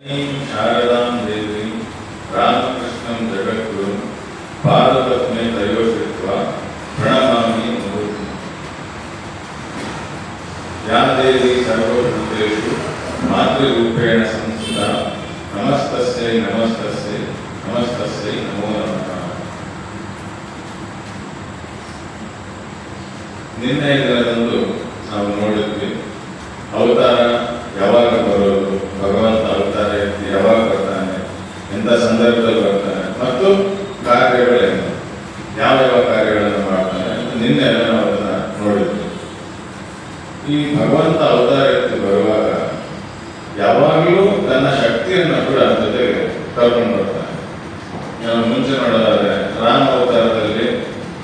ಶಾರದಾಂ ದೇವಿ ರಾಮಕೃಷ್ಣಂ ಜಗದ್ಗುರು ಪಾದಪದ್ಮೆ ತಯೋಶ್ರಿತ್ವ ಪ್ರಣಮಾಮಿ ಮೂರ್ತಿ. ಯಾ ದೇವಿ ಸರ್ವಭೂತೇಷು ಮಾತೃರೂಪೇಣ ಸಂಸ್ಥಿತ ನಮಸ್ತಸ್ಯೈ ನಮಸ್ತಸ್ಯೈ ನಮಸ್ತಸ್ಯೈ ನಮೋ ನಮಃ. ನಿನ್ನೆ ದಿನದಂದು ನಾವು ನೋಡಿದ್ವಿ ಅವತಾರ ಯಾವಾಗ ಬರೋದು, ಭಗವಂತ ಅವತಾರ ಎತ್ತಿ ಯಾವಾಗ ಬರ್ತಾನೆ, ಎಂಥ ಸಂದರ್ಭದಲ್ಲಿ ಬರ್ತಾನೆ ಮತ್ತು ಕಾರ್ಯಗಳೇನು, ಯಾವ ಯಾವ ಕಾರ್ಯಗಳನ್ನು ಮಾಡ್ತಾನೆ ಅಂತ ನಿನ್ನೆ ನಾವು ಅದನ್ನ ನೋಡಿದ್ವಿ. ಈ ಭಗವಂತ ಅವತಾರ ಎತ್ತಿ ಬರುವಾಗ ಯಾವಾಗಲೂ ತನ್ನ ಶಕ್ತಿಯನ್ನು ಕೂಡ ಜೊತೆಗೆ ಕರ್ಕೊಂಡು ಬರ್ತಾನೆ. ನಾವು ಮುಂಚೆ ನೋಡೋದಾದ್ರೆ ರಾಮ ಅವತಾರದಲ್ಲಿ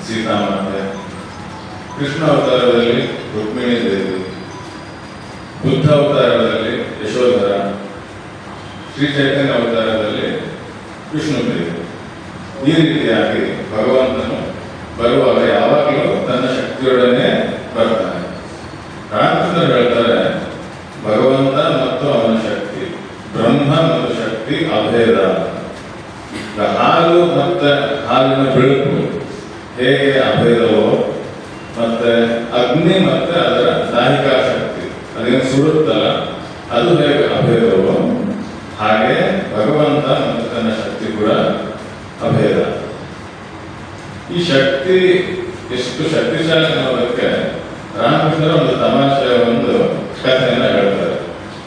ಸೀತಾಮಾತೆ, ಕೃಷ್ಣ ಅವತಾರದಲ್ಲಿ ರುಕ್ಮಿಣಿ ದೇವಿ, ಬುದ್ಧ ಅವತಾರದಲ್ಲಿ ಯಶೋಧರ, ಶ್ರೀ ಚೈತನ್ಯ ಅವತಾರದಲ್ಲಿ ವಿಷ್ಣು ದೇವಿ. ಈ ರೀತಿಯಾಗಿ ಭಗವಂತನು ಬರುವಾಗ ಯಾವಾಗಲೂ ತನ್ನ ಶಕ್ತಿಯೊಡನೆ ಬರ್ತಾನೆ. ರಾಮಕೃಷ್ಣರು ಹೇಳ್ತಾರೆ, ಭಗವಂತ ಮತ್ತು ಅವನ ಶಕ್ತಿ, ಬ್ರಹ್ಮ ಮತ್ತು ಶಕ್ತಿ ಅಭೇದ. ಹಾಲು ಮತ್ತು ಹಾಲಿನ ಬೆಳಕು ಹೇಗೆ ಅಭೇದವೋ, ಮತ್ತೆ ಅಗ್ನಿ ಮತ್ತೆ ಅದರ ದಾಹಿಕಾ ಶಕ್ತಿ ಅದೇನು ಸುಡುತ್ತಲ್ಲ ಅದು ಹೇಗೆ ಅಭೇದವೋ, ಹಾಗೆ ಭಗವಂತ ಮತ್ತು ತನ್ನ ಶಕ್ತಿ ಕೂಡ ಅಭೇದ. ಈ ಶಕ್ತಿ ಎಷ್ಟು ಶಕ್ತಿಶಾಲಿ ಅನ್ನೋದಕ್ಕೆ ರಾಮಕೃಷ್ಣರ ಒಂದು ತಮಾಷೆಯ ಒಂದು ಕಥೆಯನ್ನು ಹೇಳ್ತಾರೆ,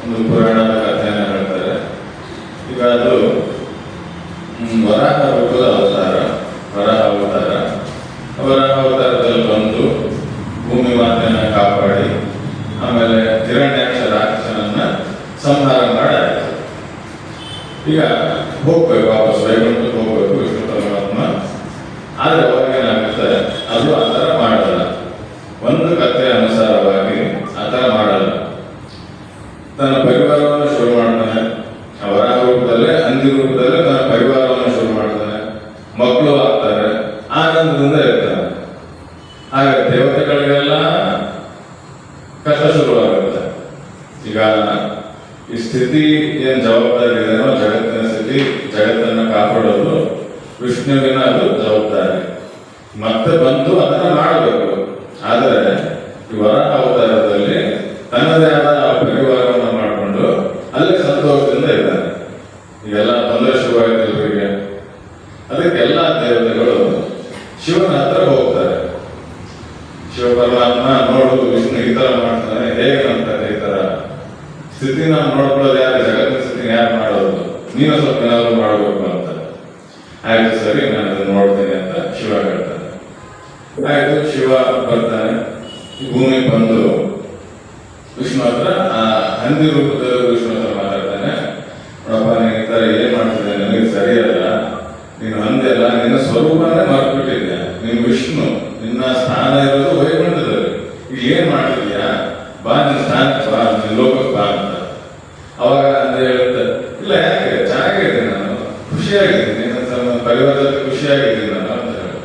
ಒಂದು ಪುರಾಣದ ಕಥೆಯನ್ನು ಹೇಳ್ತಾರೆ. ಈಗ ಅದು ವರಾಹ ರೂಪದ ಅವತಾರ, ವರಾಹ ಅವತಾರ. ವರಾಹ ಅವತಾರದಲ್ಲಿ ಬಂದು ಭೂಮಿ ಮಾತೆಯನ್ನು ಕಾಪಾಡಿ ಆಮೇಲೆ ಹಿರಣ್ಯಾಕ್ಷ ರಾಕ್ಷಸನನ್ನ ಸಂಹಾರ ಮಾಡಾಯಿತು. ಈಗ ಹೋಗ್ಬೇಕು, ವಾಪಸ್ ವೈಕುಂಠಕ್ಕೆ ಹೋಗ್ಬೇಕು ವಿಷ್ಣು ಪರಮಾತ್ಮ. ಆದ್ರೆ ಅವಾಗ ಏನಾಗುತ್ತೆ, ಅದು ಆ ಥರ ಮಾಡಲ್ಲ. ಒಂದು ಕಥೆಯ ಅನುಸಾರವಾಗಿ ಆ ಥರ ಮಾಡಲ್ಲ. ತನ್ನ ಪರಿವಾರವನ್ನು ಶುರು ಮಾಡ್ತಾನೆ. ವರಾಹ ರೂಪದಲ್ಲೇ, ಹಂದಿ ರೂಪದಲ್ಲೇ ತನ್ನ ಪರಿವಾರವನ್ನು ಶುರು ಮಾಡ್ತಾನೆ. ಮಕ್ಕಳು ಆಗ್ತಾರೆ, ಆನಂದದಿಂದ ಇರ್ತಾನೆ. ಆಗ ದೇವತೆಗಳಿಗೆಲ್ಲ ಕಷ್ಟ ಶುರುವಾಗುತ್ತೆ. ಈಗ ಈ ಸ್ಥಿತಿ ಏನ್ ಜವಾಬ್ದಾರಿ ಇದೆಯೋ, ಜಗತ್ತಿನ ಸ್ಥಿತಿ, ಜಗತ್ತನ್ನು ಕಾಪಾಡೋದು ವಿಷ್ಣುವಿನ ಅದು ಜವಾಬ್ದಾರಿ. ಮತ್ತೆ ಬಂದು ಅದನ್ನ ಮಾಡಬೇಕು. ಆದರೆ ಈ ವರಾಹ ಅವತಾರದಲ್ಲಿ ತನ್ನದೇ ಆದ ಪರಿವಾರವನ್ನು ಮಾಡಿಕೊಂಡು ಅಲ್ಲೇ ಸಂತೋಷದಿಂದ ಇದ್ದಾನೆ. ಈಗೆಲ್ಲ ತೊಂದರೆ ಶುರುವಾಯಿತು ಇವರಿಗೆ. ಅದಕ್ಕೆ ಎಲ್ಲ ದೇವತೆಗಳು ಶಿವನ ಹತ್ರ ಹೋಗ್ತಾರೆ. ಶಿವ ಪರಮಾತ್ಮ, ನೋಡು ವಿಷ್ಣು ಈ ತರ ಮಾಡ್ತಾನೆ, ಹೇಗೆ ಅಂತಾರೆ, ಈ ತರ ಸ್ಥಿತಿ ನಾವು ನೋಡ್ಕೊಳ್ಳೋದು ಯಾರು, ಜಗತ್ತಿನ ಸ್ಥಿತಿ ಯಾರು ಮಾಡೋದು, ನೀನು ಸ್ವಲ್ಪ ಏನಾದ್ರು ಮಾಡಬೇಕು ಅಂತ. ಆಯ್ತು ಸರಿ, ನಾನು ಅದನ್ನು ನೋಡ್ತೀನಿ ಅಂತ ಶಿವ ಹೇಳ್ತಾನೆ. ಆಯ್ತು, ಶಿವ ಬರ್ತಾನೆ. ಭೂಮಿ ಬಂದು ವಿಷ್ಣು ಹತ್ರ, ಆ ಹಂದಿ ರೂಪದಲ್ಲಿ ವಿಷ್ಣು ಹತ್ರ ಮಾತಾಡ್ತಾನೆ. ನೋಡಪ್ಪ, ನೀನು ಈ ತರ ಏನ್ ಮಾಡ್ತಿದ್ದೆ, ನನಗೆ ಸರಿಯಲ್ಲ. ನೀನು ಹಂದಿ ಅಲ್ಲ, ನಿನ್ನ ಸ್ವರೂಪನೇ ಮರ್ತ್ಬಿಟ್ಟಿದ್ಯಾ. ನೀನು ವಿಷ್ಣು, ನಿನ್ನ ಸ್ಥಾನ ಇರೋದು ವೈಕುಂಠದಲ್ಲಿ. ಈಗ ಏನ್ ಮಾಡ್ತಿದ್ಯಾ, ಬಾ ನಿನ್ನ ಸ್ಥಾನಕ್ಕೆ ಬಾ, ನಿನ್ನ ಲೋಕಕ್ಕೆ ಬಾ ಅಂತ. ಅವಾಗ ಅಂತ ಹೇಳುತ್ತೆ, ಇಲ್ಲ ಯಾಕೆ, ಚೆನ್ನಾಗಿದ್ದೀನಿ ನಾನು, ಖುಷಿಯಾಗಿದ್ದೀನಿ, ನನ್ನ ಪರಿವಾರ ಜೊತೆ ಖುಷಿಯಾಗಿದ್ದೀನಿ ನಾನು ಅಂತ ಹೇಳಿ.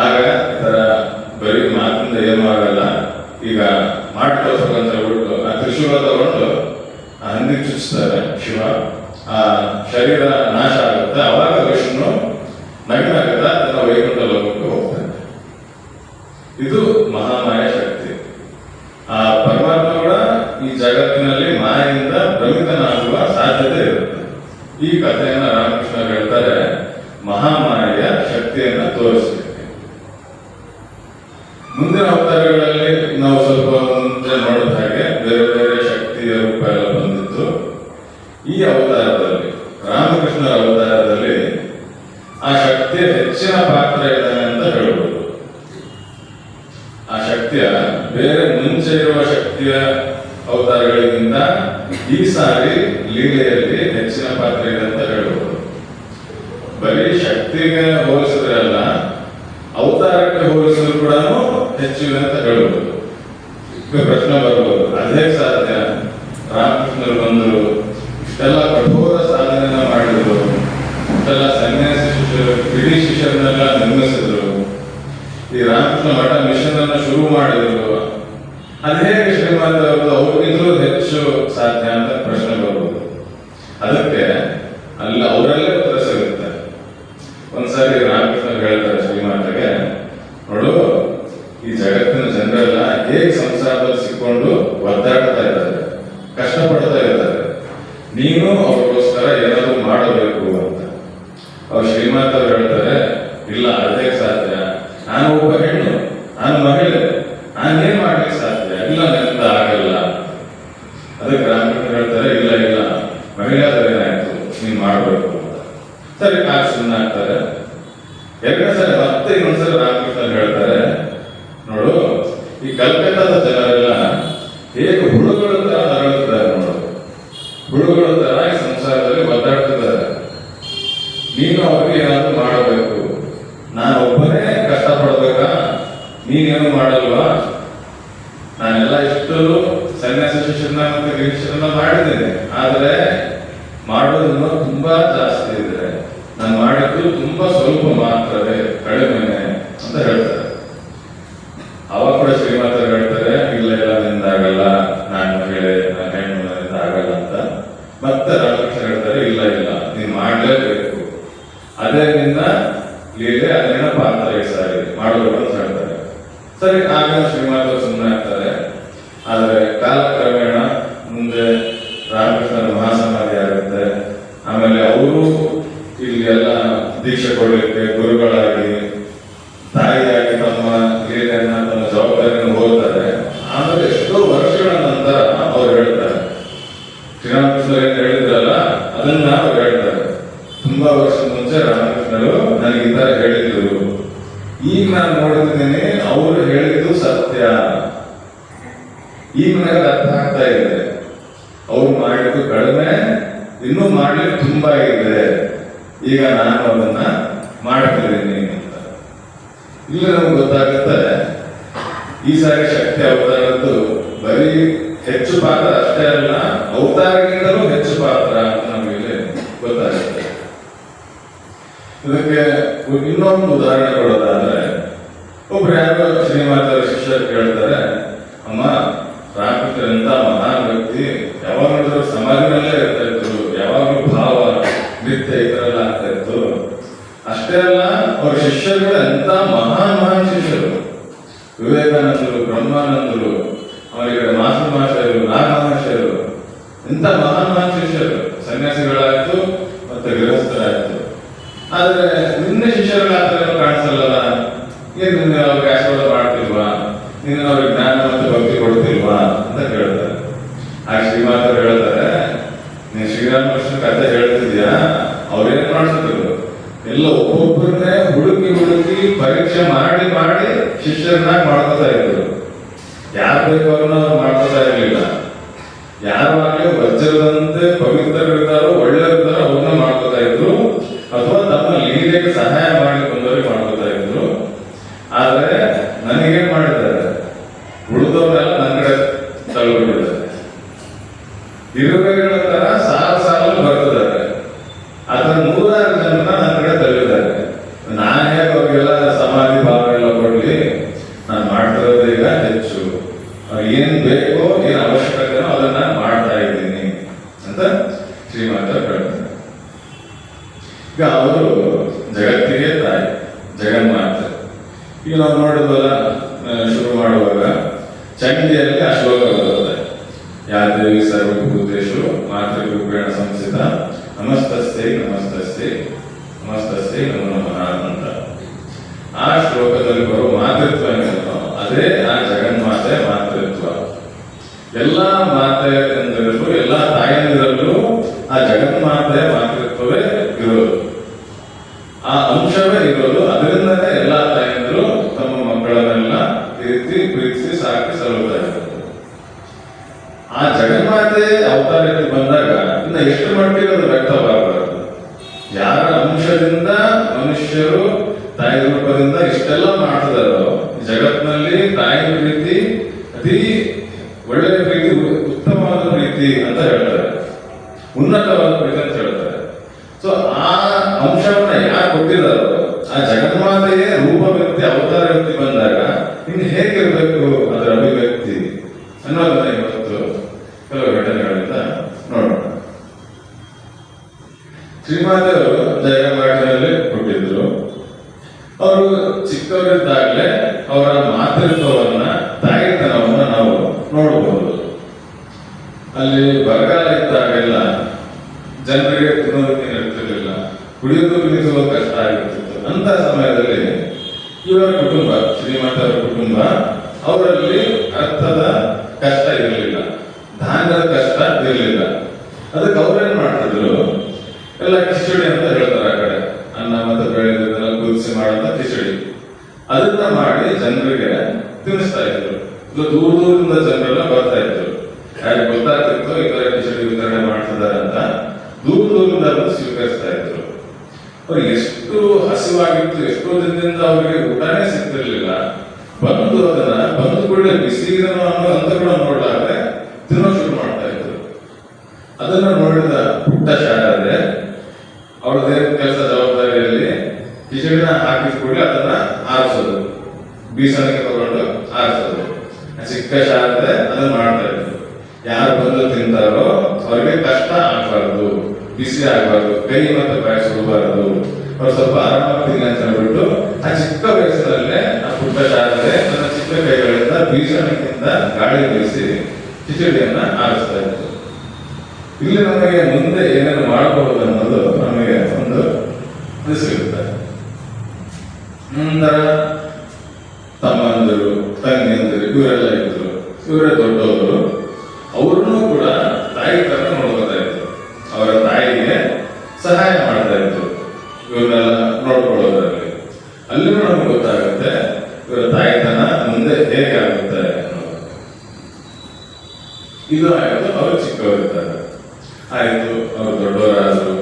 ಆಗ ಈ ತರ ಬರೀ ಮಾತಿಂದ ಏನೂ ಆಗಲ್ಲ, ಈಗ ಮಾಡಿ ತೋರ್ಸ್ಬೇಕಂತ ಹೇಳ್ಬಿಟ್ಟು ಆ ತ್ರಿಶೂಲ ತಗೊಂಡು ಆ ಹಂದಿ ಚುಚ್ತಾರೆ ಶಿವ. ಆ ಶರೀರ ನಾಶ ಆಗುತ್ತೆ. ಅವಾಗ ವಿಷ್ಣು ನಗನಾಗದ ತನ್ನ ವೈಕುಂಠ ಲೋಕಕ್ಕೆ ಹೋಗ್ತಾನೆ. ಇದು ಮಹಾಮಾಯ ಶಕ್ತಿ. ಆ ಪರಮಾತ್ಮ ಕೂಡ ಈ ಜಗತ್ತಿನಲ್ಲಿ ಮಾಯಿಂದ ಭ್ರಮಿತನಾಗುವ ಸಾಧ್ಯತೆ ಇರುತ್ತೆ. ಈ ಕಥೆಯನ್ನ ರಾಮಕೃಷ್ಣ ಹೇಳ್ತಾರೆ, ಮಹಾಮಾಯ ಶಕ್ತಿಯನ್ನ ತೋರಿಸಲಿಕ್ಕೆ. ಮುಂದಿನ ಅವತಾರಗಳಲ್ಲಿ ನಾವು ಸ್ವಲ್ಪ ಮುಂಚೆ ನೋಡಿದ ಹಾಗೆ ಬೇರೆ ಬೇರೆ ಶಕ್ತಿಯ ರೂಪ ಎಲ್ಲ ಬಂದಿತ್ತು. ಈ ಅವತಾರದಲ್ಲಿ, ರಾಮಕೃಷ್ಣರ ಅವತಾರದಲ್ಲಿ ಆ ಶಕ್ತಿಯ ಹೆಚ್ಚಿನ ಪಾತ್ರ ಇದ್ದಾನೆ ಅಂತ ಹೇಳ್ಬೋದು. ಆ ಶಕ್ತಿಯ ಬೇರೆ ಮುಂಚೆ ಇರುವ ಶಕ್ತಿಯ ಅವತಾರಗಳಿಗಿಂತ ಈ ಸಾರಿ ಲೀಲೆಯಲ್ಲಿ ಹೆಚ್ಚಿನ ಪಾತ್ರ ಇದೆ ಅಂತ ಹೇಳ್ಬೋದು. ಬರೀ ಶಕ್ತಿಗೆ ಹೋಲಿಸಿದ್ರೆ ಅಲ್ಲ, ಅವತಾರಕ್ಕೆ ಹೋಲಿಸಿದ್ರು ಕೂಡ ಹೆಚ್ಚಿದೆ ಅಂತ ಹೇಳ್ಬೋದು. ಪ್ರಶ್ನೆ ಬರ್ಬೋದು, ಅದೇ ಸಾಧ್ಯ, ರಾಮಕೃಷ್ಣರು ಬಂದರು, ಇಷ್ಟೆಲ್ಲ ಕಠೋರ ಸಾಧನೆಯನ್ನ ಮಾಡಿದ್ರು, ಇಷ್ಟೆಲ್ಲ ಸನ್ಯಾಸಿ ಶಿಷ್ಯರು, ಇಡೀ ಶಿಷ್ಯರನ್ನೆಲ್ಲ ನಿರ್ಮಿಸಿದ್ರು, ಈ ರಾಮಕೃಷ್ಣ ಮಠ ಮಿಷನ್ ಅನ್ನು ಶುರು ಮಾಡಿದ್ರು, ಅದು ಹೇಗೆ ಶ್ರೀಮಂತ ಅವ್ರಿಗಿಂತಲೂ ಹೆಚ್ಚು ಸಾಧ್ಯ ಅಂತ ಪ್ರಶ್ನೆ ಬರ್ಬೋದು. ಅದಕ್ಕೆ ಅಲ್ಲಿ ಅವರಲ್ಲೇ ಉತ್ತರ ಸಿಗುತ್ತೆ. ಒಂದ್ಸಾರಿ ರಾಮಕೃಷ್ಣ ಹೇಳ್ತಾರೆ ಶ್ರೀಮಾತೆಗೆ, ನೋಡು ಈ ಜಗತ್ತಿನ ಜನರೆಲ್ಲ ಹೇಗೆ ಸಂಸಾರದಲ್ಲಿ ಸಿಕ್ಕೊಂಡು ಒದ್ದಾಡ್ತಾ ಇದ್ದಾರೆ, ಕಷ್ಟಪಡ್ತಾ ಇದ್ದಾರೆ, ನೀನು ಅವ್ರಿಗೋಸ್ಕರ ಏನಾದ್ರು ಮಾಡಬೇಕು ಅಂತ. ಅವ್ರು ಶ್ರೀಮಾತೆ ಅವ್ರು ಹೇಳ್ತಾರೆ, ಇಲ್ಲ ಅದೇ ಸಾಧ್ಯ, ನಾನು ಒಬ್ಬ ಹೆಣ್ಣು, ನಾನು ಮಹಿಳೆ, ನಾನೇನ್ ಮಾಡ್ಲಿಕ್ಕೆ ಸಾಧ್ಯ, ಇಲ್ಲ ನನ್ನಿಂದ ಆಗಲ್ಲ. ಅದಕ್ಕೆ ರಾಮಕೃಷ್ಣ ಹೇಳ್ತಾರೆ, ಇಲ್ಲ ಇಲ್ಲ ಮಹಿಳಾದರೇನಾಯ್ತು, ನೀನ್ ಮಾಡ್ಬೇಕು ಅಂತ. ಸರಿ ಕಾಲು ಸುಮ್ಮನೆ ಆಗ್ತಾರೆ. ಎರಡನೇ ಸರಿ ಮತ್ತೆ ಇನ್ನೊಂದ್ಸರಿ ರಾಮಕೃಷ್ಣ ಹೇಳ್ತಾರೆ, ನೋಡು ಈ ಕಲ್ಕತ್ತಾದ ಜನರೆಲ್ಲ ಹೇಗೆ ಹುಳುಗಳ ತರ ನರಳುತ್ತಿದ್ದಾರೆ ನೋಡು, ಹುಳುಗಳ ತರ ಈ ಸಂಸಾರದಲ್ಲಿ ಒದ್ದಾಡ್ತಿದ್ದಾರೆ, ನೀನು ಅವ್ರಿಗೆ ಏನಾದ್ರು ಮಾಡಬೇಕು. ನಾನು ಒಬ್ಬನೇ ಕಷ್ಟಪಡ್ಬೇಕಾ, ನೀನೇನು ಮಾಡಲ್ವಾ? ನಾನೆಲ್ಲ ಇಷ್ಟು ಸನ್ಯಾಸ ಶಿಷ್ಯರನ್ನ ಮತ್ತೆ ಗಿರೀಶರನ್ನ ಮಾಡಿದ್ದೇನೆ, ಆದ್ರೆ ಮಾಡೋದನ್ನು ತುಂಬಾ ಜಾಸ್ತಿ ಇದೆ, ನಾನು ಮಾಡಿದ್ದು ತುಂಬಾ ಸ್ವಲ್ಪ ಮಾತ್ರವೇ, ಕಡಿಮೆನೆ ಅಂತ ಹೇಳ್ತಾರೆ. ಅವಾಗ ಕೂಡ ಶ್ರೀಮಾತ ಹೇಳ್ತಾರೆ, ಇಲ್ಲ ಇಲ್ಲ ನಿಂದಾಗಲ್ಲ, ನಾನು ಮಹಿಳೆ, ನಾನು ಹೆಣ್ಣು, ನನ್ನಿಂದ ಆಗಲ್ಲ ಅಂತ. ಮತ್ತೆ ರಾಮಕೃಷ್ಣ ಹೇಳ್ತಾರೆ, ಇಲ್ಲ ಇಲ್ಲ ನೀನ್ ಮಾಡ್ಲೇಬೇಕು, ಅದೇ ನಿನ್ನ ಲೀಲೆ, ಅದೇನ ಪಾತ್ರ ಈ ಸಾರಿ ಮಾಡಬೇಕು ಅಂತ ಹೇಳ್ತಾರೆ. ಸರಿ ಆಗ ಶ್ರೀಮಾತ ಸುಮ್ಮನೆ ಆಗ್ತಾರೆ. ಆದ್ರೆ ಕಾಲಕ್ರಮೇಣ ಮುಂದೆ ರಾಮಕೃಷ್ಣನ ಮಹಾಸಮಾಧಿ ಆಗುತ್ತೆ. ಆಮೇಲೆ ಅವರು ಇಲ್ಲಿ ಎಲ್ಲ ದೀಕ್ಷೆ ಕೊಡ್ಲಿಕ್ಕೆ ಗುರುಗಳಾಗಿ, ತಾಯಿಯಾಗಿ ತಮ್ಮ ಲೀಲೆಯನ್ನ, ತಮ್ಮ ಜವಾಬ್ದಾರಿಯನ್ನು ಹೋಗ್ತಾರೆ. ಆಮೇಲೆ ಎಷ್ಟೋ ವರ್ಷಗಳ ನಂತರ ಅವ್ರು ಹೇಳ್ತಾರೆ, ಶ್ರೀರಾಮಕೃಷ್ಣ ಏನ್ ಹೇಳಿದ್ರಲ್ಲ ಅದನ್ನ ಅವ್ರು ಹೇಳ್ತಾರೆ, ತುಂಬಾ ವರ್ಷ ಮುಂಚೆ ರಾಮಕೃಷ್ಣರು ನನಗೆ ಈ ತರ ಹೇಳಿದ್ರು, ಈಗ ನಾನು ನೋಡಿದ್ದೀನಿ ಅವರು ಹೇಳಿದ್ದು ಸತ್ಯ, ಈಗ ನನಗೆ ಅರ್ಥ ಆಗ್ತಾ ಇದೆ, ಅವ್ರು ಮಾಡಿದ್ದು ಕಡಿಮೆ, ಇನ್ನೂ ಮಾಡ್ಲಿಕ್ಕೆ ತುಂಬಾ ಇದೆ, ಈಗ ನಾನು ಅದನ್ನ ಮಾಡ್ತಿದ್ದೀನಿ ಅಂತ. ಇಲ್ಲಿ ನಮ್ಗೆ ಗೊತ್ತಾಗುತ್ತೆ, ಈ ಸಾರಿ ಶಕ್ತಿ ಅವತಾರದ್ದು ಬರೀ ಹೆಚ್ಚು ಪಾತ್ರ ಅಷ್ಟೇ ಅಲ್ಲ, ಅವತಾರಕ್ಕಿಂತಲೂ ಹೆಚ್ಚು ಪಾತ್ರ ಅಂತ ನಮಗೆ ಗೊತ್ತಾಗುತ್ತೆ. ಇದಕ್ಕೆ ಇನ್ನೊಂದು ಉದಾಹರಣೆ ಕೊಡೋದಾದ್ರೆ, ಒಬ್ರು ಯಾರೋ ಶ್ರೀಮಾತ ಶಿಷ್ಯರು ಕೇಳ್ತಾರೆ, ಅಮ್ಮ ರಾಮಕೃಷ್ಣ ಎಂತ ಮಹಾನ್ ವ್ಯಕ್ತಿ, ಯಾವಾಗ ನೋಡಿದ್ರು ಸಮಾಧಿನಲ್ಲೇ ಇರ್ತಾ ಇದ್ರು, ಯಾವಾಗಲೂ ಭಾವ ನೃತ್ಯ ಈ ತರ ಎಲ್ಲ ಆಗ್ತಾ ಇತ್ತು, ಅಷ್ಟೇ ಅಲ್ಲ ಅವ್ರ ಶಿಷ್ಯರುಗಳು ಎಂತ ಮಹಾನ್ ಮಹಾನ್ ಶಿಷ್ಯರು, ವಿವೇಕಾನಂದರು, ಬ್ರಹ್ಮಾನಂದರು, ಅವರಿಗೆ ಮಾಸು ಮಹಾಶಯರು, ನಾಗ ಮಹಾಶಯರು, ಎಂತ ಮಹಾನ್ ಮಹಾನ್ ಶಿಷ್ಯರು, ಸನ್ಯಾಸಿಗಳಾಯ್ತು ಮತ್ತೆ ಗೃಹಸ್ಥರಾಯ್ತು. ಆದ್ರೆ ನಿನ್ನೆ ಶಿಷ್ಯರುಗಳಾದ್ರೆ ಕಾಣಿಸಲ್ಲ, ಏನ್ ನಿನ್ನೆ ಅವ್ರಿಗೆ ಆಶೀರ್ವಾದ ಮಾಡ್ತಿಲ್ವಾ, ನಿನ್ನ ಅವ್ರಿಗೆ ಜ್ಞಾನ ಮತ್ತು ಭಕ್ತಿ ಕೊಡ್ತಿಲ್ವಾ ಅಂತ ಕೇಳ್ತಾರೆ. ಆ ಶ್ರೀಮಾತರು ಹೇಳ್ತಾರೆ, ನೀನ್ ಶ್ರೀರಾಮಕೃಷ್ಣ ಕಥೆ ಹೇಳ್ತಿದ್ಯಾ, ಅವ್ರೇನ್ ಮಾಡ್ತಿದ್ರು, ಎಲ್ಲ ಒಬ್ಬೊಬ್ಬರನ್ನೇ ಹುಡುಕಿ ಹುಡುಕಿ ಪರೀಕ್ಷೆ ಮಾಡಿ ಮಾಡಿ ಶಿಷ್ಯರನ್ನ ಮಾಡ್ಕೋತಾ ಇದ್ರು. ಯಾರು ಬೇಕು ಅವ್ರನ್ನ ಅವ್ರು ಮಾಡ್ಕೋತಾ ಇರ್ಲಿಲ್ಲ. ಯಾರು ಆಗ್ಲಿ ವಜ್ರದಂತೆ ಪವಿತ್ರರಿರ್ತಾರೋ, ಒಳ್ಳೆಯರಿರ್ತಾರೋ ಅವ್ರನ್ನ ಮಾಡ್ಕೋತಾ ಇದ್ರು, ಅಥವಾ ತಮ್ಮ ಲೀಲೆಗೆ ಸಹಾಯ ಮಾಡಿ ಬಂದವರಿಗೆ ಮಾಡ್ಕೋತಾ ಇದ್ರು. ಆದ್ರೆ ನನಗೇನ್ ಮಾಡಿದ್ದಾರೆ, ಉಳಿದವರೆಲ್ಲ ನನ್ನ ಕಡೆ ತಳ್ಳಿಬಿಟ್ಟಿದ್ದಾರೆ, ಇರುವೆಗಳ ತರ ಸಾಲು ಸಾಲು ಬರ್ತಿದ್ದಾರೆ, ಅದ್ರ 100 ಜನರನ್ನ ನನ್ನ ಕಡೆ ತಳ್ಳಿದ್ದಾರೆ. ನಾನು ಹೇಗೆ ಅವ್ರಿಗೆಲ್ಲ ಸಮಾಧಿ ಭಾವ ಎಲ್ಲ ಕೊಡ್ಲಿ, ನಾನು ಮಾಡ್ತಿರೋದು ಈಗ ಹೆಚ್ಚು, ಏನ್ ಬೇಕೋ ಏನ್ ಅವಶ್ಯಕತೆನೋ ಅದನ್ನ ಮಾಡ್ತಾ ಇದ್ದೀನಿ ಅಂತ ಶ್ರೀಮಾತ ಹೇಳ್ತಾರೆ. ಈಗ ಅವರು ಜಗತ್ತಿಗೆ ತಾಯಿ, ಜಗನ್ಮಾತೆ. ಈಗ ನಾವು ನೋಡಿದ್ವಲ್ಲ, ಶುರು ಮಾಡುವಾಗ ಚಂಡಿಯಲ್ಲಿ ಆ ಶ್ಲೋಕ ಬರುತ್ತೆ, ಯಾ ದೇವಿ ಸರ್ವಭೂತೇಷು ಮಾತೃರೂಪೇಣ ಸಂಸ್ಥಿತ ನಮಸ್ತಸ್ತೆ ನಮಸ್ತಸ್ತೆ ನಮಸ್ತಸ್ತೆ ನಮೋ ನಮಃ ಅಂತ. ಆ ಶ್ಲೋಕದಲ್ಲಿ ಬರೋ ಮಾತೃತ್ವ ಏನೋ ಅದೇ ಆ ಜಗನ್ಮಾತೆ ಮಾತೃತ್ವ. ಎಲ್ಲಾ ಮಾತೆಯಂದಿರಲ್ಲೂ, ಎಲ್ಲಾ ತಾಯಂದಿರಲ್ಲೂ ಆ ಜಗನ್ಮಾತೆಯ ಮಾತೃತ್ವವೇ ಇರೋದು, ಆ ಅಂಶವೇ ಇರೋದು. ಅದರಿಂದಲೇ ಎಲ್ಲಾ ತಾಯಂದಿರು ತಮ್ಮ ಮಕ್ಕಳನ್ನೆಲ್ಲ ಈ ರೀತಿ ಪ್ರೀತಿಸಿ ಸಾಕಿ ಸಲುತ್ತಾ ಇರೋದು. ಆ ಜಗನ್ಮಾತೆ ಅವತಾರಕ್ಕೆ ಬಂದಾಗ ಇನ್ನು ಎಷ್ಟು ಮಟ್ಟಿಗೆ ಅದು ವ್ಯಕ್ತವಾಗಬಾರದು. ಯಾರ ಅಂಶದಿಂದ ಮನುಷ್ಯರು ತಾಯಿ ರೂಪದಿಂದ ಇಷ್ಟೆಲ್ಲ ಮಾಡ್ತಿದಾರೋ, ಜಗತ್ತಿನಲ್ಲಿ ತಾಯಿ ಪ್ರೀತಿ ಅತಿ ಒಳ್ಳೆಯ ಪ್ರೀತಿ, ಉತ್ತಮವಾದ ಪ್ರೀತಿ ಅಂತ ಹೇಳ್ತಾರೆ, ಉನ್ನತವಾದ ಪ್ರೀತಿ ಅಂತ ಹೇಳ್ತಾರೆ. ಸೊ ಆ ಅಂಶವನ್ನ ಯಾರು ಕೊಟ್ಟಿದಾರೋ, ಆ ಜಗನ್ಮಾತೆಯೇ ರೂಪ ವ್ಯಕ್ತಿ, ಅವತಾರ ವ್ಯಕ್ತಿ ಬಂದಾಗ ಇನ್ನು ಹೇಗಿರ್ಬೇಕು ಅದರ ಅಭಿವ್ಯಕ್ತಿ ಅನ್ನೋದನ್ನ ಇವತ್ತು ಕೆಲವು ಘಟನೆಗಳಿಂದ ನೋಡೋಣ. ಶ್ರೀಮಾತೆಯವರು ಜಯರಾಮಘಾಟಿನಲ್ಲಿ ಹುಟ್ಟಿದ್ರು. ಅವರು ಚಿಕ್ಕವರಿದ್ದಾಗಲೇ ಅವರ ಮಾತೃತ್ವವನ್ನ, ತಾಯಿತನವನ್ನ ನಾವು ನೋಡಬಹುದು. ಅಲ್ಲಿ ಬರಗಾಲ ಇದ್ದಾಗೆಲ್ಲ ಜನರಿಗೆ ತಿನ್ನೋದಕ್ಕೆ ಇರ್ತಿರ್ಲಿಲ್ಲ, ಕುಡಿಯೋದು ಕುಡಿಸುವ ಕಷ್ಟ ಆಗಿರ್ತಿತ್ತು. ಅಂತ ಸಮಯದಲ್ಲಿ ಇವರ ಕುಟುಂಬ, ಶ್ರೀಮಂತರ ಕುಟುಂಬ, ಅವರಲ್ಲಿ ಅರ್ಥದ ಕಷ್ಟ ಇರಲಿಲ್ಲ, ಧಾನ್ಯದ ಕಷ್ಟ ಇರಲಿಲ್ಲ. ಅದಕ್ಕೆ ಅವ್ರೇನ್ ಮಾಡ್ತಿದ್ರು, ಎಲ್ಲ ಕಿಚಡಿ ಅಂತ ಹೇಳ್ತಾರೆ ಆ ಕಡೆ, ಅನ್ನ ಮತ್ತೆ ಬೆಳೆದೆಲ್ಲ ಕುದಿಸಿ ಮಾಡೋದ ಕಿಚಡಿ, ಅದನ್ನ ಮಾಡಿ ಜನರಿಗೆ ತಿನ್ನಿಸ್ತಾ ಇದ್ರು. ದೂರ ದೂರದಿಂದ ಜನರೆಲ್ಲ ಬರ್ತಾ ಇದ್ರು. ಯಾರಿಗೆ ಗೊತ್ತಾಗ್ತಿತ್ತು ಈ ತರ ಕಿಚಡಿ ವಿತರಣೆ ಮಾಡ್ತಿದ್ದಾರೆ ಅಂತ ದೂರ ದೂರದಿಂದ ಅದನ್ನು ಸ್ವೀಕರಿಸ್ತಾ ಇದ್ರು. ಅವ್ರು ಎಷ್ಟು ಹಸಿವಾಗಿತ್ತು, ಎಷ್ಟೋ ದಿನದಿಂದ ಅವರಿಗೆ ಊಟನೇ ಸಿಗ್ತಿರ್ಲಿಲ್ಲ. ಬಂದು ಅದನ್ನ ಬಂದು ಕೂಡಲೇ ಬಿಸಿ ಅನ್ನೋ ಅಂತ ಕೂಡ ನೋಡಲಾದ್ರೆ ತಿನ್ನೋ ಶುರು ಮಾಡ್ತಾ ಇದ್ರು. ಅದನ್ನ ನೋಡಿದ ಪುಟ್ಟ ಶಾರದೆ ಅವಳದೇ ಕೆಲಸ ಜವಾಬ್ದಾರಿಯಲ್ಲಿ ಕಿಚಡಿನ ಹಾಕಿದ ಕೂಡಲೇ ಅದನ್ನ ಆರಿಸೋದು, ಬೀಸಣಿಗೆ ತಗೊಂಡು ಆರಿಸೋದು. ಚಿಕ್ಕ ಶಾರದೆ ಅದನ್ನ ಮಾಡ್ತಾ ಇದ್ರು. ಯಾರು ಬಂದು ತಿಂತಾರೋ ಅವ್ರಿಗೆ ಕಷ್ಟ ಆಗ್ಬಾರ್ದು, ಬಿಸಿ ಆಗ್ಬಾರ್ದು, ಕೈ ಮತ್ತೆ ಬಾಯಿ ಸುಡಬಾರದು, ಅವ್ರು ಸ್ವಲ್ಪ ಆರಾಮಾಗಿ ಅಂತ ಹೇಳ್ಬಿಟ್ಟು ಆ ಚಿಕ್ಕ ವಯಸ್ಸಿನಲ್ಲೇ ಆ ಪುಟ್ಟ ಶಾರದೆ ತನ್ನ ಚಿಕ್ಕ ಕೈಗಳಿಂದ ಬೀಸಣಿಗೆಯಿಂದ ಗಾಳಿ ಬೀಸಿ ಕಿಚಡಿಯನ್ನ ಆರಿಸ್ತಾ ಇತ್ತು. ಇಲ್ಲಿ ನಮಗೆ ಮುಂದೆ ಏನೇನು ಮಾಡಬಹುದು ಅನ್ನೋದು ನಮಗೆ ಒಂದು ಅನಿಸಿರುತ್ತೆ. ನಂತರ ತಮ್ಮಂದಿರು, ತಂಗಿಯಂದಿರು ಇವರೆಲ್ಲ ಇದ್ರು. ಇವರೇ ದೊಡ್ಡವರು. ಅವ್ರನ್ನೂ ಕೂಡ ತಾಯಿ ತರ ನೋಡ್ಕೊತಾ ಇದ್ರು. ಅವರ ತಾಯಿಗೆ ಸಹಾಯ ಮಾಡ್ತಾ ಇದ್ರು ಇವನ್ನೆಲ್ಲ ನೋಡ್ಕೊಳ್ಳೋದ್ರಲ್ಲಿ. ಅಲ್ಲಿನೂ ನಮ್ಗೆ ಗೊತ್ತಾಗುತ್ತೆ ಇವರ ತಾಯಿತನ ಮುಂದೆ ಹೇಗೆ ಆಗುತ್ತೆ ಅನ್ನೋದು. ಇದು ಆಯ್ತು ಅವರು ಚಿಕ್ಕವರಿದ್ದಾಗ. ಆಯ್ತು, ಅವರು ದೊಡ್ಡವರಾದ್ರು,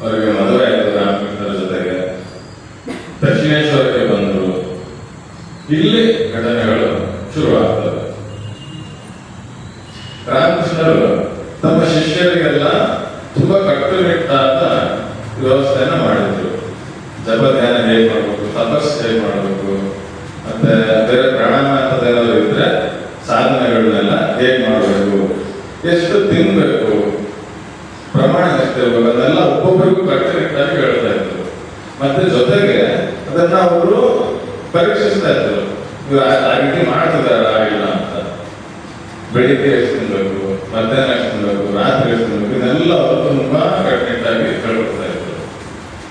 ಅವರಿಗೆ ಮದುವೆ ಆಯ್ತು ರಾಮಕೃಷ್ಣರ ಜೊತೆಗೆ. ದಕ್ಷಿಣೇಶ್ವರಕ್ಕೆ ಬಂದರು. ಇಲ್ಲಿ ಘಟನೆಗಳು ಶುರುವಾಗ್ತವೆ. ರಾಮಕೃಷ್ಣರು ತಮ್ಮ ಶಿಷ್ಯರಿಗೆಲ್ಲ ತುಂಬಾ ಕಟ್ಟುನಿಟ್ಟಾದ ವ್ಯವಸ್ಥೆಯನ್ನ ಮಾಡಿದ್ರು. ಜಪ ಧ್ಯಾನ ಹೇಗೆ ಮಾಡಬೇಕು, ತಪಸ್ಸು ಹೇಗೆ ಮಾಡಬೇಕು, ಮತ್ತೆ ಬೇರೆ ಪ್ರಾಣಾಯಾಮ ಅಂತದೇನಾದ್ರು ಇದ್ರೆ ಸಾಧನೆಗಳನ್ನೆಲ್ಲ ಹೇಗೆ ಮಾಡಬೇಕು, ಎಷ್ಟು ತಿನ್ಬೇಕು, ಪ್ರಮಾಣ ಎಷ್ಟಿರ್ಬೇಕು, ಅದನ್ನೆಲ್ಲ ಒಬ್ಬೊಬ್ಬರಿಗೂ ಕಟ್ಟುನಿಟ್ಟಾಗಿ ಹೇಳ್ತಾ ಇದ್ರು. ಮತ್ತೆ ಜೊತೆಗೆ ಅದನ್ನ ಅವರು ಪರೀಕ್ಷಿಸ್ತಾ ಇದ್ರು, ಇವರು ಆ ರೀತಿ ಮಾಡ್ತಿದಾರ ಇಲ್ಲ ಅಂತ. ಬೆಳಿಗ್ಗೆ ಎಷ್ಟು ತಿನ್ಬೇಕು, ಮಧ್ಯಾಹ್ನ ಎಷ್ಟು ತಿನ್ಬೇಕು, ರಾತ್ರಿ ಎಷ್ಟು ತಿನ್ಬೇಕು, ಇದೆಲ್ಲ ಅವರು ತುಂಬಾ ಕಟ್ಟುನಿಟ್ಟಾಗಿ ಹೇಳ್ಕೊಡ್ತಾ ಇದ್ರು.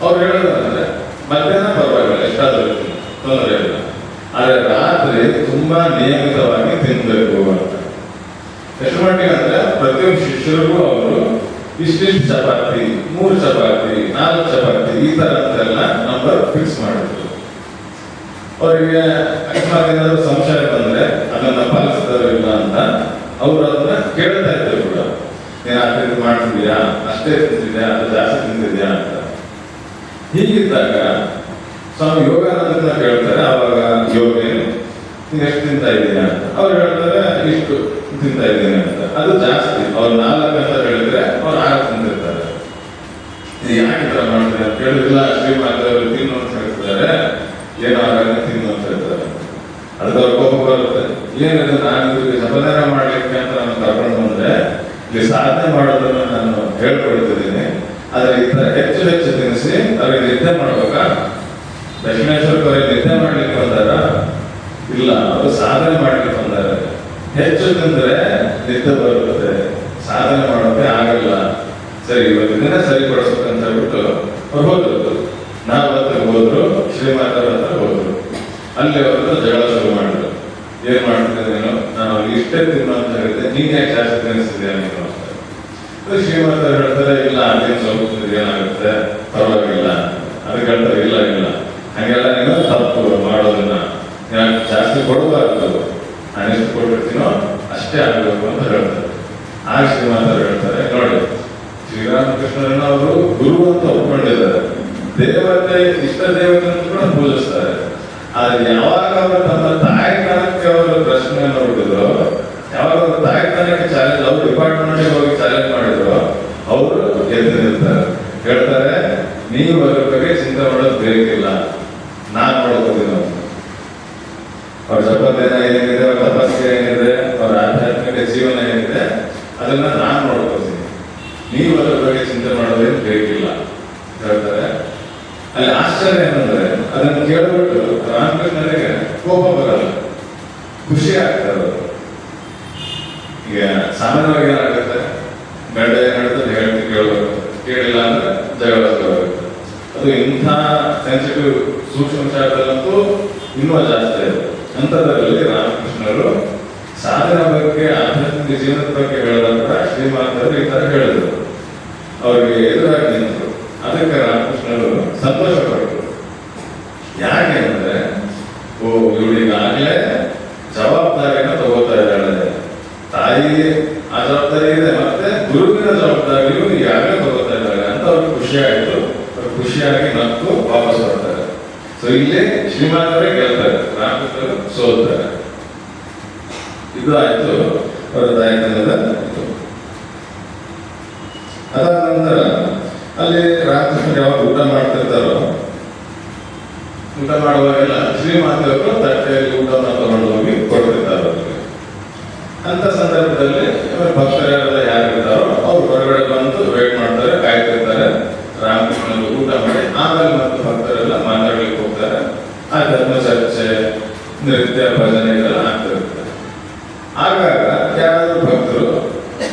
ಅವ್ರು ಹೇಳೋದಂದ್ರೆ ಮಧ್ಯಾಹ್ನ ಪರವಾಗಿಲ್ಲ, ಎಷ್ಟಾದ್ರೂ ತೊಂದರೆ ಇಲ್ಲ, ಆದ್ರೆ ರಾತ್ರಿ ತುಂಬಾ ನಿಯಮಿತವಾಗಿ ತಿನ್ಬೇಕು ಅಂತ. ಎಷ್ಟು ಮಟ್ಟಿಗೆ ಅಂದ್ರೆ ಪ್ರತಿಯೊಂದು ಶಿಷ್ಯರಿಗೂ ಅವರು ಇಷ್ಟಿಷ್ಟು ಚಪಾತಿ, 3 ಚಪಾತಿ, 4 ಚಪಾತಿ ಈ ತರ ಅಂತೆಲ್ಲ ನಂಬರ್ ಫಿಕ್ಸ್ ಮಾಡಿದ್ರು. ಅವರಿಗೆ ಅಕಸ್ಮಾತ್ ಏನಾದ್ರು ಸಂಶಯ ಬಂದ್ರೆ ಅದನ್ನ ಪಾಲಿಸ್ತಾರೋ ಇಲ್ಲ ಅಂತ ಅವ್ರು ಅದನ್ನ ಕೇಳ್ತಾ ಇದ್ರು ಕೂಡ. ನೀನ್ ಆ ರೀತಿ ಮಾಡ್ತಿದ್ಯಾ, ಅಷ್ಟೇ ತಿಂತಿದ್ಯಾ ಅಥವಾ ಜಾಸ್ತಿ ತಿಂತಿದ್ಯಾ ಅಂತ. ಹೀಗಿದ್ದಾಗ ಸ್ವಾಮಿ ಯೋಗಾನಂದನ ಕೇಳ್ತಾರೆ, ಅವಾಗ ಯೋಗ ನೀನ್ ಎಷ್ಟು ತಿಂತಾ ಇದ್ದೀರಾ ಅಂತ. ಅವ್ರು ಹೇಳ್ತಾರೆ ಇಷ್ಟು ತಿಂತಾ ಇದ್ದೀನಿ ಅಂತ. ಅದು ಜಾಸ್ತಿ. ಅವ್ರು 4 ಅಂತ ಹೇಳಿದ್ರೆ ಅವ್ರು 6 ತಿಂತಿರ್ತಾರೆ. ಯಾಕೆ ತರ ಮಾಡ್ತಾರೆ ಅಂತ ಹೇಳಿಲ್ಲ, ಶ್ರೀಮಾತೆಯವರು ತಿನ್ನು ಅಂತ ಹೇಳ್ತಿದ್ದಾರೆ, ಏನೋ ಆಗ ತಿನ್ನು ಅಂತ ಹೇಳ್ತಾರೆ. ಅದಕ್ಕೆ ಅವ್ರ ಕೋಪ ಬರುತ್ತೆ. ಏನಿದೆ, ನಾನು ಇವರಿಗೆ ಸಮಾಧಾನ ಮಾಡ್ಲಿಕ್ಕೆ ಅಂತ ನಾನು ಕರ್ಕೊಂಡು ಬಂದ್ರೆ ಇಲ್ಲಿ ಸಾಧನೆ ಮಾಡೋದನ್ನ ನಾನು ಹೇಳ್ಕೊಡ್ತಿದ್ದೀನಿ, ಆದ್ರೆ ಈ ತರ ಹೆಚ್ಚು ಹೆಚ್ಚು ತಿನ್ನಿಸಿ ಅವ್ರಿಗೆ ನಿದ್ದೆ ಮಾಡ್ಬೇಕಾ? ದಕ್ಷಿಣೇಶ್ವರಕ್ಕೆ ಅವ್ರಿಗೆ ನಿದ್ದೆ ಮಾಡ್ಲಿಕ್ಕೆ ಬಂದಾರ? ಇಲ್ಲ, ಅವರು ಸಾಧನೆ ಮಾಡ್ಲಿಕ್ಕೆ ಬಂದಾರೆ. ಹೆಚ್ಚು ತಿಂದ್ರೆ ನಿದ್ದೆ ಬರುತ್ತೆ, ಸಾಧನೆ ಮಾಡೋಕೆ ಆಗಲ್ಲ. ಸರಿ, ಇವತ್ತಿನ ಸರಿಪಡಿಸ್ಬೇಕಂತ ಹೇಳ್ಬಿಟ್ಟು ಅವ್ರು ಹೋದ್ರು. ನಾವು ಹತ್ರ ಹೋದ್ರು, ಶ್ರೀಮಾತರ ಹತ್ರ ಹೋದ್ರು. ಅಲ್ಲಿ ಅವ್ರನ್ನ ಜಗಳ ಶುರು ಮಾಡಿದ್ರು. ಏನ್ ಮಾಡ್ತಿದ್ದೆ ನೀನು, ನಾನು ಅವ್ರಿಗೆ ಇಷ್ಟೇ ತಿನ್ನು ಅಂತ ಹೇಳಿದ್ದೆ, ನೀನ್ ಯಾಕೆ ಜಾಸ್ತಿ ತಿನ್ನಿಸ್ತಿದ್ಯಾ ನೀನು ಅಂತ. ಶ್ರೀಮಾತ ಹೇಳ್ತಾರೆ, ಇಲ್ಲ ಅದೇನು ಸ್ವಲ್ಪ ತಿಂದ್ರೆ ಏನಾಗುತ್ತೆ, ಪರವಾಗಿಲ್ಲ. ಅದಕ್ಕೆ ಹೇಳ್ತಾರೆ, ಇಲ್ಲ ಇಲ್ಲ ಹಂಗೆಲ್ಲ ನೀನು ತಪ್ಪು ಮಾಡೋದನ್ನ, ಜಾಸ್ತಿ ಕೊಡಬಾರ್ದು, ನಾನು ಎಷ್ಟು ಕೊಟ್ಟಿರ್ತೀನೋ ಅಷ್ಟೇ ಆಗಬೇಕು ಅಂತ ಹೇಳ್ತಾರೆ. ಆಗ ಶ್ರೀಮಾತರು ಹೇಳ್ತಾರೆ, ನೋಡಿ ಶ್ರೀರಾಮಕೃಷ್ಣರನ್ನ ಅವರು ಗುರು ಅಂತ ಒಪ್ಕೊಂಡಿದ್ದಾರೆ, ದೇವತೆ ಇಷ್ಟ ದೇವತೆ ಅಂತ ಕೂಡ ಪೂಜಿಸ್ತಾರೆ. ಆದ್ರೆ ಯಾವಾಗ ಅವರು ತಮ್ಮ ತಾಯಿತನಕ್ಕೆ ಅವರು ಪ್ರಶ್ನೆಯನ್ನು ಹುಟ್ಟಿದ್ರು, ಯಾವಾಗ ಅವರು ತಾಯಿತನಕ್ಕೆ ಚಾಲೆಂಜ್, ಅವ್ರು ಡಿಪಾರ್ಟ್ಮೆಂಟ್ಗೆ ಹೋಗಿ ಚಾಲೆಂಜ್ ಮಾಡಿದ್ರು, ಅವರು ಎದ್ದು ನಿಲ್ತಾರೆ. ಹೇಳ್ತಾರೆ, ನೀವು ಅದ್ರ ಬಗ್ಗೆ ಚಿಂತೆ ಮಾಡೋದು ಬೇಕಿಲ್ಲ, ನಾನ್ ನೋಡ್ಕೋತೀನಿ ಅಂತ. ಅವ್ರ ಜಪದೇನ ಏನಿದೆ, ಅವ್ರ ತಪಸ್ಸೆ ಏನಿದೆ, ಅವ್ರ ಆಧ್ಯಾತ್ಮಿಕ ಜೀವನ ಏನಿದೆ, ಅದನ್ನ ನಾನ್ ನೋಡ್ಕೋತೀನಿ. ನೀವು ಅದ್ರ ಬಗ್ಗೆ ಚಿಂತೆ ಮಾಡೋದೇನು ಬೇಕಿಲ್ಲ ಆಶ್ಚರ್ಯ ಏನಂದ್ರೆ ಅದನ್ನು ಕೇಳ್ಬಿಟ್ಟು ರಾಮಕೃಷ್ಣನಿಗೆ ಕೋಪ ಬರಲ್ಲ, ಖುಷಿ ಆಗ್ತಾರೆ ಅವರು. ಈಗ ಸಾಮಾನ್ಯವಾಗಿ ಏನಾಗುತ್ತೆ, ಗಂಡ ಏನಾಗುತ್ತೆ ಹೇಳ್ತಿ ಕೇಳಬೇಕು, ಕೇಳಿಲ್ಲ ಅಂದ್ರೆ ಜಗಳ ಬರುತ್ತೆ. ಅದು ಇಂಥ ಸೆನ್ಸಿಟಿವ್ ಸೂಕ್ಷ್ಮ ವಿಚಾರದಲ್ಲಂತೂ ಇನ್ನೂ ಜಾಸ್ತಿ ಇದೆ. ಅಂಥದ್ರಲ್ಲಿ ರಾಮಕೃಷ್ಣರು ಸಾಧನೆ ಬಗ್ಗೆ, ಆಧ್ಯಾತ್ಮಿಕ ಜೀವನದ ಬಗ್ಗೆ ಹೇಳಿದಾಗ ಶ್ರೀಮಾತರು ಈ ತರ ಹೇಳಿದ್ರು, ಅವರಿಗೆ ಎದುರಾಗಿ ನಿಂತರು. ಅದಕ್ಕೆ ರಾಮಕೃಷ್ಣರು ಸಂತೋಷ ಪಟ್ಟರು. ಯಾಕೆ ಅಂದ್ರೆ, ಓ ಇವಳಿಗಾಗಲೇ ಜವಾಬ್ದಾರಿಯನ್ನು ತಗೋತಾ ಇದ್ದಾಳೆ, ತಾಯಿ ಆ ಜವಾಬ್ದಾರಿ ಇದೆ, ಮತ್ತೆ ಗುರುವಿನ ಜವಾಬ್ದಾರಿಯು ಈಗಾಗಲೇ ತಗೋತಾ ಇದ್ದಾಳೆ ಅಂತ ಅವ್ರಿಗೆ ಖುಷಿ ಆಯ್ತು. ಖುಷಿಯಾಗಿ ನಕ್ಕು ವಾಪಸ್ ಬರ್ತಾರೆ. ಸೊ ಇಲ್ಲಿ ಶ್ರೀಮಾನವರೇ ಗೆಲ್ತಾರೆ, ರಾಮಕೃಷ್ಣರು ಸೋಲ್ತಾರೆ. ಇದು ಆಯ್ತು ಅವರ ತಾಯ್ತನದ ಇದು. ಅದಾದ ನಂತರ ಅಲ್ಲಿ ರಾಮಕೃಷ್ಣರು ಯಾವಾಗ ಊಟ ಮಾಡ್ತಿರ್ತಾರೋ, ಊಟ ಮಾಡುವಾಗೆಲ್ಲ ಶ್ರೀಮಾತೆಯವರು ತಟ್ಟೆಯಲ್ಲಿ ಊಟವನ್ನು ತಗೊಂಡು ಹೋಗಿ ಕೊಡ್ತಿರ್ತಾರೆ ಅವರಿಗೆ. ಅಂತ ಸಂದರ್ಭದಲ್ಲಿ ಭಕ್ತರೆಲ್ಲ ಯಾರಿರ್ತಾರೋ ಅವ್ರು ಹೊರಗಡೆ ಬಂದು ವೇಟ್ ಮಾಡ್ತಾರೆ, ಕಾಯ್ತಿರ್ತಾರೆ. ರಾಮಕೃಷ್ಣರು ಊಟ ಮಾಡಿ ಆಮೇಲೆ ಮತ್ತು ಭಕ್ತರೆಲ್ಲ ಮಾತಾಡ್ಲಿಕ್ಕೆ ಹೋಗ್ತಾರೆ. ಆ ಧರ್ಮ ಚರ್ಚೆ, ನೃತ್ಯ, ಭಜನೆ ಇದೆಲ್ಲ ಆಗ್ತಿರ್ತಾರೆ. ಆಗಾಗ ಯಾರಾದ್ರೂ ಭಕ್ತರು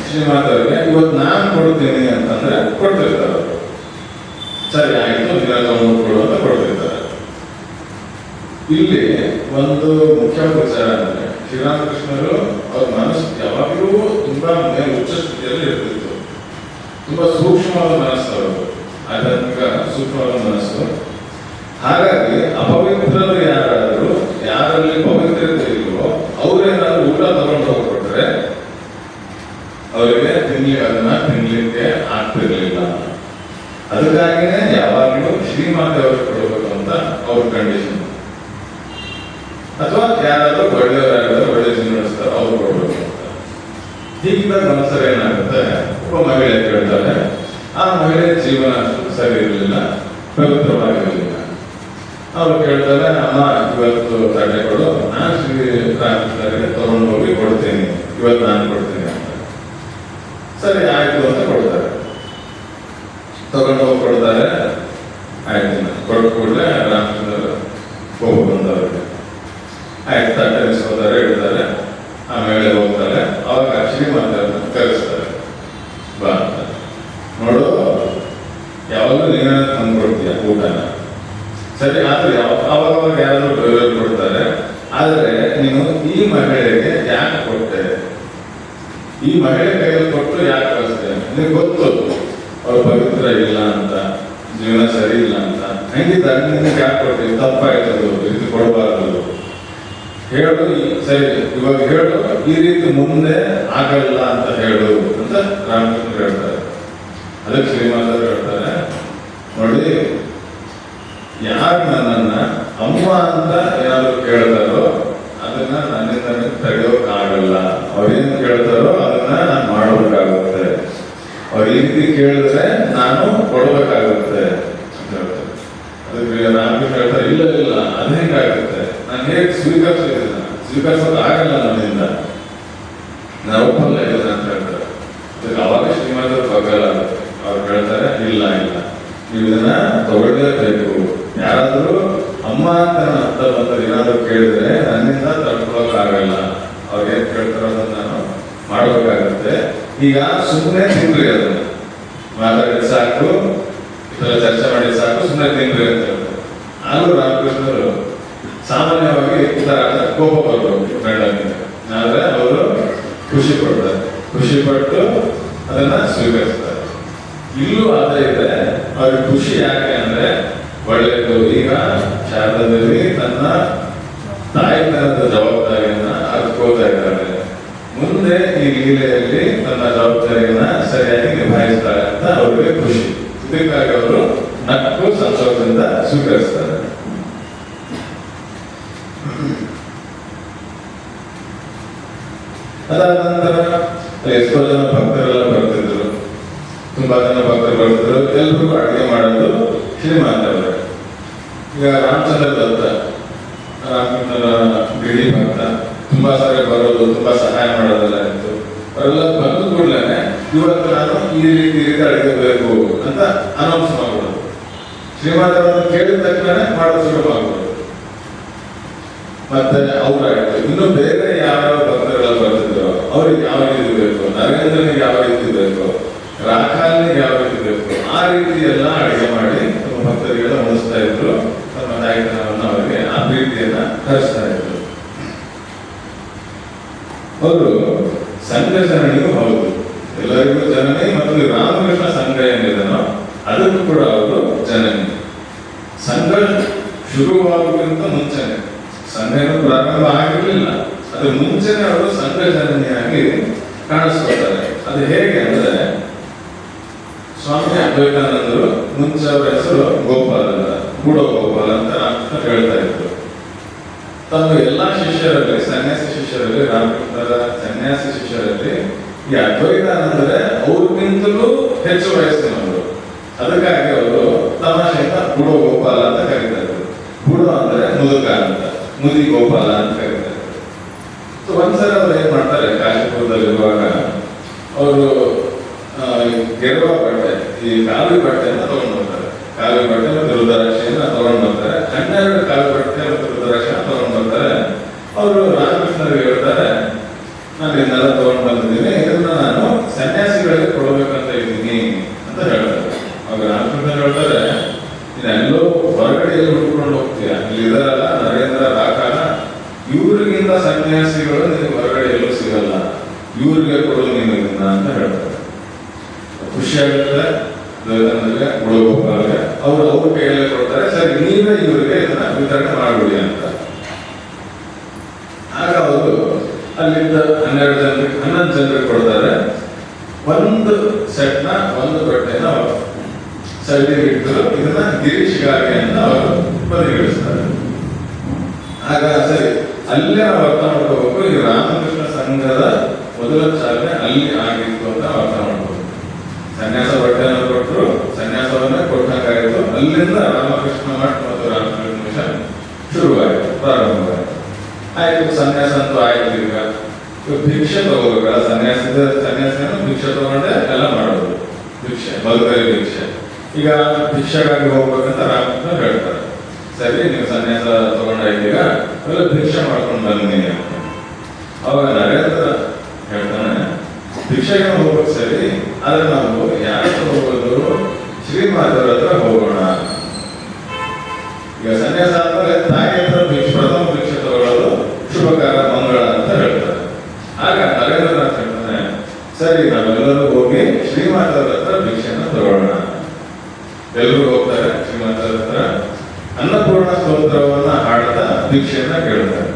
ಶ್ರೀಮಾತವರಿಗೆ ಇವತ್ತು ನಾನು ಕೊಡ್ತೀನಿ ಅಂತಂದ್ರೆ ಕೊಡ್ತಿರ್ತಾರೆ ಅವರು. ಸರಿ ಆಯ್ತು, ದಿನ ತಗೊಂಡು ಕೊಡು ಅಂತ ಕೊಡ್ತಿರ್ತಾರೆ. ಇಲ್ಲಿ ಒಂದು ಮುಖ್ಯ ವಿಚಾರ ಅಂದ್ರೆ, ಶ್ರೀರಾಮಕೃಷ್ಣರು ಅವ್ರ ಮನಸ್ಸು ಯಾವಾಗಲೂ ತುಂಬಾ ಉಚ್ಚ ಸ್ಥಿತಿಯಲ್ಲಿ ಇರ್ತಿತ್ತು. ತುಂಬಾ ಸೂಕ್ಷ್ಮವಾದ ಮನಸ್ಸು ಅವರು, ಆಧ್ಯಾತ್ಮಿಕ ಸೂಕ್ಷ್ಮವಾದ ಮನಸ್ಸು. ಹಾಗಾಗಿ ಅಪವಿತ್ರರು ಯಾರಾದರೂ, ಯಾರಲ್ಲಿ ಪವಿತ್ರತೆ ಇಲ್ವೋ ಅವರೇನಾದ್ರೂ ಊಟ ತಗೊಂಡು ಹೋಗ್ಬಿಟ್ರೆ ಅವರಿಗೆ ಅದನ್ನ ತಿನ್ಲಿಕ್ಕೆ ಆಗ್ತಿರ್ಲಿಲ್ಲ. ಅದಕ್ಕಾಗಿನೇ ಯಾವಾಗಲೂ ಶ್ರೀಮಾತೆ ಅವ್ರಿಗೆ ಕೊಡಬೇಕು ಅಂತ ಅವ್ರ ಕಂಡೀಷನ್. ಅಥವಾ ಯಾರಾದ್ರೂ ಒಳ್ಳೆಯವರಾಗಿದ್ದಾರೆ, ಒಳ್ಳೆ ಜೀವನ ನಡೆಸ್ತಾರೆ, ಅವ್ರು ಕೊಡ್ಬೇಕು ಅಂತ. ಹೀಗಿದ್ದಾಗ ಮನಸ್ಸರ ಏನಾಗುತ್ತೆ, ಒಬ್ಬ ಮಹಿಳೆ ಕೇಳ್ತಾರೆ. ಆ ಮಹಿಳೆ ಜೀವನ ಸರಿ ಇರಲಿಲ್ಲ, ಪವಿತ್ರವಾಗಿರಲಿಲ್ಲ. ಅವ್ರು ಕೇಳ್ತಾರೆ, ಅಮ್ಮ ಇವತ್ತು ತಟ್ಟೆ ಕೊಡು, ನಾನು ಶ್ರೀ ರಾಮಕೃಷ್ಣರಿಗೆ ತಗೊಂಡು ಹೋಗಿ ಕೊಡ್ತೀನಿ, ಇವತ್ತು ನಾನು ಕೊಡ್ತೀನಿ ಅಂತ. ಸರಿ ಆಯ್ತು ಅಂತ ಕೊಡ್ತಾರೆ, ತಗೊಂಡು ಹೋಗಿ ಕೊಡ್ತಾರೆ. ಆಯ್ತು ಕೊಟ್ಟು ಕೂಡಲೇ ರಾಮಕೃಷ್ಣರು ಹೋಗಿ ಬಂದವ್ರಿಗೆ ಆಯ್ತು ತಟ್ಟೆ ಇಸ್ಕೋತಾರೆ, ಇಡ್ತಾರೆ. ಆಮೇಲೆ ಹೋಗ್ತಾರೆ. ಅವಾಗ ಶ್ರೀಮಂತರನ್ನ ಕರೆಸ್ತಾರೆ, ಬಾ ಅಂತ. ನೋಡು, ಯಾವಾಗಲೂ ನೀನೇ ತಂದು ಕೊಡ್ತೀಯ ಊಟನ, ಸರಿ ಆದ್ರೆ ಅವಾಗ ಯಾರಾದ್ರೂ ಡ್ರೈವರ್ ಕೊಡ್ತಾರೆ. ಆದ್ರೆ ನೀನು ಈ ಮಹಿಳೆಗೆ ಯಾಕೆ ಕೊಟ್ಟೆ, ಈ ಮಹಿಳೆ ಕೈಯಲ್ಲಿ ಕೊಟ್ಟು ಯಾಕೆ ಕಳಿಸ್ತೆ? ನಿನಗೆ ಗೊತ್ತು ಅವ್ರು ಪವಿತ್ರ ಇಲ್ಲ ಅಂತ, ಜೀವನ ಸರಿ ಇಲ್ಲ ಅಂತ. ಹಂಗಿದ್ದಾಗ ನಿನಗೆ ಯಾಕೆ ಕೊಡ್ತೀವಿ? ತಪ್ಪಾಯ್ತದು, ಇದು ಕೊಡಬಾರದು. ಹೇಳು, ಸರಿ ಇವಾಗ ಹೇಳು, ಈ ರೀತಿ ಮುಂದೆ ಆಗಲ್ಲ ಅಂತ ಹೇಳು ಅಂತ ರಾಮಕೃಷ್ಣ ಹೇಳ್ತಾರೆ. ಅದಕ್ಕೆ ಶ್ರೀಮಾತರು ಹೇಳ್ತಾರೆ, ನೋಡಿ, ಯಾರು ನನ್ನನ್ನ ಅಮ್ಮ ಅಂತ ಏನಾದ್ರು ಕೇಳ್ತಾರೋ ಅದನ್ನ ನನ್ನಿಂದ ತಡೆಯೋಕ್ಕಾಗಲ್ಲ. ಅವ್ರೇನು ಕೇಳ್ತಾರೋ ಅದನ್ನ ನಾನು ಮಾಡಬೇಕಾಗುತ್ತೆ. ಅವ್ರು ಈ ರೀತಿ ಕೇಳಿದ್ರೆ ನಾನು ಕೊಡ್ಬೇಕಾಗುತ್ತೆ ಅಂತ ಹೇಳ್ತಾರೆ. ಅದಕ್ಕೆ ರಾಮಕೃಷ್ಣ ಹೇಳ್ತಾರೆ, ಇಲ್ಲ ಇಲ್ಲ, ಅದು ಹೆಂಗಾಗುತ್ತೆ, ನಾನು ಹೇಗೆ ಸ್ವೀಕರಿಸೋದು ಆಗಲ್ಲ, ನನ್ನಿಂದ ನಾನು ಒಪ್ಪಲ್ಲ ಇಲ್ಲ ಅಂತ ಹೇಳ್ತಾರೆ. ಅದಕ್ಕೆ ಅವಾಗ ಶ್ರೀಮಂತರು ಬಗ್ಗಲ್ಲ. ಅವ್ರು ಹೇಳ್ತಾರೆ, ಇಲ್ಲ ಇಲ್ಲ, ನೀವು ಇದನ್ನ ತಗೊಳ್ಳೇಬೇಕು. ಯಾರಾದ್ರೂ ಅಮ್ಮ ಅಂತ ಅರ್ಥ ಬಂದ್ರೆ ಏನಾದ್ರು ಕೇಳಿದ್ರೆ ನನ್ನಿಂದ ತಡ್ಕೊಳಕ್ಕಾಗಲ್ಲ. ಅವ್ರು ಏನ್ ಕೇಳ್ತಾರೋ ಅದನ್ನ ನಾನು ಮಾಡ್ಬೇಕಾಗತ್ತೆ. ಈಗ ಸುಮ್ಮನೆ ತಿನ್ರಿ, ಅದನ್ನ ಮಾತಾಡಿದ ಸಾಕು, ಈ ತರ ಚರ್ಚೆ ಮಾಡಿ ಸಾಕು, ಸುಮ್ಮನೆ ತಿನ್ರಿ ಅಂತ ಹೇಳ್ತಾರೆ. ಆದ್ರೂ ರಾಮಕೃಷ್ಣರು ಸಾಮಾನ್ಯವಾಗಿ ಈ ತರ ಕೋಪ ಬರ್ಬೋದು ಫ್ರೆಂಡ್, ಆದ್ರೆ ಅವರು ಖುಷಿ ಪಡ್ತಾರೆ. ಖುಷಿ ಪಟ್ಟು ಅದನ್ನ ಸ್ವೀಕರಿಸ್ತಾರೆ. ಇಲ್ಲೂ ಅದೇ ಇದೆ, ಅವ್ರಿಗೆ ಖುಷಿ ಯಾಕೆ ಅಂದ್ರೆ ಒಳ್ಳೆಯದು. ಈಗ ಶಾರದಾದೇವಿ ತನ್ನ ತಾಯಿತನದ ಜವಾಬ್ದಾರಿಯನ್ನ ಅರ್ಕೋತಾ ಇದ್ದಾರೆ. ಮುಂದೆ ಈ ಲೀಲೆಯಲ್ಲಿ ತನ್ನ ಜವಾಬ್ದಾರಿಯನ್ನ ಸರಿಯಾಗಿ ನಿಭಾಯಿಸ್ತಾರೆ ಅಂತ ಅವರಿಗೆ ಖುಷಿ. ಇದಕ್ಕಾಗಿ ಅವರು ನಕ್ಕು ಸಂತೋಷದಿಂದ ಸ್ವೀಕರಿಸ್ತಾರೆ. ಅದಾದ ನಂತರ ಎಷ್ಟೋ ಜನ ಭಕ್ತರೆಲ್ಲ ಬರ್ತಿದ್ರು, ತುಂಬಾ ಜನ ಭಕ್ತರು ಬರ್ತಿದ್ರು. ಎಲ್ರಿಗೂ ಅಡುಗೆ ಮಾಡೋದು ಶ್ರೀಮಾತವರೇ. ಈಗ ರಾಮಚಂದ್ರ ದತ್ತ, ರಾಮಕೃಷ್ಣರ ಗಿಳಿ ಭಕ್ತ, ತುಂಬಾ ಸಾರಿ ಬರೋದು, ತುಂಬಾ ಸಹಾಯ ಮಾಡೋದೆಲ್ಲ ಇತ್ತು. ಅವರೆಲ್ಲ ಬಂದ ಕೂಡಲೇ ಇವತ್ತು ನಾನು ಈ ರೀತಿ ಅಡುಗೆ ಬೇಕು ಅಂತ ಅನೌನ್ಸ್ ಮಾಡ್ಬಿಡೋದು. ಶ್ರೀಮಂತರನ್ನು ಕೇಳಿದ ತಕ್ಷಣ ಮಾಡೋದು ಶುರುವಾಗ್ಬೋದು. ಮತ್ತೆ ಅವರಾಯ್ತು ಇನ್ನು ಬೇರೆ ಯಾವ್ಯಾವ ಭಕ್ತರುಗಳು ಬರ್ತಿದ್ರು, ಅವ್ರಿಗೆ ಯಾವ ರೀತಿ ಬೇಕು, ನರೇಂದ್ರನಿಗೆ ಯಾವ ರೀತಿ ಬೇಕು, ರಾಖಾಲಿಗೆ ಯಾವ ರೀತಿ ಬೇಕು, ಆ ರೀತಿ ಎಲ್ಲ ಅಡಿಗೆ ಮಾಡಿ ತಮ್ಮ ಭಕ್ತರಿಗೆಲ್ಲ ಉಣಿಸ್ತಾ ಇದ್ರು. ತಮ್ಮ ತಾಯ್ತನವನ್ನು ಅವರಿಗೆ ಆ ಪ್ರೀತಿಯನ್ನ ಹರಿಸ್ತಾ ಇದ್ರು. ಅವರು ಸಂಘ ಜನನಿಗೂ ಹೌದು, ಎಲ್ಲರಿಗೂ ಜನನಿ. ಮತ್ತು ರಾಮಕೃಷ್ಣ ಸಂಘ ಏನಿದನೋ ಅದಕ್ಕೂ ಕೂಡ ಅವರು ಜನನಿ. ಸಂಘ ಶುರುವಾಗುವುದಕ್ಕಿಂತ ಮುಂಚೆನೆ, ಸಂಘ ಏನು ಪ್ರಾರಂಭ ಆಗಿರಲಿಲ್ಲ, ಅದ್ರ ಮುಂಚೆನೆ ಅವರು ಸಂಘ ಜನನಿಯಾಗಿ ಕಾಣಿಸ್ಕೊಳ್ತಾರೆ. ಅದು ಹೇಗೆ ಅಂದ್ರೆ, ಸ್ವಾಮಿ ವಿವೇಕಾನಂದರು ಮುಂಚೆ ಅವರ ಹೆಸರು ಗೋಪಾಲ ಅಂತ, ಗೂಢ ಗೋಪಾಲ ಅಂತ ಹೇಳ್ತಾ ಇದ್ರು. ತಮ್ಮ ಎಲ್ಲಾ ಶಿಷ್ಯರಲ್ಲಿ, ಸನ್ಯಾಸಿ ಶಿಷ್ಯರಲ್ಲಿ, ರಾಮಕೃಷ್ಣರ ಸನ್ಯಾಸಿ ಶಿಷ್ಯರಲ್ಲಿ ಈ ಅದ್ವೈತಾನಂದರೆ ಅವ್ರಿಗಿಂತಲೂ ಹೆಚ್ಚು ವಯಸ್ಸಿನವರು. ಅದಕ್ಕಾಗಿ ಅವರು ತಮಾಷೆಯಿಂದ ಗೂಢ ಗೋಪಾಲ ಅಂತ ಕರೀತಾ ಇದ್ರು. ಗೂಢ ಅಂದ್ರೆ ಮುದುಕ ಅಂತ, ಮುದಿ ಗೋಪಾಲ ಅಂತ ಕರೀತಾ ಇದ್ರು. ಸೊ ಒಂದ್ಸಲ ಅವ್ರು ಏನ್ ಮಾಡ್ತಾರೆ, ಕಾಶಿಪುರದಲ್ಲಿರುವಾಗ ಅವರು ಗೆರುವ ಬಟ್ಟೆ, ಈ ಕಾವಿ ಬಟ್ಟೆಯನ್ನ ತಗೊಂಡು ಬರ್ತಾರೆ. ಕಾವಿ ಬಟ್ಟೆ ಮತ್ತು ರುದ್ರಾಕ್ಷಿಯನ್ನ ತಗೊಂಡು ಬರ್ತಾರೆ. 12 ಕಾವಿ ಬಟ್ಟೆ ಮತ್ತು ರುದ್ರಾಕ್ಷಿಯನ್ನ ತಗೊಂಡು ಬರ್ತಾರೆ. ಅವರು ರಾಮಕೃಷ್ಣರಿಗೆ ಹೇಳ್ತಾರೆ, ನಾನು ಇದನ್ನೆಲ್ಲ ತಗೊಂಡು ಬಂದಿದ್ದೀನಿ, ಇದನ್ನ ನಾನು ಸನ್ಯಾಸಿಗಳಿಗೆ ಕೊಡಬೇಕಂತ ಇದ್ದೀನಿ ಅಂತ ಹೇಳ್ತಾರೆ. ಅವಾಗ ರಾಮಕೃಷ್ಣ ಹೇಳ್ತಾರೆ, ಇದೆಲ್ಲೋ ಹೊರಗಡೆ ಹುಡ್ಕೊಂಡು ಹೋಗ್ತೀಯ, ಇಲ್ಲಿ ಇದರಲ್ಲ ನರೇಂದ್ರ, ರಾಖಾಲ, ಇವ್ರಿಗಿಂತ ಸನ್ಯಾಸಿಗಳು ನಿನಗೆ ಹೊರಗಡೆ ಎಲ್ಲೂ ಸಿಗಲ್ಲ, ಇವ್ರಿಗೆ ಕೊಡೋದು ನೀನು ಇದನ್ನ ಅಂತ ಹೇಳ್ತಾರೆ. ಖುಷಿಯಾಗುತ್ತೆ ದ್ವೈತಾನಂದರಿಗೆ, ಗುಳಗೋಪಾಲ್ಗೆ. ಅವ್ರ ಕೈಯಲ್ಲೇ ಕೊಡ್ತಾರೆ, ಸರಿ ನೀವೇ ಇವರಿಗೆ ಇದನ್ನ ವಿತರಣೆ ಮಾಡ್ಬಿಡಿ ಅಂತ. ಆಗ ಅವರು ಅಲ್ಲಿಂದ 11 ಜನರಿಗೆ ಕೊಡ್ತಾರೆ. ಒಂದು ಸೆಟ್ನ, ಒಂದು ಬಟ್ಟೆನ ಸೈಡಿಗೆ ಇಟ್ಟು ಇದನ್ನ ಗಿರೀಶ್ಗಾಗಿ ಅಂತ ಅವರು ಬದಿಗಿಳಿಸ್ತಾರೆ. ಆಗ ಸರಿ ಅಲ್ಲೇ ನಾವು ಅರ್ಥ ಮಾಡ್ಕೋಬೇಕು, ಈ ರಾಮಕೃಷ್ಣ ಸಂಘದ ಮೊದಲ ಚಾಲನೆ ಅಲ್ಲಿ ಆಗಿತ್ತು ಅಂತ ಅರ್ಥ ಮಾಡ್ಕೋಬೇಕು. ಸನ್ಯಾಸ ಬಟ್ಟೆಯನ್ನು ಕೊಟ್ಟರು, ಸನ್ಯಾಸವನ್ನೇ ಕೊಟ್ಟಂಗಾಯಿತು. ಅಲ್ಲಿಂದ ರಾಮಕೃಷ್ಣ ಮಠ ಮತ್ತು ರಾಮಕೃಷ್ಣ ಮಿಷನ್ ಶುರುವಾಯಿತು, ಪ್ರಾರಂಭವಾಯಿತು. ಆಯ್ತು, ಸನ್ಯಾಸ ಅಂತೂ ಆಯ್ತು. ಈಗ ಭಿಕ್ಷೆ ತಗೋಬೇಕಲ್ಲ, ಸನ್ಯಾಸಿಯನ್ನು ಭಿಕ್ಷೆ ತಗೊಂಡೆ ಎಲ್ಲ ಮಾಡೋದು, ಭಿಕ್ಷೆ, ಬದುಕರಿ ಭಿಕ್ಷೆ. ಈಗ ಭಿಕ್ಷೆಗಾಗಿ ಹೋಗ್ಬೇಕಂತ ರಾಮಕೃಷ್ಣ ಹೇಳ್ತಾರೆ. ಸರಿ, ನೀವು ಸನ್ಯಾಸ ತಗೊಂಡಾಯ್ತೀಗ ಎಲ್ಲ ಭಿಕ್ಷೆ ಮಾಡ್ಕೊಂಡು ಬನ್ನಿ ಅಂತ. ಅವಾಗ ನರೇಂದ್ರ ಹೇಳ್ತಾನೆ, ಭಿಕ್ಷೆಗೆ ಹೋಗೋದು ಸರಿ, ಆದ್ರೆ ನಾವು ಯಾರ ಹೋಗೋದು, ಶ್ರೀಮಾತೆಯವರ ಹತ್ರ ಹೋಗೋಣ. ಈಗ ಸನ್ಯಾಸ ಆದ್ಮೇಲೆ ತಾಯಿ ಹತ್ರ ಪ್ರಥಮ ಭಿಕ್ಷೆ ತಗೊಳ್ಳೋದು ಶುಭಕಾರ, ಮಂಗಳ ಅಂತ ಹೇಳ್ತಾರೆ. ಆಗ ನರೇಂದ್ರನಾಥ್ ಹೇಳ್ತಾನೆ, ಸರಿ ನಾವೆಲ್ಲರೂ ಹೋಗಿ ಶ್ರೀಮಾತೆಯವರ ಹತ್ರ ಭಿಕ್ಷೆನ ತಗೊಳ್ಳೋಣ. ಎಲ್ಲರೂ ಹೋಗ್ತಾರೆ ಶ್ರೀಮಾತೆಯವರ ಹತ್ರ. ಅನ್ನಪೂರ್ಣ ಸ್ತೋತ್ರವನ್ನ ಹಾಡ್ತಾ ಭಿಕ್ಷೆಯನ್ನ ಕೇಳ್ತಾರೆ.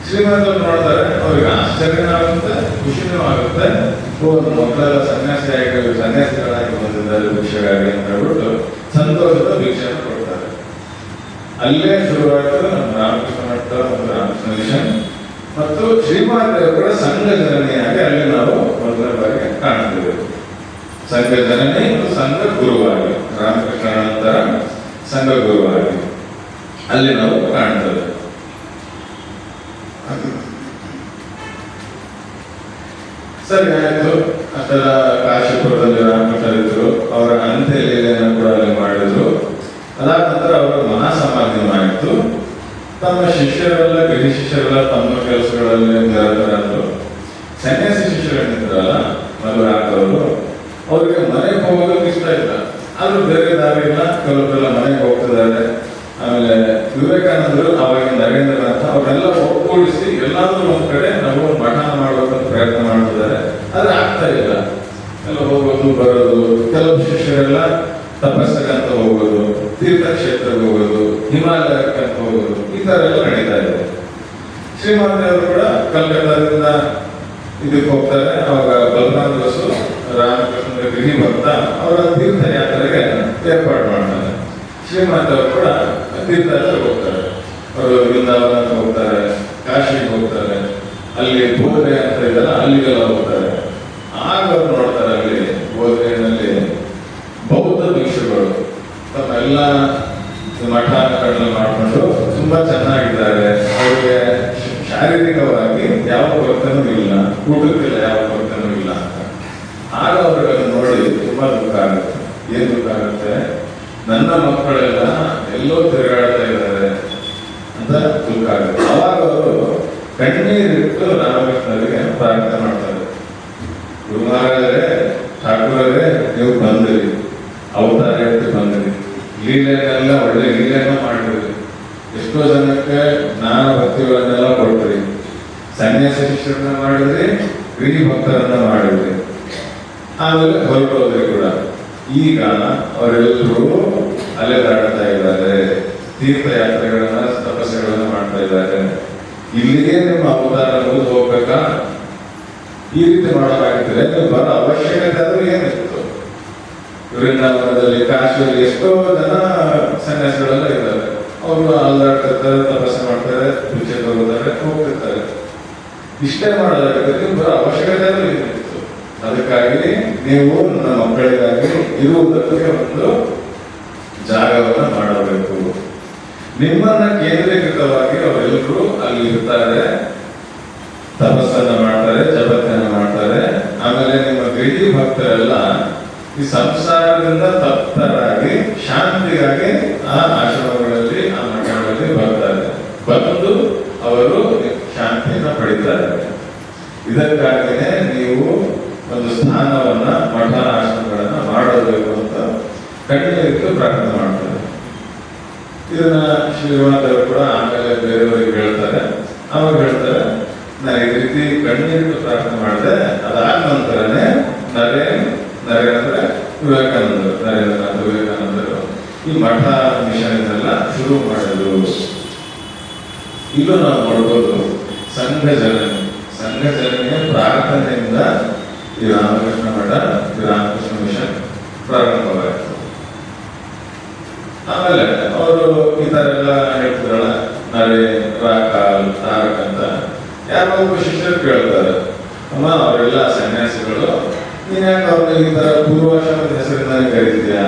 ಶ್ರೀಮಂತರು ನೋಡ್ತಾರೆ, ಅವ್ರಿಗೆ ಆಶ್ಚರ್ಯನೂ ಆಗುತ್ತೆ, ಖುಷಿನೂ ಆಗುತ್ತೆ. ಮಕ್ಕಳೆಲ್ಲ ಸನ್ಯಾಸಿಗಳಾಗಿ ಬಂದಿದ್ದಾರೆ ಭಿಕ್ಷೆಗಾಗಿ ಅಂತ ಹೇಳ್ಬಿಟ್ಟು ಸಂತೋಷದ ಭಿಕ್ಷೆಯನ್ನು ಕೊಡ್ತಾರೆ. ಅಲ್ಲೇ ಶುರುವಾಯಿತು ನಮ್ಮ ರಾಮಕೃಷ್ಣ ಮಠ ಮತ್ತು ರಾಮಕೃಷ್ಣ ಮಿಷನ್. ಮತ್ತು ಶ್ರೀಮಾತೆಯವರು ಕೂಡ ಸಂಘ ಜನನಿಯಾಗಿ ಅಲ್ಲಿ ನಾವು ಮೊದಲ ಬಾರಿಗೆ ಕಾಣ್ತೇವೆ. ಸಂಘ ಜನನಿ ಮತ್ತು ಸಂಘ ಗುರುವಾಗಿ, ರಾಮಕೃಷ್ಣ ನಂತರ ಸಂಘ ಗುರುವಾಗಿ ಅಲ್ಲಿ ನಾವು ಕಾಣ್ತೇವೆ. ಸರಿ ಆಯ್ತು, ಅಷ್ಟೆಲ್ಲ ಕಾಶಿಪುರದಲ್ಲಿ ರಾಮಕೃಷ್ಣರಿದ್ರು, ಅವರ ಅಂತ್ಯ ಲೀಲೆಯನ್ನು ಕೂಡ ಅಲ್ಲಿ ಮಾಡಿದ್ರು. ಅದಾದ ನಂತರ ಅವರ ಮಹಾಸಮಾಗಮ. ತಮ್ಮ ಶಿಷ್ಯರೆಲ್ಲ, ಗಿರಿ ಶಿಷ್ಯರೆಲ್ಲ ತಮ್ಮ ಕೆಲಸಗಳಲ್ಲಿ ನಿರತರಾದರು. ಸನ್ಯಾಸಿ ಶಿಷ್ಯರೇನಿದ್ರಲ್ಲ ಮಧುರಾಕವರು, ಅವರಿಗೆ ಮನೆಗೆ ಹೋಗೋದಕ್ಕೆ ಇಷ್ಟ ಇಲ್ಲ. ಆದ್ರೂ ಬೇರೆ ದಾರಿ ಇಲ್ಲ, ಕೆಲವರೆಲ್ಲ ಮನೆಗೆ ಹೋಗ್ತಿದ್ದಾರೆ. ಆಮೇಲೆ ವಿವೇಕಾನಂದರು, ಅವಾಗ ನರೇಂದ್ರನಾಥ, ಅವರೆಲ್ಲ ಒಗ್ಗೂಡಿಸಿ ಎಲ್ಲಾದ್ರೂ ಒಂದ್ ಕಡೆ ನಾವು ಮಠ ಮಾಡ್ಬೇಕಂತ ಪ್ರಯತ್ನ ಮಾಡ್ತಿದ್ದಾರೆ. ಆದ್ರೆ ಆಗ್ತಾ ಇಲ್ಲ. ಎಲ್ಲ ಹೋಗೋದು ಬರೋದು, ಕೆಲವು ಶಿಷ್ಯರೆಲ್ಲ ತಪಸ್ಸಕ್ಕಂತ ಹೋಗೋದು, ತೀರ್ಥಕ್ಷೇತ್ರಕ್ಕೆ ಹೋಗೋದು, ಹಿಮಾಲಯಕ್ಕಂತ ಹೋಗೋದು, ಈ ತರ ಎಲ್ಲ ನಡೀತಾ ಇದೆ. ಶ್ರೀಮಾತೆಯವರು ಕೂಡ ಕಲ್ಕತ್ತಾದಿಂದ ಇದಕ್ಕೆ ಹೋಗ್ತಾರೆ. ಅವಾಗ ಬಲರಾಮ ಬಸು ರಾಮಕೃಷ್ಣ ಗೃಹಿ ಭಕ್ತ ಅವರ ತೀರ್ಥಯಾತ್ರೆಗೆ ಏರ್ಪಾಡು ಮಾಡ್ತಾರೆ. ಶ್ರೀಮಾತೆಯವರು ಕೂಡ ತೀರ್ಥಯಾತ್ರೆಗೆ ಹೋಗ್ತಾರೆ. ಅವರು ವೃಂದಾವನಕ್ಕೆ ಹೋಗ್ತಾರೆ, ಕಾಶಿಗೆ ಹೋಗ್ತಾರೆ, ಅಲ್ಲಿ ಬೋಧನೆ ಅಂತ ಇದೆಲ್ಲ ಅಲ್ಲಿಗೆಲ್ಲ ಹೋಗ್ತಾರೆ. ಆಗ ಅವ್ರು ನೋಡ್ತಾರೆ, ಅಲ್ಲಿ ಬೋಧನೆಯಲ್ಲಿ ಬೌದ್ಧ ಭಿಕ್ಷುಗಳು ತಮ್ಮೆಲ್ಲ ಮಠಗಳನ್ನು ಮಾಡಿಕೊಂಡು ತುಂಬಾ ಚೆನ್ನಾಗಿದ್ದಾರೆ. ಅವರಿಗೆ ಶಾರೀರಿಕವಾಗಿ ಯಾವ ಕೊರತೆನೂ ಇಲ್ಲ, ಊಟಕ್ಕೆಲ್ಲ ಯಾವ ಕೊರತೆನೂ ಇಲ್ಲ ಅಂತ. ಆಗ ಅವ್ರಿಗೆ ನೋಡಿ ತುಂಬಾ ದುಃಖ ಆಗುತ್ತೆ. ಏನ್ ದುಃಖ ಆಗುತ್ತೆ, ನನ್ನ ಮಕ್ಕಳೆಲ್ಲ ಎಲ್ಲೋ ತಿರುಗಾಡ್ತಾ ಇದ್ದಾರೆ ಅಂತ ದುಃಖ ಆಗುತ್ತೆ. ಅವಾಗ ಅವರು ಕಣ್ಣೀರಿಟ್ಟು ರಾಮಕೃಷ್ಣರಿಗೆ ಪ್ರಾರ್ಥನೆ ಮಾಡ್ತಾರೆ. ಗುರುಮಹಾರಾಜರೇ, ಠಾಕೂರರೇ, ನೀವು ಬಂದಿರಿ, ಅವತಾರ ಎತ್ತಿ ಬಂದಿರಿ, ಲೀಲೆನೆಲ್ಲ ಒಳ್ಳೆ ಲೀಲೆನ ಮಾಡಿರಿ, ಎಷ್ಟೋ ಜನಕ್ಕೆ ಜ್ಞಾನ ಭಕ್ತಿಗಳನ್ನೆಲ್ಲ ಕೊಡ್ತೀರಿ, ಸನ್ಯಾಸ ಶಿಷ್ಯರನ್ನ ಮಾಡಿದ್ರಿ, ಗಿರಿ ಭಕ್ತರನ್ನ ಮಾಡಿದ್ರಿ, ಆಮೇಲೆ ಹೊರಟೋದ್ರಿ ಕೂಡ. ಈಗ ಅವರೆಲ್ಲರೂ ಅಲೆದಾಡ್ತಾ ಇದ್ದಾರೆ, ತೀರ್ಥಯಾತ್ರೆಗಳನ್ನ ತಪಸ್ಸುಗಳನ್ನ ಮಾಡ್ತಾ ಇದ್ದಾರೆ. ಇಲ್ಲಿಗೆ ನಿಮ್ಮ ಅವತಾರ ಮುಗಿದು ಹೋಗ್ಬೇಕಾ? ಈ ರೀತಿ ಮಾಡೋದಾಗಿದ್ರೆ ನೀವು ಬರೋ ಅವಶ್ಯಕತೆ ಆದ್ರೂ ಏನಿತ್ತು? ವೃಂದಾವನದಲ್ಲಿ, ಕಾಶಿಯಲ್ಲಿ ಎಷ್ಟೋ ಜನ ಸನ್ಯಾಸಿಗಳೆಲ್ಲ ಇದ್ದಾರೆ. ಅವರು ಅಲ್ಲಾಡ್ತಿರ್ತಾರೆ, ತಪಸ್ಸು ಮಾಡ್ತಾರೆ, ಪೂಜೆ ತಗೋತಾರೆ, ಹೋಗ್ತಿರ್ತಾರೆ. ಇಷ್ಟೇ ಮಾಡೋದಾಗಿದ್ರೆ ನೀವು ಬರೋ ಅವಶ್ಯಕತೆ ಆದ್ರೂ ಏನಿತ್ತು? ಅದಕ್ಕಾಗಿ ನೀವು ನನ್ನ ಮಕ್ಕಳಿಗಾಗಿ ಇರುವುದಕ್ಕೆ ಒಂದು ಜಾಗವನ್ನು ಮಾಡಬೇಕು. ನಿಮ್ಮನ್ನ ಕೇಂದ್ರೀಕೃತವಾಗಿ ಅವರೆಲ್ಲರೂ ಅಲ್ಲಿ ಇರ್ತಾರೆ, ತಪಸ್ಸನ್ನ ಮಾಡ್ತಾರೆ, ಜಪತ್ತನ್ನ ಮಾಡ್ತಾರೆ. ಆಮೇಲೆ ನಿಮ್ಮ ಗಿರಿ ಭಕ್ತರೆಲ್ಲ ಈ ಸಂಸಾರದಿಂದ ತಪ್ತರಾಗಿ ಶಾಂತಿಗಾಗಿ ಆ ಆಶ್ರಮಗಳಲ್ಲಿ, ಆ ಮಠಗಳಲ್ಲಿ ಬರ್ತಾರೆ. ಬಂದು ಅವರು ಶಾಂತಿಯನ್ನು ಪಡಿತಾರೆ. ಇದಕ್ಕಾಗಿಯೇ ನೀವು ಒಂದು ಸ್ಥಾನವನ್ನ, ಮಠ ಆಶ್ರಮಗಳನ್ನ ಮಾಡಬೇಕು ಅಂತ ಕಣ್ಣೀರಿಟ್ಟು ಪ್ರಾರ್ಥನೆ ಮಾಡ್ತಾರೆ. ಇದನ್ನ ಶ್ರೀನಿವಾಸರು ಕೂಡ ಆಮೇಲೆ ಬೇರೆಯವರಿಗೆ ಹೇಳ್ತಾರೆ. ಅವಾಗ ಹೇಳ್ತಾರೆ, ನಾನು ಈ ರೀತಿ ಕಣ್ಣೀರಿಟ್ಟು ಪ್ರಾರ್ಥನೆ ಮಾಡಿದೆ, ಅದಾದ ನಂತರನೇ ನರೇಂದ್ರ ವಿವೇಕಾನಂದರು, ನರೇಂದ್ರನಾಥ ವಿವೇಕಾನಂದರು ಈ ಮಠ ಮಿಷನ್ ಶುರು ಮಾಡಿದ್ರು. ಇಲ್ಲೂ ನಾವು ನೋಡ್ಬೋದು ಸಂಘ ಜನನಿಯ ಪ್ರಾರ್ಥನೆಯಿಂದ ಈ ರಾಮಕೃಷ್ಣ ಮಠ, ಈ ರಾಮಕೃಷ್ಣ ಮಿಷನ್ ಪ್ರಾರಂಭವಾಯಿತು. ಆಮೇಲೆ ಅವರು ಈ ತರ ಎಲ್ಲ ಹೇಳ್ತಿದ್ರಲ್ಲ, ನರೇನ್, ರಾಕಾಲ್, ತಾರಕ್ ಅಂತ ಯಾರೋ ಒಬ್ಬ ಶಿಷ್ಯರು ಕೇಳ್ತಾರೆ, ಅಮ್ಮ ಅವರೆಲ್ಲ ಸನ್ಯಾಸಿಗಳು, ನೀನ್ ಯಾಕೆ ಅವ್ರನ್ನ ಈ ತರ ಪೂರ್ವಾಶ್ರಮದ ಹೆಸರಿನ ಕರೀತೀಯಾ?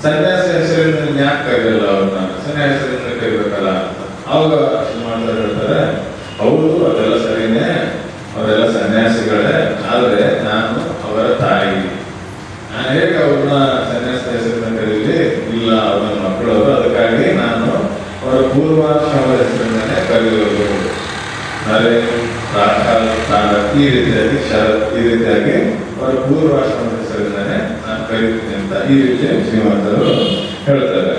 ಸನ್ಯಾಸ ಹೆಸರಿನ ನೀನ್ ಯಾಕೆ ಕರೆಯಲ್ಲ ಅವ್ರನ್ನ? ಸನ್ಯಾಸ ಹೆಸರಿನ ಕರಿಬೇಕಲ್ಲ ಅಂತ. ಅವಾಗ ಶ್ರೀಮಾನ್ ಹೇಳ್ತಾರೆ, ಹೌದು ಅದೆಲ್ಲ ಸರಿನೇ, ಅವರೆಲ್ಲ ಸನ್ಯಾಸಿಗಳೇ, ಆದ್ರೆ ನಾನು ಅವರ ತಾಯಿ, ನಾನು ಹೇಗೆ ಅವ್ರನ್ನ ಸನ್ಯಾಸ ಹೆಸರಿನ ಕರೀಲಿ? ಇಲ್ಲ, ಅವ್ರ ಮಕ್ಕಳವರು, ಅದಕ್ಕಾಗಿ ನಾನು ಅವರ ಪೂರ್ವಾಶ್ರಮದ ಹೆಸರಿನೇ ಕರೆಯೋದು. ನರೇನ್, ರಾಕಾಲ್, ತಾರಕ್ ಈ ರೀತಿಯಾಗಿ ಅವರ ಪೂರ್ವಾಶ್ರಮದ ಹೆಸರಿಂದಾನೆ ನಾನು ಕರೀತೀನಿ ಅಂತ ಈ ರೀತಿ ಶ್ರೀಮಂತರು ಹೇಳ್ತಾರೆ.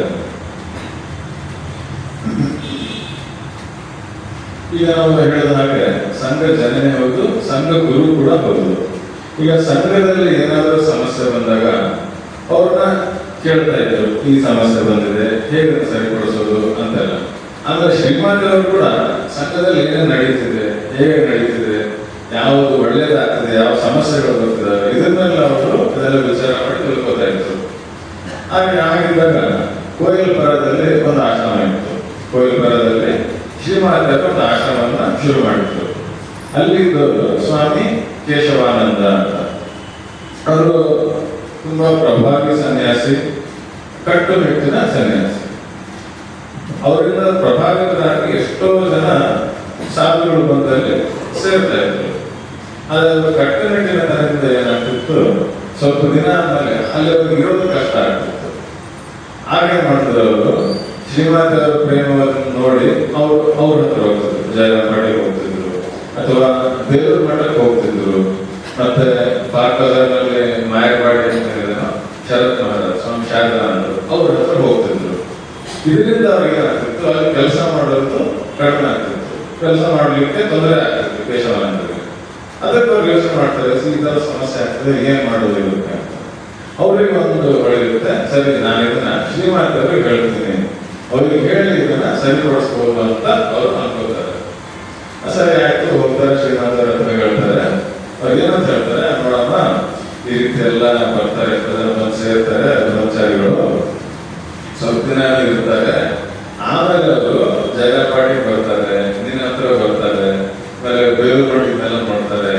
ಈಗ ನಾವು ಹೇಳಿದ ಹಾಗೆ ಸಂಘ ಜನನೇ ಹೌದು, ಸಂಘ ಗುರು ಕೂಡ ಹೌದು. ಈಗ ಸಂಘದಲ್ಲಿ ಏನಾದರೂ ಸಮಸ್ಯೆ ಬಂದಾಗ ಅವ್ರನ್ನ ಕೇಳ್ತಾ ಇದ್ರು, ಈ ಸಮಸ್ಯೆ ಬಂದಿದೆ, ಹೇಗೆ ಸರಿಪಡಿಸೋದು ಅಂತೆಲ್ಲ. ಆಮೇಲೆ ಶ್ರೀಮಂತರು ಕೂಡ ಸಂಘದಲ್ಲಿ ಏನೇನು ನಡೀತಿದೆ, ಹೇಗೆ ನಡೀತಿದೆ, ಯಾವುದು ಒಳ್ಳೇದಾಗ್ತದೆ, ಯಾವ ಸಮಸ್ಯೆಗಳು ಬರ್ತಿದ್ದಾವೆ, ಇದನ್ನೆಲ್ಲ ಅವರು ಅದೆಲ್ಲ ವಿಚಾರ ಮಾಡಿ ತಿಳ್ಕೊತಾ ಇದ್ರು. ಹಾಗೆ ಆಗಿದ್ದಾಗ ಕೋಯಿಲ್ಪುರದಲ್ಲಿ ಒಂದು ಆಶ್ರಮ ಇತ್ತು. ಕೋಯಿಲ್ಪುರದಲ್ಲಿ ಶ್ರೀಮಂತರ ಒಂದು ಆಶ್ರಮವನ್ನ ಶುರು ಮಾಡಿದ್ರು. ಅಲ್ಲಿದ್ದವರು ಸ್ವಾಮಿ ಕೇಶವಾನಂದ ಅಂತ. ಅವರು ತುಂಬಾ ಪ್ರಭಾವಿ ಸನ್ಯಾಸಿ, ಕಟ್ಟುನಿಟ್ಟಿನ ಸನ್ಯಾಸಿ. ಅವರಿಂದ ಪ್ರಭಾವಿತರಾಗಿ ಎಷ್ಟೋ ಜನ ಸಾಧುಗಳು ಬಂದಲ್ಲಿ ಸೇರ್ತಾ ಇದ್ರು. ಆದರೆ ಕಟ್ಟುನಿಟ್ಟಿನ ತನದಿಂದ ಏನಾಗ್ತಿತ್ತು, ಸ್ವಲ್ಪ ದಿನ ಆದ್ಮೇಲೆ ಅಲ್ಲಿ ಅವ್ರಿಗೆ ಇರೋದು ಕಷ್ಟ ಆಗ್ತಿತ್ತು. ಹಾಗೆ ಮಾಡಿದ್ರು ಅವರು ಶ್ರೀಮಂತರ ಪ್ರೇಮವನ್ನು ನೋಡಿ ಅವ್ರ ಹತ್ರ ಹೋಗ್ತಿದ್ರು, ಜಯರಾಮ್ ಮಠಕ್ಕೆ ಹೋಗ್ತಿದ್ರು, ಅಥವಾ ಬೇಲೂರು ಮಠಕ್ಕೆ ಹೋಗ್ತಿದ್ರು. ಮತ್ತೆ ಪಾರ್ಕದಲ್ಲಿ ಮಾಯವಾಡಿ ಅಂತ ಹೇಳಿದ್ರು, ಶರತ್ ಮಹಾರಾಜ್, ಸ್ವಾಮಿ ಶಾರದಾನಂದರು, ಅವ್ರ ಹತ್ರ ಹೋಗ್ತಿದ್ರು. ಇದರಿಂದ ಅವ್ರಿಗೆ ಏನಾಗ್ತಿತ್ತು, ಅಲ್ಲಿ ಕೆಲಸ ಮಾಡೋದು ಕಡಿಮೆ ಆಗ್ತಿತ್ತು, ಕೆಲಸ ಮಾಡ್ಲಿಕ್ಕೆ ತೊಂದರೆ ಆಗ್ತಿತ್ತು ಕೇಶವಾನಂದರಿಗೆ. ಅದಕ್ಕೆ ಅವ್ರು ಯೋಚನೆ ಮಾಡ್ತಾರೆ, ಈ ತರ ಸಮಸ್ಯೆ ಆಗ್ತದೆ, ಏನ್ ಮಾಡೋದು ಇದಕ್ಕೆ ಅಂತ. ಅವ್ರಿಗೆ ಒಂದು ಹೊಳೆಯುತ್ತೆ, ಸರಿ ನಾನು ಇದನ್ನ ಶ್ರೀಮಂತರಿಗೆ ಹೇಳ್ತೀನಿ, ಅವ್ರಿಗೆ ಹೇಳಿ ಇದನ್ನ ಸರಿಪಡಿಸ್ಬೋದು ಅಂತ ಅವ್ರು ಅನ್ಕೋತಾರೆ. ಸರಿ ಆಯ್ತು, ಹೋಗ್ತಾರೆ, ಶ್ರೀಮಂತರ ಹತ್ರ ಹೇಳ್ತಾರೆ. ಅವ್ರು ಏನಂತ ಹೇಳ್ತಾರೆ, ನೋಡಮ್ಮ ಈ ರೀತಿ ಎಲ್ಲ ಬರ್ತಾರೆ, ಬಂದು ಸೇರ್ತಾರೆ ಬ್ರಹ್ಮಚಾರಿಗಳು, ಸ್ವಲ್ಪ ದಿನ ಇರ್ತಾರೆ, ಆಮೇಲೆ ಅವರು ಜಯರಾಪಾಟಿಗೆ ಬರ್ತಾರೆ, ನಿನ್ನ ಹತ್ರ ಬರ್ತಾರೆ, ಆಮೇಲೆ ಬೇಲೂರು ಮಠಕ್ಕೆಲ್ಲ ಮಾಡ್ತಾರೆ.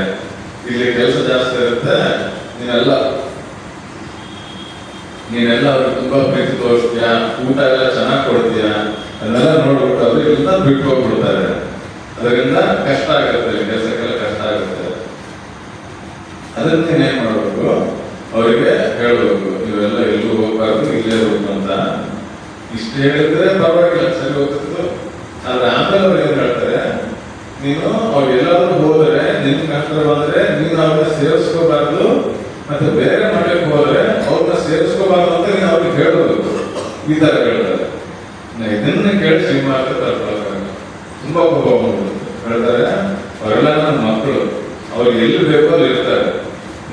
ಇಲ್ಲಿ ಕೆಲಸ ಜಾಸ್ತಿ ಇರುತ್ತೆ, ನೀನೆಲ್ಲ ಅವ್ರಿಗೆ ತುಂಬಾ ಪ್ರೀತಿ ತೋರಿಸ್ತೀಯಾ, ಊಟ ಎಲ್ಲ ಚೆನ್ನಾಗಿ ಕೊಡ್ತೀಯಾ, ಅದನ್ನೆಲ್ಲ ನೋಡ್ಬಿಟ್ಟು ಅವ್ರು ಇಲ್ಲಿಂದ ಬಿಟ್ಟು ಹೋಗ್ಬಿಡ್ತಾರೆ. ಅದರಿಂದ ಕಷ್ಟ ಆಗುತ್ತೆ, ಕೆಲಸಕ್ಕೆಲ್ಲ ಕಷ್ಟ ಆಗುತ್ತೆ. ಅದನ್ನ ನೀನೇನ್ ಮಾಡ್ಬೇಕು, ಅವರಿಗೆ ಹೇಳ್ಬೇಕು, ನೀವೆಲ್ಲ ಎಲ್ಲೂ ಹೋಗ್ಬಾರ್ದು, ಇಲ್ಲೇ ಇರ್ಬೇಕು ಅಂತ ಇಷ್ಟು ಹೇಳಿದ್ರೆ ಪರವಾಗಿಲ್ಲ, ಸರಿ ಹೋಗ್ತಿತ್ತು. ಆದ್ರೆ ಆಮೇಲೆ ಅವ್ರು ಏನ್ ಹೇಳ್ತಾರೆ, ನೀನು ಅವ್ರು ಎಲ್ಲಾದ್ರೂ ಹೋದ್ರೆ ನಿನ್ ಕಷ್ಟ ಬಂದ್ರೆ ನೀನು ಅವ್ರನ್ನ ಸೇರಿಸ್ಕೋಬಾರ್ದು, ಮತ್ತೆ ಬೇರೆ ಮನೆಗೆ ಹೋದ್ರೆ ಅವ್ರನ್ನ ಸೇರಿಸ್ಕೋಬಾರ್ದು ಅಂತ ನೀನು ಅವ್ರಿಗೆ ಹೇಳೋದು. ಈ ತರ ಹೇಳ್ತಾರೆ. ಇದನ್ನ ಕೇಳಿ ಶ್ರೀಮಾತ ತುಂಬಾ ಕೋಪ ಹೇಳ್ತಾರೆ, ಅವರೆಲ್ಲ ನನ್ನ ಮಕ್ಕಳು, ಅವ್ರಿಗೆ ಎಲ್ಲಿ ಬೇಕೋ ಅಲ್ಲಿ ಇರ್ತಾರೆ,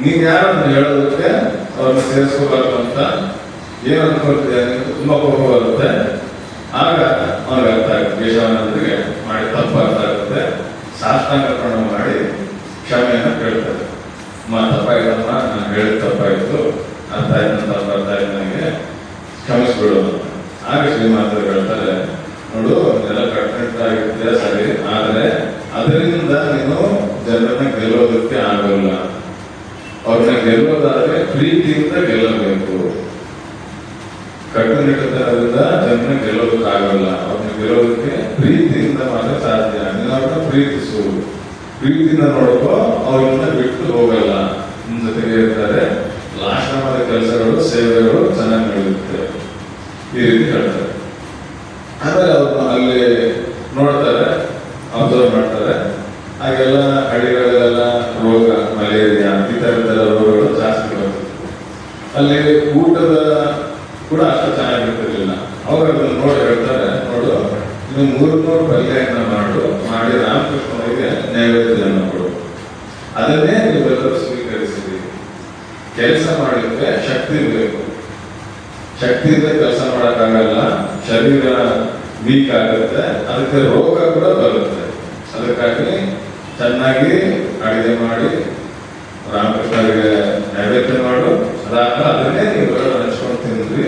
ನೀನ್ ಯಾರನ್ನ ಹೇಳೋದಕ್ಕೆ ಅವ್ರನ್ನ ಸೇರಿಸ್ಕೋಬಾರ್ದು ಅಂತ ಏನ್ ಅನ್ಕೊಳ್ತಿದ್ಯಾ, ತುಂಬಾ ಕೋಪ ಬರುತ್ತೆ. ಆಗ ಅವ್ನಿಗೆ ಅರ್ಥ ಆಗುತ್ತೆ, ಕೇಶವಾನಂದರಿಗೆ ಮಾಡಿ ತಪ್ಪು ಅರ್ಥ ಆಗುತ್ತೆ. ಸಾಷ್ಟಾಂಗ ಪ್ರಣಾಮ ಮಾಡಿ ಕ್ಷಮೆಯನ್ನ ಕೇಳ್ತಾರೆ. ತಪ್ಪಾಯ್ತಮ್ಮ, ನಾನು ಹೇಳಿದ ತಪ್ಪಾಯ್ತು, ಅರ್ಥ ಆಯ್ತು ಅಂತ ಅರ್ಥ ಆಯ್ತು, ನನಗೆ ಕ್ಷಮಿಸ್ಬಿಡು ಅಂತ. ಆಗ ಶ್ರೀಮಾತರು ಹೇಳ್ತಾರೆ, ನೋಡು ಎಲ್ಲ ಕಟ್ಟನಿಟ್ಟಾಗಿರುತ್ತೆ ಸರಿ, ಆದ್ರೆ ಅದರಿಂದ ನೀನು ಜನರನ್ನ ಗೆಲ್ಲೋದಕ್ಕೆ ಆಗೋಲ್ಲ. ಅವ್ರನ್ನ ಗೆಲ್ಲೋದಾದ್ರೆ ಪ್ರೀತಿಯಿಂದ ಗೆಲ್ಲಬೇಕು. ಕಟ್ಟುನಿಟ್ಟತನದಿಂದ ಜನರನ್ನ ಗೆಲ್ಲೋದಕ್ಕೆ ಆಗೋಲ್ಲ. ಅವ್ರನ್ನ ಗೆಲ್ಲೋದಕ್ಕೆ ಪ್ರೀತಿಯಿಂದ ಮಾತ್ರ ಸಾಧ್ಯ. ನೀನು ಅವ್ರನ್ನ ಪ್ರೀತಿಸು, ಪ್ರೀತಿಯಿಂದ ನೋಡ್ಕೋ, ಅವ್ರನ್ನ ಬಿಟ್ಟು ಹೋಗಲ್ಲ, ನಿಮ್ ಜೊತೆಗೆ ಇರ್ತಾರೆ. ಆಶ್ರಮದ ಕೆಲಸಗಳು ಸೇವೆಗಳು ಚೆನ್ನಾಗಿ ನಡೆಯುತ್ತೆ, ಈ ರೀತಿ ಹೇಳ್ತಾರೆ. ಆಮೇಲೆ ಅವ್ರನ್ನ ಅಲ್ಲಿ ನೋಡ್ತಾರೆ, ಅಬ್ಸರ್ವ್ ಮಾಡ್ತಾರೆ. ಹಾಗೆಲ್ಲ ಹಳ್ಳಿಗಳಲ್ಲೆಲ್ಲ ರೋಗ, ಮಲೇರಿಯಾ ಈ ತರದ್ದೆಲ್ಲ ರೋಗಗಳು ಜಾಸ್ತಿ ಬರ್ತದೆ. ಅಲ್ಲಿ ಊಟದ ಕೂಡ ಅಷ್ಟು ಚೆನ್ನಾಗಿರ್ತಿರ್ಲಿಲ್ಲ. ಅವಾಗ ಅದನ್ನು ನೋಡಿ ಹೇಳ್ತಾರೆ, ನೋಡು ನೀವು 300 ಪಲ್ಯವನ್ನು ಮಾಡಿ ರಾಮಕೃಷ್ಣನಿಗೆ ನೈವೇದ್ಯವನ್ನು ಕೊಡು, ಅದನ್ನೇ ನೀವೆಲ್ಲರೂ ಸ್ವೀಕರಿಸಿರಿ. ಕೆಲಸ ಮಾಡಲಿಕ್ಕೆ ಶಕ್ತಿ ಬೇಕು, ಶಕ್ತಿಯಿಂದ ಕೆಲಸ ಮಾಡೋಕ್ಕಾಗಲ್ಲ, ಶರೀರ ವೀಕ್ ಆಗುತ್ತೆ, ಅದಕ್ಕೆ ರೋಗ ಕೂಡ ಬರುತ್ತೆ. ಅದಕ್ಕಾಗಿ ಚೆನ್ನಾಗಿ ಅಡಿಗೆ ಮಾಡಿ ರಾಮಕೃಷ್ಣರಿಗೆ ನೈವೇದ್ಯ ಮಾಡು, ಅದಾದ್ಮೇಲೆ ಅದನ್ನೇ ನೀವು ಹಂಚ್ಕೊಂಡು ತಿಂದ್ರಿ.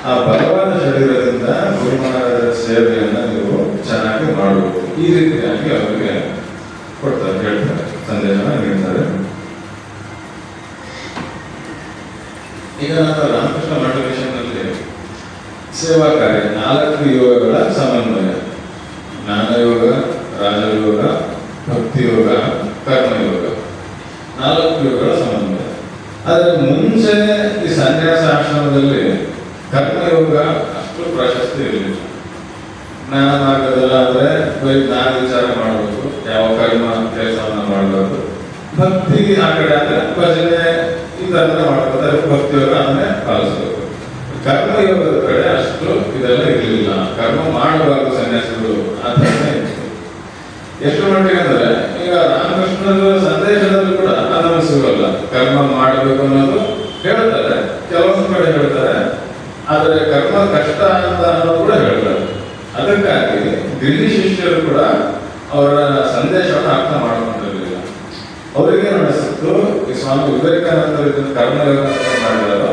ಆ ಬಲವಾದ ಶರೀರದಿಂದ ಗುರುಮಹಾರಾಜರ ಸೇವೆಯನ್ನ ನೀವು ಚೆನ್ನಾಗಿ ಮಾಡಬೇಕು. ಈ ರೀತಿಯಾಗಿ ಅವರಿಗೆ ಕೊಡ್ತಾರೆ, ಹೇಳ್ತಾರೆ, ಸಂದೇಶನ ನೀಡ್ತಾರೆ. ಈಗ ನಾನು ರಾಮಕೃಷ್ಣ ಮಠದಲ್ಲಿ ಸೇವಾ ಕಾರ್ಯ 4 ಯೋಗಗಳ ಸಮನ್ವಯ: ಜ್ಞಾನಯೋಗ, ರಾಜಯೋಗ, ಭಕ್ತಿಯೋಗ, ಕರ್ಮಯೋಗ, 4 ಯೋಗಗಳ ಸಮನ್ವಯ. ಆದ್ರೆ ಮುಂಚೆ ಈ ಸನ್ಯಾಸ ಆಶ್ರಮದಲ್ಲಿ ಕರ್ಮಯೋಗ ಅಷ್ಟು ಪ್ರಶಸ್ತಿ ಇರಲಿಲ್ಲ. ಜ್ಞಾನ ಮಾರ್ಗದಲ್ಲ ಅಂದ್ರೆ ಬರೀ ಜ್ಞಾನ ವಿಚಾರ ಮಾಡಬೇಕು, ಯಾವ ಕರ್ಮ ಕೆಲಸವನ್ನ ಮಾಡಬಾರ್ದು. ಭಕ್ತಿ ಆ ಕಡೆ ಅಂದ್ರೆ ಭಜನೆ ಈ ತರ ಮಾಡ್ಕೊತಾರೆ, ಭಕ್ತಿಯೋಗ ಅಂದ್ರೆ ಪಾಲಿಸಬೇಕು. ಕರ್ಮಯೋಗದ ಕಡೆ ಅಷ್ಟು ಇದೆಲ್ಲ ಇರಲಿಲ್ಲ. ಕರ್ಮ ಮಾಡಬಾರ್ದು ಸನ್ಯಾಸಿಗಳು ಆ ಥರನೇ ಇತ್ತು. ಎಷ್ಟು ಮಟ್ಟಿಗೆ ಅಂದ್ರೆ ಈಗ ರಾಮಕೃಷ್ಣರ ಸಂದೇಶದಲ್ಲಿ ಕೂಡ ಅದನ್ನು ಸಿಗಲ್ಲ. ಕರ್ಮ ಮಾಡಬೇಕು ಅನ್ನೋದು ಹೇಳ್ತಾರೆ, ಕೆಲವೊಂದು ಕಡೆ ಹೇಳ್ತಾರೆ, ಆದರೆ ಕರ್ಮ ಕಷ್ಟ ಅಂತ ಅನ್ನೋದು ಕೂಡ ಹೇಳ್ತಾರೆ. ಅದಕ್ಕಾಗಿ ದಿಲ್ಲಿ ಶಿಷ್ಯರು ಕೂಡ ಅವರ ಸಂದೇಶವನ್ನು ಅರ್ಥ ಮಾಡ್ಕೊಂಡಿರಲಿಲ್ಲ. ಅವರಿಗೆ ಅನಿಸಿತ್ತು, ಈ ಸ್ವಾಮಿ ವಿವೇಕಾನಂದರು ಇದನ್ನು ಕರ್ಮಯೋಗ ಮಾಡಿದಾರೋ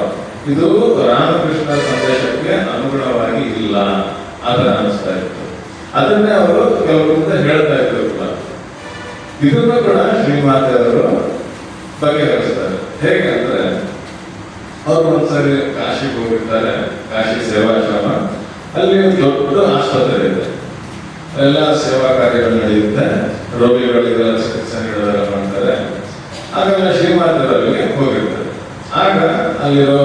ಇದು ರಾಮಕೃಷ್ಣರ ಸಂದೇಶಕ್ಕೆ ಅನುಗುಣವಾಗಿ ಇಲ್ಲ ಆತರ ಅನಿಸ್ತಾ ಇತ್ತು. ಅದನ್ನೇ ಅವರು ಕೆಲವರಿಂದ ಹೇಳ್ತಾ ಇದ್ರು ಕೂಡ. ಇದನ್ನು ಕೂಡ ಶ್ರೀಮಾತೆಯವರು ಬಗೆಹರಿಸ್ತಾರೆ. ಹೇಗೆ ಅಂದ್ರೆ, ಅವರು ಒಂದ್ಸರಿ ಕಾಶಿಗೆ ಹೋಗಿರ್ತಾರೆ, ಕಾಶಿ ಸೇವಾಶ್ರಮ. ಅಲ್ಲಿ ಒಂದು ದೊಡ್ಡ ಆಸ್ಪತ್ರೆ ಇದೆ, ಎಲ್ಲ ಸೇವಾ ಕಾರ್ಯಗಳು ನಡೆಯುತ್ತೆ, ರೋಗಿಗಳಿಗೆಲ್ಲ ಚಿಕಿತ್ಸೆ ನೀಡೋದೆಲ್ಲ ಮಾಡ್ತಾರೆ. ಆಗ ಶ್ರೀಮಾತೆಯವರಲ್ಲಿ ಹೋಗಿರ್ತಾರೆ. ಆಗ ಅಲ್ಲಿರೋ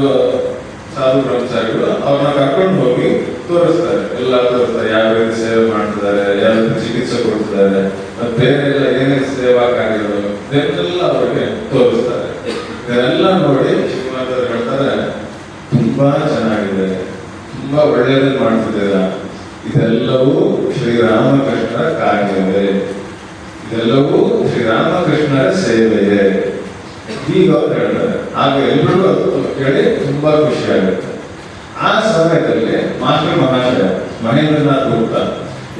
ಸಾಧು ಬ್ರಹ್ಮಚಾರಿಗಳು ಅವ್ರನ್ನ ಕರ್ಕೊಂಡು ಹೋಗಿ ತೋರಿಸ್ತಾರೆ, ಎಲ್ಲ ತೋರಿಸ್ತಾರೆ, ಯಾವ ರೀತಿ ಸೇವೆ ಮಾಡ್ತಿದ್ದಾರೆ, ಯಾವ ರೀತಿ ಚಿಕಿತ್ಸೆ ಕೊಡ್ತಿದ್ದಾರೆ, ಮತ್ತೆ ಬೇರೆ ಎಲ್ಲ ಏನೇನು ಸೇವಾ ಕಾರ್ಯಗಳು ಇದನ್ನೆಲ್ಲ ಅವರಿಗೆ ತೋರಿಸ್ತಾರೆ. ಇದನ್ನೆಲ್ಲ ನೋಡಿ ಶ್ರೀಮಾತವರು ಹೇಳ್ತಾರೆ, ತುಂಬಾ ಚೆನ್ನಾಗಿದೆ, ತುಂಬಾ ಒಳ್ಳೆಯದನ್ನು ಮಾಡ್ತಿದ್ದೀರಾ, ಇದೆಲ್ಲವೂ ಶ್ರೀರಾಮಕೃಷ್ಣರ ಕಾರ್ಯವೇ, ಇದೆಲ್ಲವೂ ಶ್ರೀರಾಮಕೃಷ್ಣರ ಸೇವೆಯೇ. ಈಗ ಅವ್ರು ಹೇಳ್ತಾರೆ. ಆಗ ಎಲ್ಲರೂ ಅದು ಕೇಳಿ ತುಂಬಾ ಖುಷಿ ಆಗುತ್ತೆ. ಆ ಸಮಯದಲ್ಲಿ ಮಾಸ್ಟರ್ ಮಹಾಶಯ ಮಹೇಂದ್ರನಾಥ್ ಗುಪ್ತಾ,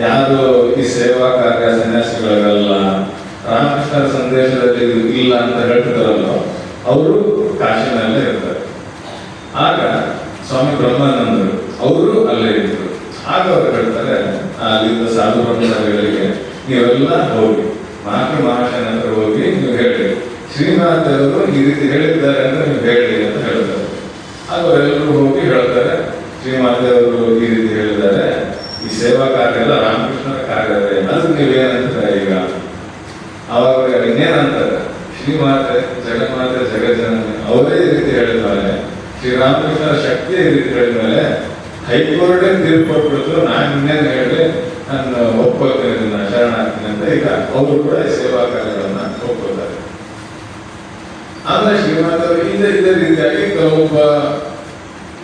ಯಾರು ಈ ಸೇವಾ ಕಾರ್ಯ ಸನ್ಯಾಸಿಗಳಿಗಲ್ಲ, ರಾಮಕೃಷ್ಣರ ಸಂದೇಶದಲ್ಲಿ ಇಲ್ಲ ಅಂತ ಹೇಳ್ತಿದಾರಲ್ಲ, ಅವರು ಕಾಶಿನಲ್ಲೇ ಇರ್ತಾರೆ. ಆಗ ಸ್ವಾಮಿ ಬ್ರಹ್ಮಾನಂದರು ಅವರು ಅಲ್ಲೇ ಇದ್ರು. ಆಗ ಅವರು ಹೇಳ್ತಾರೆ, ಅಲ್ಲಿಂದ ಸಾಧು ಬ್ರಹ್ಮಚಾರಿಗಳಿಗೆ ನೀವೆಲ್ಲ ಹೋಗಿ ಮಾಸ್ಟರ್ ಮಹಾಶಯನ ಹತ್ರ ಹೋಗಿ ನೀವು ಹೇಳಿ, ಶ್ರೀನಾಥವರು ಈ ರೀತಿ ಹೇಳಿದ್ದಾರೆ ಅಂತ ನೀವು ಹೇಳಿ ಅಂತ ಹೇಳ್ತಾರೆ. ಆಗ ಅವರೆಲ್ಲರೂ ಹೋಗಿ ಹೇಳ್ತಾರೆ, ಶ್ರೀಮಾತೆಯವರು ಈ ರೀತಿ ಹೇಳಿದ್ದಾರೆ, ಈ ಸೇವಾ ಕಾರ್ಯ ಎಲ್ಲ ರಾಮಕೃಷ್ಣರ ಕಾರ್ಯವೇ, ಅದಕ್ಕೆ ನೀವೇನಂತಾರೆ ಈಗ? ಅವಾಗ ಇನ್ನೇನಂತಾರೆ, ಶ್ರೀಮಾತೆ ಜಗನ್ಮಾತೆ ಜಗಜ್ಜನನಿ ಅವರೇ ಈ ರೀತಿ ಹೇಳಿದ್ಮೇಲೆ, ಶ್ರೀರಾಮಕೃಷ್ಣರ ಶಕ್ತಿ ಈ ರೀತಿ ಹೇಳಿದ್ಮೇಲೆ ಹೈಕೋರ್ಟೇ ತೀರ್ಪು ಕೊಟ್ಬಿಟ್ಟು ನಾನು ಇನ್ನೇನು ಹೇಳಿ ನಾನು ಒಪ್ಕೋತೀನಿ, ಇದನ್ನ ಶರಣಾಗ್ತೀನಿ ಅಂತ ಈಗ ಅವರು ಕೂಡ ಸೇವಾ ಕಾರ್ಯಗಳನ್ನ ಒಪ್ಕೋತಾರೆ. ಆಮೇಲೆ ಶ್ರೀಮಾತವರು ಇದೇ ರೀತಿಯಾಗಿ ಕೆಲವೊಬ್ಬ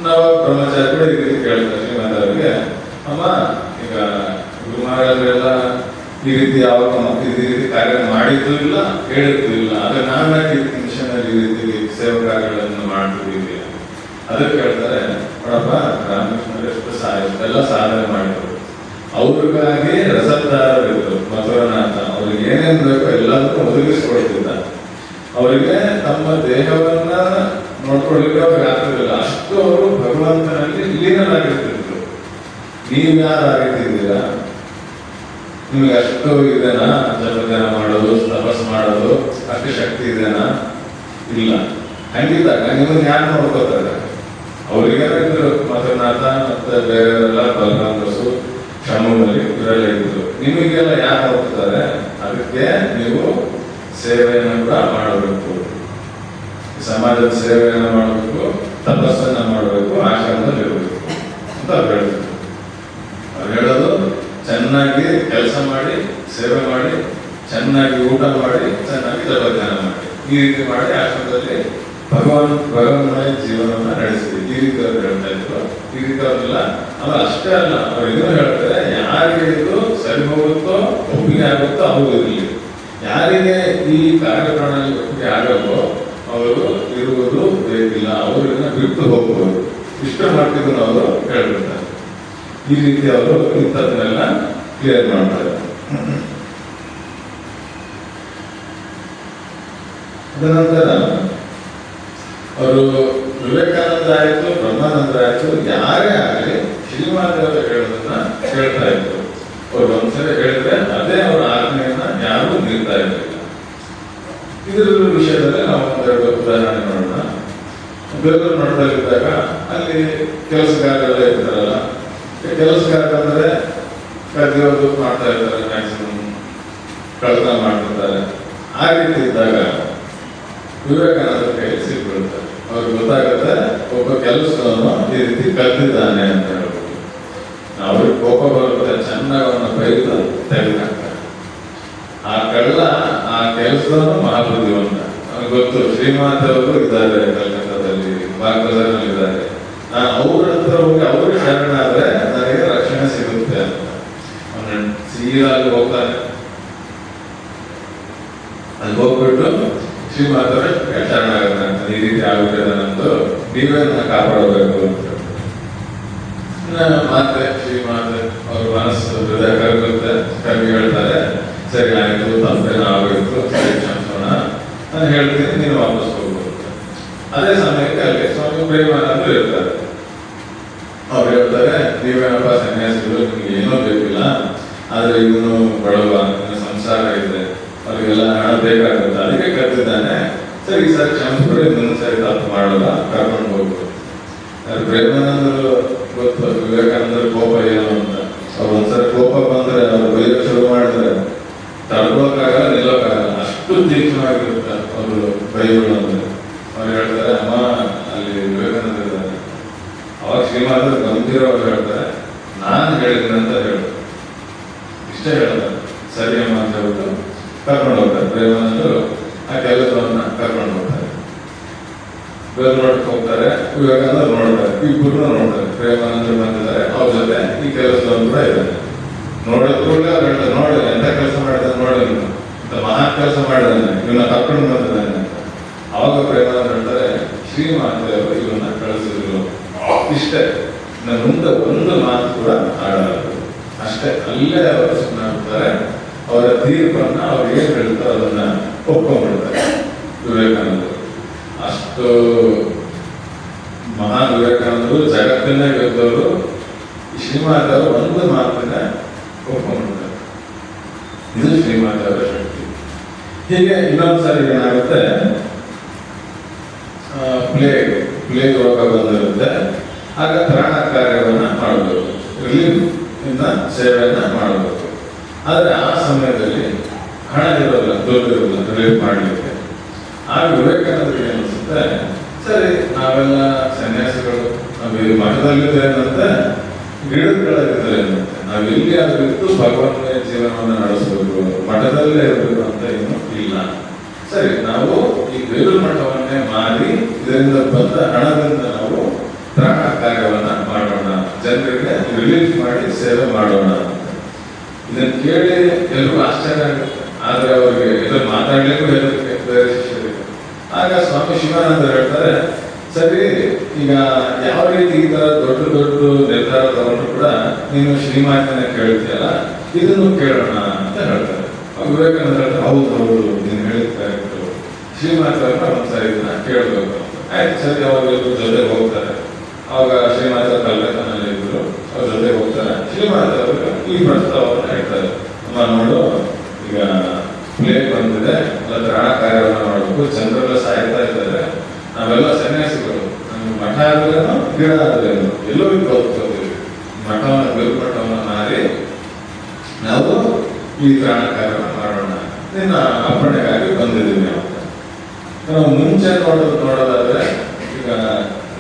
ನವ ಬ್ರಹ್ಮಚಾರಿ ಕೂಡ ಈ ರೀತಿ ಕೇಳ್ತಾರೆ ಶ್ರೀಮಾತವರಿಗೆ, ಅಮ್ಮ ಈಗ ಗುರು ಮಹಾರಾಜರೆಲ್ಲ ಈ ರೀತಿ ಯಾವಾಗ ಈ ರೀತಿ ಕಾರ್ಯ ಮಾಡಿದ್ದು ಇಲ್ಲ, ಹೇಳಿದ್ದು ಇಲ್ಲ, ಆದ್ರೆ ನಾವ್ಯಾಕೆ ಮಿಷನರಿ ಈ ರೀತಿ ಸೇವಾ ಕಾರ್ಯಗಳನ್ನು ಮಾಡ್ತಿದ್ದೀವಿ ಅದಕ್ಕೆ ಹೇಳ್ತಾರೆ, ನೋಡಪ್ಪ ರಾಮಕೃಷ್ಣರು ಎಷ್ಟೆಲ್ಲ ಸಾಧನೆ ಮಾಡಿದ್ರು, ಅವ್ರಿಗಾಗಿ ರಸದಾರರಿದ್ರು ಮಥುರನಾಥ, ಅವ್ರಿಗೆ ಏನೇನು ಬೇಕೋ ಎಲ್ಲದಕ್ಕೂ ಒದಗಿಸ್ಕೊಡ್ತಿದ್ದ. ಅವರಿಗೆ ತಮ್ಮ ದೇಹವನ್ನ ನೋಡ್ಕೊಳ್ಳಿಕ್ಕೆ ಅವ್ರಿಗೆ ಆಗ್ತಿರಲಿಲ್ಲ, ಅಷ್ಟು ಅವರು ಭಗವಂತನಲ್ಲಿ ಲೀನರಾಗಿರ್ತಿದ್ರು. ನೀವು ಯಾರು ಆಗಿದ್ದೀರಾ? ನಿಮಗೆ ಅಷ್ಟು ಇದೆನಾ? ಜಪಧ್ಯಾನ ಮಾಡೋದು, ತಪಸ್ ಮಾಡೋದು ಅಷ್ಟು ಶಕ್ತಿ ಇದೆನಾ? ಇಲ್ಲ. ಹಂಗಿದ್ದಾಗ ನಿಮ್ಮನ್ನು ಯಾರು ನೋಡ್ಕೋತಾರೆ? ಅವ್ರಿಗೆ ಇದ್ರು ಮಥುರನಾಥ ಮತ್ತೆ ಬೇರೆಯವರೆಲ್ಲ ಬಲರಾಮಸು ಶಮುನಲ್ಲಿ ಇವರೆಲ್ಲ ಇದ್ರು. ನಿಮಗೆಲ್ಲ ಯಾರು ನೋಡ್ಕೋತಾರೆ? ಅದಕ್ಕೆ ನೀವು ಸೇವೆಯನ್ನು ಕೂಡ ಮಾಡಬೇಕು, ಸಮಾಜದ ಸೇವೆಯನ್ನು ಮಾಡಬೇಕು, ತಪಸ್ಸನ್ನ ಮಾಡಬೇಕು, ಆಶ್ರಮದಲ್ಲಿ ಇರಬೇಕು ಅಂತ ಅವ್ರು ಹೇಳ್ತಿದ್ರು. ಅವ್ರು ಹೇಳೋದು ಚೆನ್ನಾಗಿ ಕೆಲಸ ಮಾಡಿ, ಸೇವೆ ಮಾಡಿ, ಚೆನ್ನಾಗಿ ಊಟ ಮಾಡಿ, ಚೆನ್ನಾಗಿ ಜಪಧ್ಯಾನ ಮಾಡಿ, ಈ ರೀತಿ ಮಾಡಿ ಆಶ್ರಮದಲ್ಲಿ ಭಗವಂತನ ಜೀವನವನ್ನ ನಡೆಸಿದೆ. ಈ ರೀತಿ ಅವ್ರು ಹೇಳ್ತಾ ಇದ್ರು. ಈ ರೀತಿ ಅವ್ರಲ್ಲ ಆಮೇಲೆ ಅಷ್ಟೇ ಅಲ್ಲ, ಅವ್ರು ಇದನ್ನು ಹೇಳ್ತಾರೆ, ಯಾರಿಗೆ ಇದು ಸರಿ ಹೋಗುತ್ತೋ ಒಪ್ಪಿಗೆ ಆಗುತ್ತೋ ಅವರು ಇರಲಿ, ಯಾರಿಗೆ ಈ ಕಾರ್ಯಪ್ರಣಾಳಿ ಒಪ್ಪಿಗೆ ಆಗಲ್ವೋ ಅವರು ಇರುವುದು ಬೇಕಿಲ್ಲ, ಅವರು ಇದನ್ನ ಬಿಟ್ಟು ಹೋಗ್ಬೋದು. ಇಷ್ಟ ಮಾಡ್ತಿದ್ರು ಅವರು ಹೇಳ್ಬಿಡ್ತಾರೆ. ಈ ರೀತಿ ಅವರು ಇಂಥದ್ದನ್ನೆಲ್ಲ ಕ್ಲಿಯರ್ ಮಾಡ್ತಾರೆ. ಅದನಂತರ ಅವರು ವಿವೇಕಾನಂದ ಆಯಿತು, ಬ್ರಹ್ಮಾನಂದ ಆಯಿತು, ಯಾರೇ ಆಗಲಿ ಶ್ರೀಮಾತೆಯವರು ಹೇಳೋದನ್ನ ಕೇಳ್ತಾ ಇದ್ರು. ಅವ್ರು ಒಂದ್ಸರಿ ಹೇಳಿದ್ರೆ ಅದೇ ಅವರ ಆಜ್ಞೆಯನ್ನ ಯಾರೂ ನೀಡ್ತಾ ಇರಲಿಲ್ಲ. ಇದರ ವಿಷಯದಲ್ಲಿ ನಾವು ಒಂದೆರಡು ಉದಾಹರಣೆ ನೋಡೋಣ. ಬೆಂಗಳೂರು ಮಠದಲ್ಲಿದ್ದಾಗ ಅಲ್ಲಿ ಕೆಲಸಗಾರರೆಲ್ಲ ಇರ್ತಾರಲ್ಲ, ಕೆಲಸಗಾರ ಅಂದ್ರೆ ಕದಿಯೋದು ಮಾಡ್ತಾ ಇರ್ತಾರೆ, ಮ್ಯಾಕ್ಸಿಮಮ್ ಕಳ್ತನ ಮಾಡ್ತಿರ್ತಾರೆ. ಆ ರೀತಿ ಇದ್ದಾಗ ವಿವೇಕಾನಂದ ಕೈಯಲ್ಲಿ ಸಿಕ್ಬಿಡುತ್ತೆ. ಅವ್ರಿಗೆ ಗೊತ್ತಾಗುತ್ತೆ ಒಬ್ಬ ಕೆಲಸವನ್ನು ಈ ರೀತಿ ಕಲ್ತಿದ್ದಾನೆ ಅಂತ ಹೇಳ್ಬೋದು. ಅವ್ರಿಗೆ ಕೋಪ ಬರುತ್ತೆ, ಚೆನ್ನಾಗಿ ಅವನ್ನ ಬೈದು ತೆಗೆದುಹಾಕ್ತಾರೆ. ಆ ಕಳ್ಳ ಆ ಕೆಲಸದವನು ಮಹಾಬುದ್ಧಿವಂತ. ಅವ್ರಿಗೆ ಗೊತ್ತು ಶ್ರೀಮಾತವರು ಇದ್ದಾರೆ ಕಲ್ಕತ್ತಾದಲ್ಲಿ, ಬಾಗ್ಬಜಾರ್ನಲ್ಲಿ ಇದ್ದಾರೆ, ನಾನು ಅವ್ರ ಹತ್ರ ಹೋಗಿ ಅವ್ರಿಗೆ ಶರಣಾದ್ರೆ ನನಗೆ ರಕ್ಷಣೆ ಸಿಗುತ್ತೆ ಅಂತ ಅವನ ಸೀದಾ ಅಲ್ಲಿ ಹೋಗ್ತಾನೆ. ಅಲ್ಲಿ ಹೋಗ್ಬಿಟ್ಟು ಶ್ರೀಮಾತವರೇ ಶರಣಾಗತ್ತೆ ಅಂತ, ಈ ರೀತಿ ಆಗ್ಬಿಟ್ಟಿದೆ ನಂದು, ನೀವೇ ನನ್ನ ಕಾಪಾಡಬೇಕು ಅಂತ ಮಾತೆ ಶ್ರೀಮಾತೆ ಅವ್ರ ಮನಸ್ಸು ಹೃದಯ ಕರಗುತ್ತೆ. ಕವಿ ಹೇಳ್ತಾರೆ, ಸರಿ ಆಯ್ತು, ತಪ್ಪೇನೋ ಆಗೋಯ್ತು, ಸರಿ ಕ್ಷಮಿಸೋಣ, ನಾನು ಹೇಳ್ತೀನಿ, ನೀನು ವಾಪಸ್ ಹೋಗ್ಬೋದು. ಅದೇ ಸಮಯಕ್ಕೆ ಅಲ್ಲಿ ಸ್ವಾಮಿ ಪ್ರೇಮಾನಂದರು ಇರ್ತಾರೆ. ಅವ್ರು ಹೇಳ್ತಾರೆ, ನೀವೇನಪ್ಪ ಸನ್ಯಾಸಿಗಳು, ನಿಮ್ಗೆ ಏನೋ ಬೇಕಿಲ್ಲ, ಆದ್ರೆ ಇವನು ಬಡವ, ಸಂಸಾರ ಇದೆ, ಅವ್ರಿಗೆಲ್ಲ ಹಣ ಬೇಕಾಗುತ್ತೆ, ಅದಕ್ಕೆ ಕರ್ತಿದ್ದಾನೆ, ಸರಿ ಸರ್ ಕ್ಷಮಿಸ್ಬಿಡಿ, ಇನ್ನೊಂದು ಸರಿ ತಪ್ಪು ಮಾಡಲ್ಲ, ಕರ್ಕೊಂಡು ಹೋಗ್ಬೋದು. ಪ್ರೇಮಾನಂದರು ಗೊತ್ತು ವಿವೇಕಾನಂದರ ಕೋಪ ಏನು ಅಂತ. ಅವ್ರು ಒಂದ್ಸರಿ ಕೋಪ ಬಂದ್ರೆ ಅವ್ರು ಬೈಯಕ್ಕೆ ಶುರು ಮಾಡಿದ್ರೆ ತಡ್ಕೊಳಕ್ಕಾಗಲ್ಲ, ನಿಲ್ಲೋಕ್ಕಾಗಲ್ಲ, ಅಷ್ಟು ತೀಕ್ಷ್ಣವಾಗಿರುತ್ತೆ ಅವರು ಬೈಗಳು ಅಂದ್ರೆ. ಅವ್ರು ಹೇಳ್ತಾರೆ, ಅಮ್ಮ ಅಲ್ಲಿ ವಿವೇಕಾನಂದ ಇದ್ದಾರೆ. ಅವಾಗ ಶ್ರೀಮಾತ ಗಂಭೀರ ಅವ್ರು ಹೇಳ್ತಾರೆ, ನಾನು ಹೇಳಿದ್ದೀನಿ ಅಂತ ಹೇಳ್ತಾರೆ, ಇಷ್ಟೇ ಹೇಳ್ತಾರೆ. ಸರಿ ಅಮ್ಮ ಅಂತ ಹೇಳ್ಬಿಟ್ಟು ಕರ್ಕೊಂಡು ಹೋಗ್ತಾರೆ. ಪ್ರೇಮಾನಂದರು ಆ ಕೆಲಸವನ್ನ ಕರ್ಕೊಂಡು ಹೋಗ್ತಾರೆ. ನೋಡಕ್ಕೆ ಹೋಗ್ತಾರೆ, ವಿವೇಕಾನಂದ ನೋಡ್ತಾರೆ, ಇಬ್ಬರು ನೋಡ್ತಾರೆ. ಪ್ರೇಮಾನಂದರು ಬಂದಿದ್ದಾರೆ, ಅವ್ರ ಜೊತೆ ಈ ಕೆಲಸದವ್ರು ಕೂಡ ಇದ್ದಾರೆ. ನೋಡೋದು ಕೂಡ ಅವ್ರು ಹೇಳ್ತಾರೆ, ನೋಡಿ ಎಂತ ಕೆಲಸ ಮಾಡಿದ್ದಾನೆ, ನೋಡಿ ಇಂಥ ಮಹಾ ಕೆಲಸ ಮಾಡಿದ್ದಾನೆ, ಇವನ್ನ ಕರ್ಕೊಂಡು ಬಂದಿದ್ದಾನೆ ಅಂತ. ಅವಾಗ ಪ್ರೇಮಾನಂದ ಹೇಳ್ತಾರೆ, ಶ್ರೀಮಾತೆಯವರು ಇವನ್ನ ಕಳಿಸಿದ್ರು, ಇಷ್ಟೇ, ನನ್ನ ಮುಂದೆ ಒಂದು ಮಾತು ಕೂಡ ಆಡಲಾರದು, ಅಷ್ಟೇ. ಅಲ್ಲೇ ಅವರು ಸುಮ್ಮನೆ ಅವರ ತೀರ್ಪನ್ನ ಅವ್ರು ಏನ್ ಹೇಳ್ತಾರೋ ಅದನ್ನ ಒಪ್ಕೊಂಡ್ಬಿಡ್ತಾರೆ ವಿವೇಕಾನಂದರು. ಅಷ್ಟು ಮಹಾನ್ ವಿವೇಕಾನಂದರು, ಜಗತ್ತನ್ನೇ ಗೆದ್ದವರು. ಶ್ರೀಮಾತೆಯವರು ಒಂದು ಮಾತನ್ನ ಒಪ್ಕೊಂಡ್ಬಿಡ್ತಾರೆ. ಇದು ಶ್ರೀಮಾತೆಯವರ ಶಕ್ತಿ. ಹೀಗೆ ಇನ್ನೊಂದ್ಸರಿ ಏನಾಗುತ್ತೆ, ಪ್ಲೇಗ್ ರೋಗ ಬಂದಿರುತ್ತೆ. ಆಗ ತ್ರಾಣ ಕಾರ್ಯವನ್ನ ಮಾಡಬೇಕು, ರಿಲೀಫ್ ಇಂದ ಸೇವೆಯನ್ನ ಮಾಡಬೇಕು. ಆದ್ರೆ ಆ ಸಮಯದಲ್ಲಿ ಹಣ ಇರೋಲ್ಲ, ದುಡ್ಡು ಇರೋಲ್ಲ ರಿಲೀಫ್ ಮಾಡಲಿಕ್ಕೆ. ಆಗ ವಿವೇಕಾನಂದರಿಗೆ ಅನಿಸುತ್ತೆ, ಸರಿ ನಾವೆಲ್ಲ ಸನ್ಯಾಸಿಗಳು, ಮಠದಲ್ಲಿದೆ ಏನಂತೆ, ಗಿಡದ ಕೆಳಗಿದ್ದಾರೆ ಏನಂತೆ. ನಾವು ಎಲ್ಲಿ ಆದ್ರೂ ಇದ್ದು ಭಗವಂತನ ಜೀವನವನ್ನು ನಡೆಸಬೇಕು, ಮಠದಲ್ಲೇ ಇರಬೇಕು ಅಂತ ಏನು ಇಲ್ಲ. ಸರಿ, ನಾವು ಈ ಬೇಲೂರು ಮಠವನ್ನೇ ಮಾರಿ ಇದರಿಂದ ಬಂದ ಹಣದಿಂದ ನಾವು ತ್ರಾಣ ಕಾರ್ಯವನ್ನ ಮಾಡೋಣ, ಜನರಿಗೆ ರಿಲೀಫ್ ಮಾಡಿ ಸೇವೆ ಮಾಡೋಣ ಅಂತ. ಇದನ್ನ ಕೇಳಿ ಎಲ್ಲರೂ ಆಶ್ಚರ್ಯ ಆಗುತ್ತೆ. ಆದ್ರೆ ಅವ್ರಿಗೆ ಎಲ್ಲರೂ ಮಾತಾಡ್ಲಿಕ್ಕೂ ಹೇಳೋದಕ್ಕೆ ಬೇರೆ ಶಿಷ್ಯರಿಗೆ. ಆಗ ಸ್ವಾಮಿ ಶಿವಾನಂದ ಹೇಳ್ತಾರೆ, ಸರಿ, ಈಗ ಯಾವ ರೀತಿ ಈ ತರ ದೊಡ್ಡ ದೊಡ್ಡ ನಿರ್ಧಾರ ತಗೊಂಡ್ರು ಕೂಡ ನೀನು ಶ್ರೀಮಾತನ ಕೇಳ್ತೀಯಲ್ಲ, ಇದನ್ನು ಕೇಳೋಣ ಅಂತ ಹೇಳ್ತಾರೆ. ವಿವೇಕಾನಂದ ಹೇಳ್ತಾರೆ, ಹೌದು ಹೌದು, ನೀನು ಹೇಳಿದ್ದು ಶ್ರೀಮಾತವ್ರನ್ನ ಒಂದ್ಸರಿ ಇದನ್ನ ಕೇಳಬೇಕು ಅಂತ. ಆಯ್ತು ಸರಿ, ಅವಾಗ ಜೊತೆಗೆ ಹೋಗ್ತಾರೆ. ಅವಾಗ ಶ್ರೀಮಾತ ಕಲ್ಕತ್ತಾನಲ್ಲಿ ಇದ್ರು, ಅವ್ರ ಜೊತೆಗೆ ಹೋಗ್ತಾರೆ. ಶ್ರೀಮಾತವರು ಈ ಪ್ರಸ್ತಾವವನ್ನು ಹೇಳ್ತಾರೆ, ಅಮ್ಮ ನೋಡು, ಈಗ ಪ್ಲೇಗ್ ಬಂದಿದೆ, ಅಲ್ಲ ತ್ರಾಣ ಕಾರ್ಯವನ್ನು ಮಾಡಬೇಕು, ಜನರೆಲ್ಲ ಸಾಯ್ತಾ ಇದ್ದಾರೆ, ನಾವೆಲ್ಲ ಸನ್ಯಾಸಿಗಳು, ನಮ್ಗೆ ಮಠ ಆದ್ರೇನು ಗಿಡ ಆದ್ರೇನು ಎಲ್ಲೋ ಹೋಗ್ತೀವಿ, ಮಠವನ್ನು ಬೇರು ಮಠವನ್ನು ಮಾರಿ ನಾವು ಈ ತ್ರಾಣ ಕಾರ್ಯವನ್ನು ಮಾಡೋಣ, ನಿನ್ನ ಅರ್ಪಣೆಗಾಗಿ ಬಂದಿದ್ದೀವಿ ಅಂತ. ನಾವು ಮುಂಚೆ ನೋಡೋದಾದ್ರೆ ಈಗ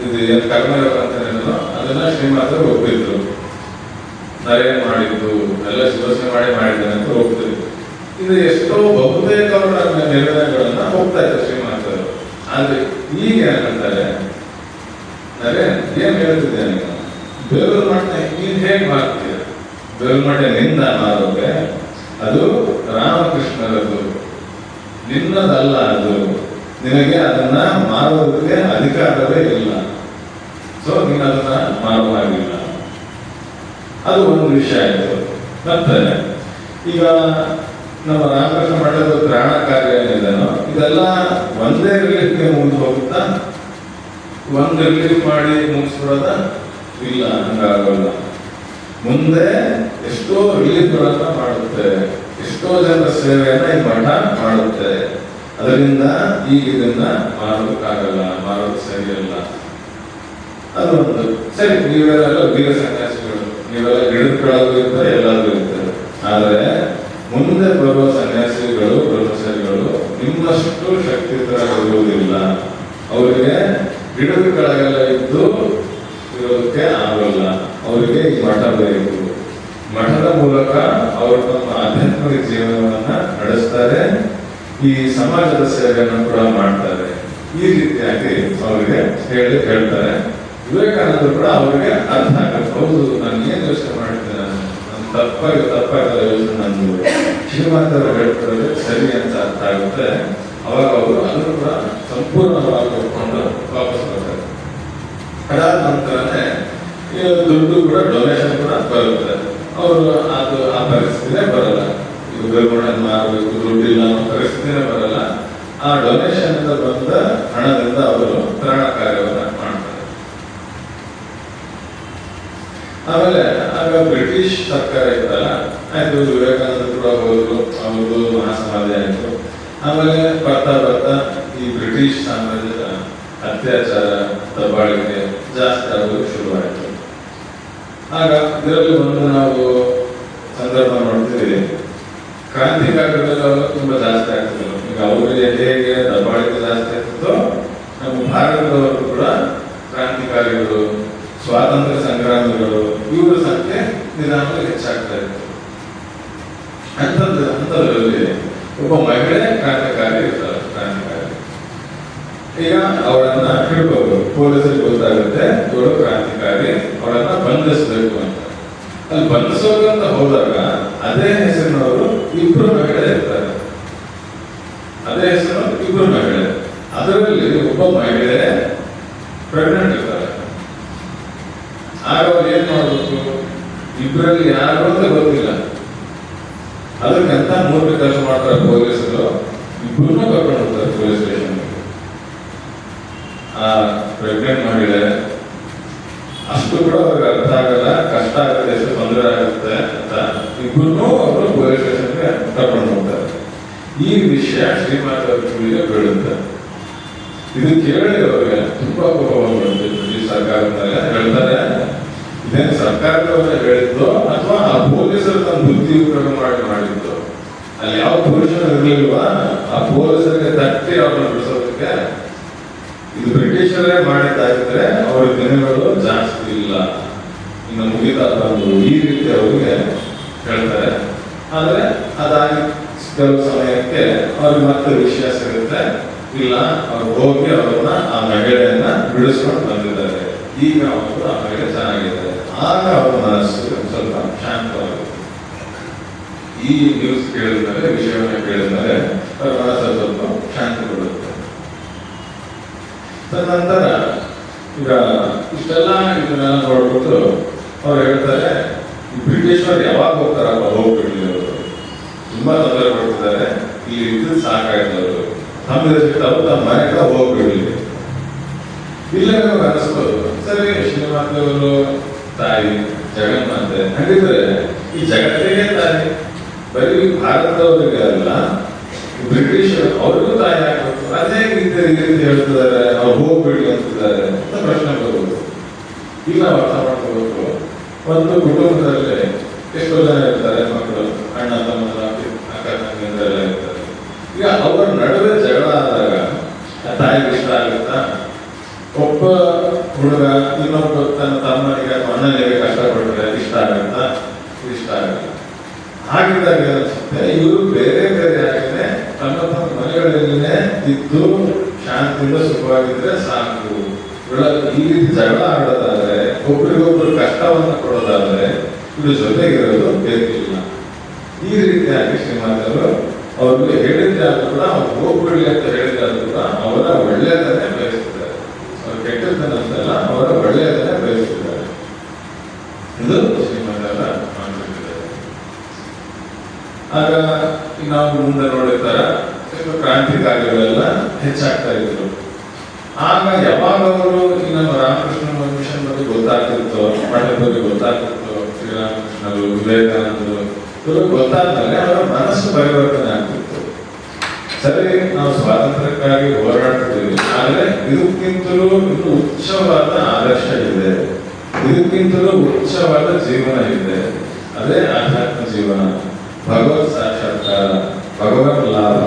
ಇದು ಏನು ಕರ್ಮಯೋಗ ಅಂತ ಹೇಳಿದ್ರು, ಅದನ್ನ ಶ್ರೀಮಾತರು ಒಪ್ಪಿದ್ರು. ನರೇನ್ ಮಾಡಿದ್ದು ಎಲ್ಲ ಶಿವಸೆ ಮಾಡಿದ್ದೇನೆ ಅಂತ ಹೋಗ್ತಿದ್ರು. ಇದು ಎಷ್ಟೋ ಬಹುತೇಕ ಅವರ ನಿರ್ಣಯಗಳನ್ನ ಹೋಗ್ತಾ ಇತ್ತು ಶ್ರೀಮಾತರು. ಆದ್ರೆ ಈಗ ಏನಂತಾರೆ, ನರೇನ್ ಏನ್ ಹೇಳ್ತಿದ್ದೆ ನೀನು, ಬೇಲೂರು ಮಠ ನೀನ್ ಹೇಗ್ ಮಾಡ್ತೀಯ, ಬೇಲೂರು ಮಠ ನಿಂದ ಮಾರೋಕೆ, ಅದು ರಾಮಕೃಷ್ಣರದು, ನಿನ್ನದಲ್ಲ, ಅದು ನಿನಗೆ ಅದನ್ನ ಮಾರೋದಕ್ಕೆ ಅಧಿಕಾರವೇ ಇಲ್ಲ, ಸೊ ನೀನು ಅದನ್ನ ಮಾರುವ ಹಾಗಿಲ್ಲ. ಅದು ಒಂದು ವಿಷಯ ಆಯ್ತು. ಮತ್ತೆ ಈಗ ನಮ್ಮ ರಾಮಕೃಷ್ಣ ಮಠದ ತ್ರಾಣ ಕಾರ್ಯ ಏನಿದೆನೋ ಇದೆಲ್ಲ ಒಂದೇ ರಿಲೀಫ್ಗೆ ಮುಗಿದು ಹೋಗುತ್ತಾ, ಒಂದು ರಿಲೀಫ್ ಮಾಡಿ ಮುಗಿಸ್ಬಿಡೋದ? ಇಲ್ಲ, ಹಂಗಾಗಲ್ಲ. ಮುಂದೆ ಎಷ್ಟೋ ರಿಲೀಫ್ಗಳನ್ನ ಮಾಡುತ್ತೆ, ಎಷ್ಟೋ ಜನರ ಸೇವೆಯನ್ನ ಈ ಮಠ ಮಾಡುತ್ತೆ. ಅದರಿಂದ ಈಗ ಇದನ್ನ ಮಾಡೋದಕ್ಕಾಗಲ್ಲ, ಮಾಡೋದು ಸರಿಯಲ್ಲ. ಅದೊಂದು. ಸರಿ, ನೀವೆಲ್ಲ ವೀರ ಸನ್ಯಾಸಿಗಳು, ನೀವೆಲ್ಲ ಗಿಡದ ಕೆಳಗೂ ಇರ್ತಾರೆ, ಎಲ್ಲಾದ್ರೂ ಇರ್ತಾರೆ. ಆದ್ರೆ ಮುಂದೆ ಬರುವ ಸನ್ಯಾಸಿಗಳು, ಬ್ರಹ್ಮಚಾರಿಗಳು ನಿಮ್ಮಷ್ಟು ಶಕ್ತಿಯುತರಾಗಿರುವುದಿಲ್ಲ. ಅವರಿಗೆ ಗಿಡದ ಕೆಳಗೆಲ್ಲ ಇದ್ದು ಇರೋದಕ್ಕೆ ಆಗಲ್ಲ. ಅವರಿಗೆ ಈ ಮಠ ಬೇಕು. ಮಠದ ಮೂಲಕ ಅವರು ತಮ್ಮ ಆಧ್ಯಾತ್ಮಿಕ ಜೀವನವನ್ನ ನಡೆಸ್ತಾರೆ, ಈ ಸಮಾಜದ ಸೇವೆಯನ್ನು ಕೂಡ ಮಾಡ್ತಾರೆ. ಈ ರೀತಿಯಾಗಿ ಅವರಿಗೆ ಹೇಳ್ತಾರೆ. ವಿವೇಕಾನಂದರು ಕೂಡ ಅವರಿಗೆ ಅರ್ಥ ಆಗುತ್ತೆ, ಹೌದು ನಾನು ಏನ್ ಯೋಚನೆ ಮಾಡಿದ್ದೇನೆ, ನಾನು ತಪ್ಪಾಗಲ್ಲ ಯೋಚನೆ, ನಂದು ಶ್ರೀಮಂತರ ಹೇಳ್ತಾರೆ ಸರಿ ಅಂತ ಅರ್ಥ ಆಗುತ್ತೆ. ಅವಾಗ ಅವರು ಅದನ್ನು ಕೂಡ ಸಂಪೂರ್ಣವಾಗಿ ಒಪ್ಕೊಂಡು ವಾಪಸ್ ಬರ್ತಾರೆ. ಅದಾದ ನಂತರನೇ ದುಡ್ಡು ಕೂಡ ಡೊನೇಷನ್ ಕೂಡ ಬರುತ್ತೆ. ಅವರು ಅದು ಆ ಪರಿಸ್ಥಿತಿನೇ ಬರಲ್ಲ. ಇದು ಬೇರ್ಕೊಂಡನ್ನು ಮಾರಬೇಕು, ದುಡ್ಡಿಲ್ಲ ಅನ್ನೋ ಪರಿಸ್ಥಿತಿನೇ ಬರಲ್ಲ. ಆ ಡೊನೇಷನ್ ಇಂದ ಬಂದ ಹಣದಿಂದ ಅವರು ತ್ರಾಣ ಕಾರ್ಯವನ್ನು ಮಾಡ್ತಾರೆ. ಆಮೇಲೆ ಆಗ ಬ್ರಿಟಿಷ್ ಸರ್ಕಾರ ಇತ್ತಲ್ಲ, ಆಯ್ತು, ವಿವೇಕಾನಂದ ಕೂಡ ಹೋದ್ರು, ಅವ್ರದ್ದು ಮಹಾಸಮಾಧಿ ಆಯ್ತು. ಆಮೇಲೆ ಬರ್ತಾ ಈ ಬ್ರಿಟಿಷ್ ಸಾಮ್ರಾಜ್ಯದ ಅತ್ಯಾಚಾರ, ದಬ್ಬಾಳಿಕೆ ಜಾಸ್ತಿ ಆಗೋದು ಶುರುವಾಯಿತು. ಆಗ ಇದರಲ್ಲಿ ಒಂದು ನಾವು ಸಂದರ್ಭ ನೋಡ್ತೀವಿ, ಕ್ರಾಂತಿಕಾರಿಗಳೆಲ್ಲ ತುಂಬಾ ಜಾಸ್ತಿ ಆಗ್ತಿದ್ರು. ಈಗ ಅವರಿಗೆ ಹೇಗೆ ದಬ್ಬಾಳಿಕೆ ಜಾಸ್ತಿ ಆಗ್ತಿತ್ತೋ, ನಮ್ಮ ಭಾರತದವರು ಕೂಡ ಕ್ರಾಂತಿಕಾರಿಗಳು, ಸ್ವಾತಂತ್ರ್ಯ ಸಂಗ್ರಾಮಿಗಳು, ಇವರ ಸಂಖ್ಯೆ ನಿಧಾನವಾಗಿ ಹೆಚ್ಚಾಗ್ತಾ ಇತ್ತು. ಅಂಥದ್ರಲ್ಲಿ ಒಬ್ಬ ಮಹಿಳೆ ಕ್ರಾಂತಿಕಾರಿ ಇರ್ತಾರೆ. ಕ್ರಾಂತಿಕಾರಿ ಈಗ ಅವಳನ್ನ ಹಿಡ್ಕೋಬೇಕು, ಪೊಲೀಸರಿಗೆ ಗೊತ್ತಾಗುತ್ತೆ ಇವಳು ಕ್ರಾಂತಿಕಾರಿ, ಅವಳನ್ನ ಬಂಧಿಸಬೇಕು ಅಂತ. ಅಲ್ಲಿ ಬಂಧಿಸೋಕಂತ ಹೋದಾಗ ಅದೇ ಹೆಸರಿನವರು ಇಬ್ರು ಮಹಿಳೆ ಇರ್ತಾರೆ. ಅದೇ ಹೆಸರು ಇಬ್ರು ಮಹಿಳೆ. ಅದರಲ್ಲಿ ಒಬ್ಬ ಮಹಿಳೆ ಪ್ರೆಗ್ನೆಂಟ್ ಇರ್ತಾರೆ. ಆಗ ಅವ್ರು ಏನ್ ಮಾಡಬೇಕು, ಇಬ್ಬರಲ್ಲಿ ಯಾರು ಅಂತ ಗೊತ್ತಿಲ್ಲ. ಅದಕ್ಕೆ ಅಂತ ಮೂರು ಕೆಲಸ ಮಾಡ್ತಾರೆ ಪೊಲೀಸರು, ಇಬ್ಬರನ್ನೂ ಕರ್ಕೊಂಡು ಹೋಗ್ತಾರೆ ಪೊಲೀಸ್ ಸ್ಟೇಷನ್. ಆ ಪ್ರೆಗ್ನೆಂಟ್ ಮಹಿಳೆ ಅಷ್ಟು ಕೂಡ ಅವ್ರಿಗೆ ಅರ್ಥ ಆಗಲ್ಲ, ಕಷ್ಟ ಆಗುತ್ತೆ, ಎಷ್ಟು ತೊಂದರೆ ಆಗುತ್ತೆ ಅಂತ ಇಬ್ಬರನ್ನೂ ಅವರು ಪೊಲೀಸ್ ಸ್ಟೇಷನ್ಗೆ ಕರ್ಕೊಂಡು ಹೋಗ್ತಾರೆ. ಈ ವಿಷಯ ಶ್ರೀಮಾತ ಕಿವಿಗೆ ಬೀಳುತ್ತೆ. ಇದು ಕೇಳಿ ಅವ್ರಿಗೆ ತುಂಬಾ ಕೋಪ ಬಂದ್ಬಿಡುತ್ತೆ. ಬ್ರಿಟಿಷ್ ಸರ್ಕಾರದ ಮೇಲೆ ಹೇಳ್ತಾರೆ, ಇದೇನು ಸರ್ಕಾರದವರೇ ಹೇಳಿದ್ದು ಅಥವಾ ಆ ಪೊಲೀಸರು ತಮ್ಮ ಬುದ್ಧಿ ಉಪಯೋಗ ಮಾಡಿದ್ದು? ಅಲ್ಲಿ ಯಾವ ಪುರುಷರು ಇರಲಿಲ್ವಾ ಆ ಪೊಲೀಸರಿಗೆ ತಟ್ಟಿ ಅವ್ರನ್ನ ಬಿಡಿಸೋದಕ್ಕೆ? ಇದು ಬ್ರಿಟಿಷ್ ಬ್ರಿಟಿಷರೇ ಮಾಡಿದ್ದಾಗಿದ್ರೆ ಅವರ ದಿನಗಳು ಜಾಸ್ತಿ ಇಲ್ಲ, ಇನ್ನು ಮುಗಿತಾ ಬಂದು ಈ ರೀತಿ ಅವರಿಗೆ ಹೇಳ್ತಾರೆ. ಆದ್ರೆ ಅದಾಗಿ ಕೆಲವು ಸಮಯಕ್ಕೆ ಅವ್ರಿಗೆ ಮತ್ತೆ ವಿಷಯ ಸಿಗುತ್ತೆ, ಇಲ್ಲ ಅವ್ರು ಹೋಗಿ ಅವ್ರನ್ನ ಆ ಮಹಿಳೆಯನ್ನ ಬಿಡಿಸ್ಕೊಂಡು ಬಂದಿದ್ದಾರೆ, ಈಗ ಅವರು ಆ ಮಹಿಳೆ ಚೆನ್ನಾಗಿದೆ. ಆಗ ಅವ್ರ ಮನಸ್ಸು ಸ್ವಲ್ಪ ಶಾಂತವಾಗುತ್ತೆ. ಈ ನ್ಯೂಸ್ ಕೇಳಿದ್ಮೇಲೆ, ವಿಷಯವನ್ನು ಕೇಳಿದ್ಮೇಲೆ ಅವ್ರ ಮನಸ್ಸು ಸ್ವಲ್ಪ ಶಾಂತಿ ಕೊಡುತ್ತೆ. ತದನಂತರ ಈಗ ಇಷ್ಟೆಲ್ಲ ಇದನ್ನೆಲ್ಲ ನೋಡ್ಬಿಟ್ಟು ಅವ್ರು ಹೇಳ್ತಾರೆ, ಈ ಬ್ರಿಟಿಷರು ಯಾವಾಗ ಹೋಗ್ತಾರಪ್ಪ, ಹೋಗ್ಬಿಡ್ಲಿ ಅವರು, ತುಂಬಾ ತೊಂದರೆ ಕೊಡ್ತಿದ್ದಾರೆ, ಈ ಇದ್ದು ಸಾಕಾಯ್ತವರು, ನಮ್ಮ ದೇಶಕ್ಕೆ ತಮ್ಮ ಮನೆಗೆ ಹೋಗ್ಬಿಡ್ಲಿ. ಇಲ್ಲ ಅನಿಸ್ಬೋದು, ಸರಿ ಶ್ರೀಮಾತೆಯವರು ತಾಯಿ ಜಗನ್ಮಾತೆ, ಹಾಗಿದ್ರೆ ಈ ಜಗತ್ತಿಗೆ ತಾಯಿ, ಬರೀ ಭಾರತದವರಿಗೆ ಅಲ್ಲ, ಬ್ರಿಟಿಷರು ಅವ್ರಿಗೂ ತಾಯಿ ಆಗ್ಬೇಕು, ಅದೇ ರೀತಿ ಹೇಳ್ತಿದ್ದಾರೆ, ಅವ್ರು ಹೋಗ್ಬಿಡಿ ಅಂತಿದ್ದಾರೆ ಅಂತ ಪ್ರಶ್ನೆ ಬರ್ಬೋದು. ಇಲ್ಲ ಅರ್ಥ ಮಾಡ್ಕೋಬೇಕು, ಒಂದು ಕುಟುಂಬದಲ್ಲಿ ಎಷ್ಟೋ ಜನ ಇರ್ತಾರೆ, ಮಕ್ಕಳು, ಅಣ್ಣ ತಮ್ಮ ಅಕ್ಕ ತಂಗಿಯಂದರೆಲ್ಲ ಇರ್ತಾರೆ. ಈಗ ಅವರ ನಡುವೆ ಜಗಳ ಆದಾಗ ತಾಯಿಗೆ ಇಷ್ಟ ಆಗುತ್ತಾ? ಒಬ್ಬ ಹುಡುಗ ಇನ್ನೊಬ್ಬ ತನ್ನ ತಮ್ಮನಿಗೆ ಅಥವಾ ಅಣ್ಣನಿಗೆ ಕಷ್ಟಪಟ್ಟರೆ ಇಷ್ಟ ಆಗುತ್ತಾ? ಇಷ್ಟ ಆಗಲ್ಲ. ಹಾಗಿದ್ದಾಗ ಅನ್ಸುತ್ತೆ, ಇವರು ಬೇರೆ ಬೇರೆ ಆಗಿದೆ, ತಮ್ಮ ತಮ್ಮ ಮನೆಗಳಲ್ಲಿನೇ ಇದ್ದು ಶಾಂತಿಯಿಂದ ಸುಖವಾಗಿದ್ರೆ ಸಾಕು. ಈ ರೀತಿ ಜಗಳ ಆಡೋದಾದ್ರೆ, ಒಬ್ರಿಗೊಬ್ರು ಕಷ್ಟವನ್ನು ಕೊಡೋದಾದ್ರೆ ಇವ್ರ ಜೊತೆಗಿರೋದು ಬೇಕಿಲ್ಲ. ಈ ರೀತಿಯಾಗಿ ಶ್ರೀಮಾತೆಯವರು ಅವ್ರಿಗೆ ಹೇಳಿದ್ರೆ ಆದ್ರೂ ಕೂಡ, ಅವ್ರು ಹೋಗ್ಬಿಡ್ಲಿ ಅಂತ ಹೇಳಿದ್ರೆ ಆದ್ರೂ ಕೂಡ ಅವರ ಒಳ್ಳೆಯದನ್ನೇ ಬಯಸ್ತಿದ್ದಾರೆ. ಅವ್ರು ಕೆಟ್ಟದ್ದನ್ನಲ್ಲ, ಅವರ ಒಳ್ಳೆಯದನ್ನೇ ಬಯಸ್ತಿದ್ದಾರೆ. ಇದು ಶ್ರೀಮಾತೆಯವರ ಮಾತುಕತೆ. ಆಗ ನಾವು ಮುಂದೆ ನೋಡಿರ್ತಾರ ಕ್ರಾಂತಿಕಾರಿಗಳೆಲ್ಲ ಹೆಚ್ಚಾಗ್ತಾ ಇದ್ರು. ಆಗ ಯಾವಾಗ ಅವರು ಈ ನಮ್ಮ ರಾಮಕೃಷ್ಣ ಮಿಷನ್ ಬಗ್ಗೆ ಗೊತ್ತಾಗ್ತಿತ್ತು, ಮಠದ ಬಗ್ಗೆ ಗೊತ್ತಾಗ್ತಿತ್ತು, ಶ್ರೀರಾಮಕೃಷ್ಣರು, ವಿವೇಕಾನಂದರು ಇವರು ಗೊತ್ತಾದ್ಮೇಲೆ ಅವರ ಮನಸ್ಸು ಪರಿವರ್ತನೆ ಆಗ್ತಿತ್ತು. ಸರಿ, ನಾವು ಸ್ವಾತಂತ್ರ್ಯಕ್ಕಾಗಿ ಹೋರಾಡ್ತಿದ್ದೀವಿ, ಆದ್ರೆ ಇದಕ್ಕಿಂತಲೂ ಇನ್ನು ಉಚ್ಚವಾದ ಆದರ್ಶ ಇದೆ, ಇದಕ್ಕಿಂತಲೂ ಉಚ್ಚವಾದ ಜೀವನ ಇದೆ, ಅದೇ ಆಧ್ಯಾತ್ಮ ಜೀವನ, ಭಗವತ್ ಸಾಕ್ಷಾತ್ಕಾರ, ಭಗವತ್ ಲಾಭ,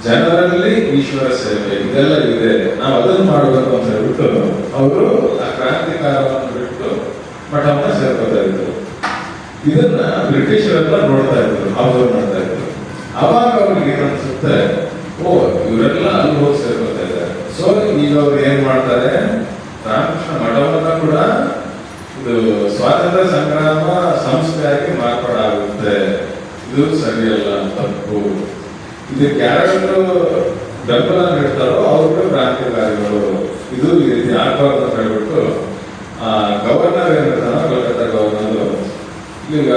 ಜನರಲ್ಲಿ ಈಶ್ವರ ಸೇವೆ, ಇದೆಲ್ಲ ಇದೆ, ನಾವು ಅದನ್ನು ಮಾಡಬೇಕು ಅಂತ ಹೇಳ್ಬಿಟ್ಟು ಅವರು ಆ ಕ್ರಾಂತಿಕಾರವನ್ನು ಬಿಟ್ಟು ಮಠವನ್ನ ಸೇರ್ಕೋತಾ ಇದ್ರು. ಇದನ್ನ ಬ್ರಿಟಿಷರೆಲ್ಲ ನೋಡ್ತಾ ಇದ್ರು, ಅಬ್ಸರ್ವ್ ಮಾಡ್ತಾ ಇದ್ರು. ಅವಾಗ ಅವ್ರಿಗೆ ಏನನ್ಸುತ್ತೆ, ಓ ಇವರೆಲ್ಲ ಅಲ್ಲಿ ಹೋಗಿ ಸೇರ್ಕೋತಾ ಇದ್ದಾರೆ, ಸೊ ಈಗ ಅವ್ರು ಏನ್ ಮಾಡ್ತಾರೆ, ರಾಮಕೃಷ್ಣ ಮಠವನ್ನ ಕೂಡ ಇದು ಸ್ವಾತಂತ್ರ್ಯ ಸಂಗ್ರಾಮ ಸಂಸ್ಥೆಯಾಗಿ ಮಾರ್ಪಾಡಾಗುತ್ತೆ, ಇದು ಸರಿಯಲ್ಲ, ತಪ್ಪು. ಇದಕ್ಕೆ ಯಾರು ಬೆಂಬಲ ನೀಡ್ತಾರೋ ಅವರು ಕ್ರಾಂತಿಕಾರಿಗಳು, ಇದು ಈ ರೀತಿ ಆಗ್ಬಾರ್ದು ಅಂತ ಹೇಳ್ಬಿಟ್ಟು ಗವರ್ನರ್ ಏನಿರ್ತಾನೋ, ಕಲ್ಕತ್ತಾ ಗವರ್ನರ್ ಈಗ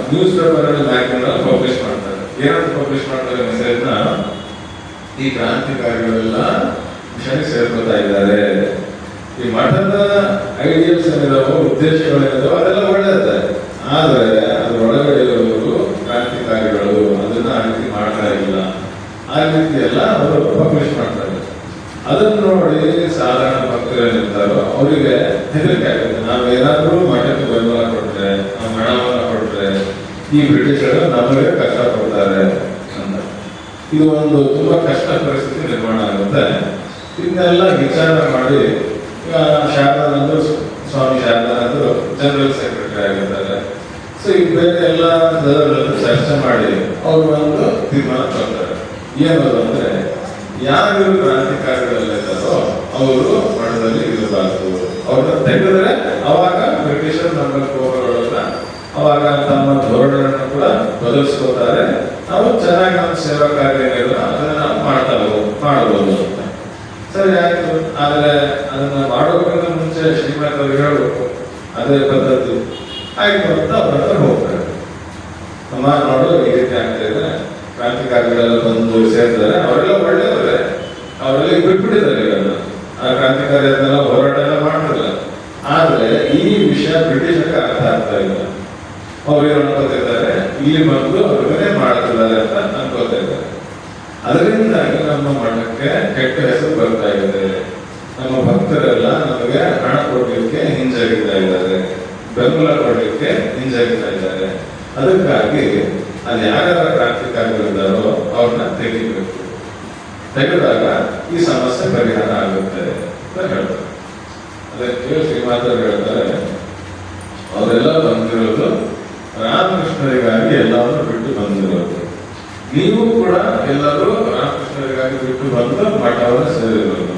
ನ್ಯೂಸ್ ಪೇಪರ್ ಅಲ್ಲಿ ಮ್ಯಾಗ್ಝಿನ್ ಪಬ್ಲಿಷ್ ಮಾಡ್ತಾರೆ. ಏನಂತ ಪಬ್ಲಿಷ್ ಮಾಡ್ತಾರೆ ಮೆಸೇಜ್ನ, ಈ ಕ್ರಾಂತಿಕಾರಿಗಳೆಲ್ಲ ಮಿಷನ್ ಸೇರ್ಕೋತಾ ಇದ್ದಾರೆ, ಈ ಮಠದ ಐಡಿಯಲ್ಸ್ ಏನಿದಾವೋ, ಉದ್ದೇಶಗಳೇನಿದಾವೋ ಅದೆಲ್ಲ ಒಳ್ಳೆಯದೇ, ಆದ್ರೆ ಅದ್ರ ಒಳಗಡೆ ಇರೋರು ಕ್ರಾಂತಿಕಾರಿಗಳು ಅದನ್ನ ಆ ರೀತಿ ಮಾಡ್ತಾ ಇಲ್ಲ, ಆ ರೀತಿ ಎಲ್ಲ ಅವರು ಪಬ್ಲಿಷ್ ಮಾಡ್ತಾರೆ. ಅದನ್ನು ನೋಡಿ ಸಾಧಾರಣ ಭಕ್ತರೇನಿರ್ತಾರೋ ಅವರಿಗೆ ಹೆದರಿಕೆ ಆಗುತ್ತೆ, ನಾವೇನಾದ್ರೂ ಮಠಕ್ಕೆ ಬೆಂಬಲ ಕೊಟ್ರೆ, ನಾವು ಹಣವನ್ನು ಕೊಟ್ರೆ ಈ ಬ್ರಿಟಿಷರು ನಮಗೆ ಕಷ್ಟ ಕೊಡ್ತಾರೆ ಅಂತ. ಇದು ಒಂದು ತುಂಬಾ ಕಷ್ಟ ಪರಿಸ್ಥಿತಿ ನಿರ್ಮಾಣ ಆಗುತ್ತೆ. ಇದನ್ನೆಲ್ಲ ವಿಚಾರ ಮಾಡಿ ಶಾರದಾನಂದರು, ಸ್ವಾಮಿ ಶಾರದಾನಂದರು ಜನರಲ್ ಸೆಕ್ರೆಟರಿ ಆಗಿರ್ತಾರೆ. ಸೊ ಈಗ ಬೇರೆ ಎಲ್ಲ ಚರ್ಚೆ ಮಾಡಿ ಅವರು ಒಂದು ತೀರ್ಮಾನ ತಗೊಳ್ತಾರೆ. ಏನದು ಅಂದ್ರೆ, ಯಾರು ಕ್ರಾಂತಿಕಾರಿಗಳಿದ್ದಾರೋ ಅವರು ಮಠದಲ್ಲಿ ಇರಬಾರ್ದು, ಅವ್ರನ್ನ ತೆಗೆದ್ರೆ ಅವಾಗ ಬ್ರಿಟಿಷರು ನಮ್ಮಲ್ಲಿ ಹೋಗೋಲ್ಲ, ಅವಾಗ ತಮ್ಮ ಧೋರಣೆಯನ್ನು ಕೂಡ ಬದಲಿಸ್ಕೋತಾರೆ, ನಾವು ಚೆನ್ನಾಗಿ ನಮ್ಮ ಸೇವಾ ಕಾರ್ಯ ಅದನ್ನ ನಾವು ಮಾಡಬಹುದು ಅಂತ. ಸರಿ ಆಯ್ತು, ಆದ್ರೆ ಅದನ್ನ ಮಾಡೋಕ್ಕಿಂತ ಮುಂಚೆ ಶ್ರೀಮಂತ ಅವ್ರಿಗೆ ಹೇಳ್ಬೇಕು, ಅದೇ ಪದ್ಧತಿ ಆಯ್ತು ಅಂತ ಅವ್ರ ಹತ್ರ ಹೋಗ್ತಾರೆ. ಅಮ್ಮ ನೋಡು ಈ ರೀತಿ ಆಗ್ತಾ ಇದೆ, ಕ್ರಾಂತಿಕಾರಿಗಳೆಲ್ಲ ಬಂದು ಸೇರ್ತಾರೆ, ಅವರೆಲ್ಲ ಒಳ್ಳೆಯವರೇ, ಅವರೆಲ್ಲ ಬಿಟ್ಬಿಟ್ಟಿದ್ದಾರೆ ಇವನ್ನ, ಆ ಕ್ರಾಂತಿಕಾರಿ ಅದನ್ನೆಲ್ಲ ಹೋರಾಟ ಎಲ್ಲ ಮಾಡ್ತಿಲ್ಲ. ಆದ್ರೆ ಈ ವಿಷಯ ಬ್ರಿಟಿಷರಿಗೆ ಅರ್ಥ ಆಗ್ತಾ ಇಲ್ಲ. ಅವ್ರು ಏನು ಅನ್ಕೋತಿದ್ದಾರೆ, ಇಲ್ಲಿ ಬಂದು ಅವ್ರನ್ನೇ ಮಾಡ್ತಿದ್ದಾರೆ ಅಂತ ಅನ್ಕೋತಾ ಇದ್ದಾರೆ. ಅದರಿಂದಾಗಿ ನಮ್ಮ ಮಠಕ್ಕೆ ಕೆಟ್ಟ ಹೆಸರು ಬರ್ತಾ ಇದೆ. ನಮ್ಮ ಭಕ್ತರೆಲ್ಲ ನಮಗೆ ಹಣ ಕೊಡ್ಲಿಕ್ಕೆ ಹಿಂಜರಿತಾ ಇದ್ದಾರೆ, ಬೆಂಬಲ ಕೊಡ್ಲಿಕ್ಕೆ ಹಿಂಜರಿತಾ ಇದ್ದಾರೆ. ಅದಕ್ಕಾಗಿ ಅಲ್ಲಿ ಯಾರ್ಯಾರ ಕ್ರಾಂತಿಕಾರಿಗಳಿದ್ದಾರೋ ಅವ್ರನ್ನ ತೆಗಿಬೇಕು. ತೆಗೆದಾಗ ಈ ಸಮಸ್ಯೆ ಪರಿಹಾರ ಆಗುತ್ತೆ. ಅಂತ ಹೇಳ್ತಾರೆ. ಅದಕ್ಕೆ ಶ್ರೀಮಾತರು ಹೇಳ್ತಾರೆ, ಅವರೆಲ್ಲ ಬಂದಿರೋದು ರಾಮಕೃಷ್ಣರಿಗಾಗಿ ಎಲ್ಲವನ್ನು ಬಿಟ್ಟು ಬಂದಿರೋದು. ನೀವು ಕೂಡ ಎಲ್ಲರೂ ರಾಮಕೃಷ್ಣರಿಗಾಗಿ ಬಿಟ್ಟು ಬಂದು ಮಠವನ್ನು ಸೇರಿರೋದು.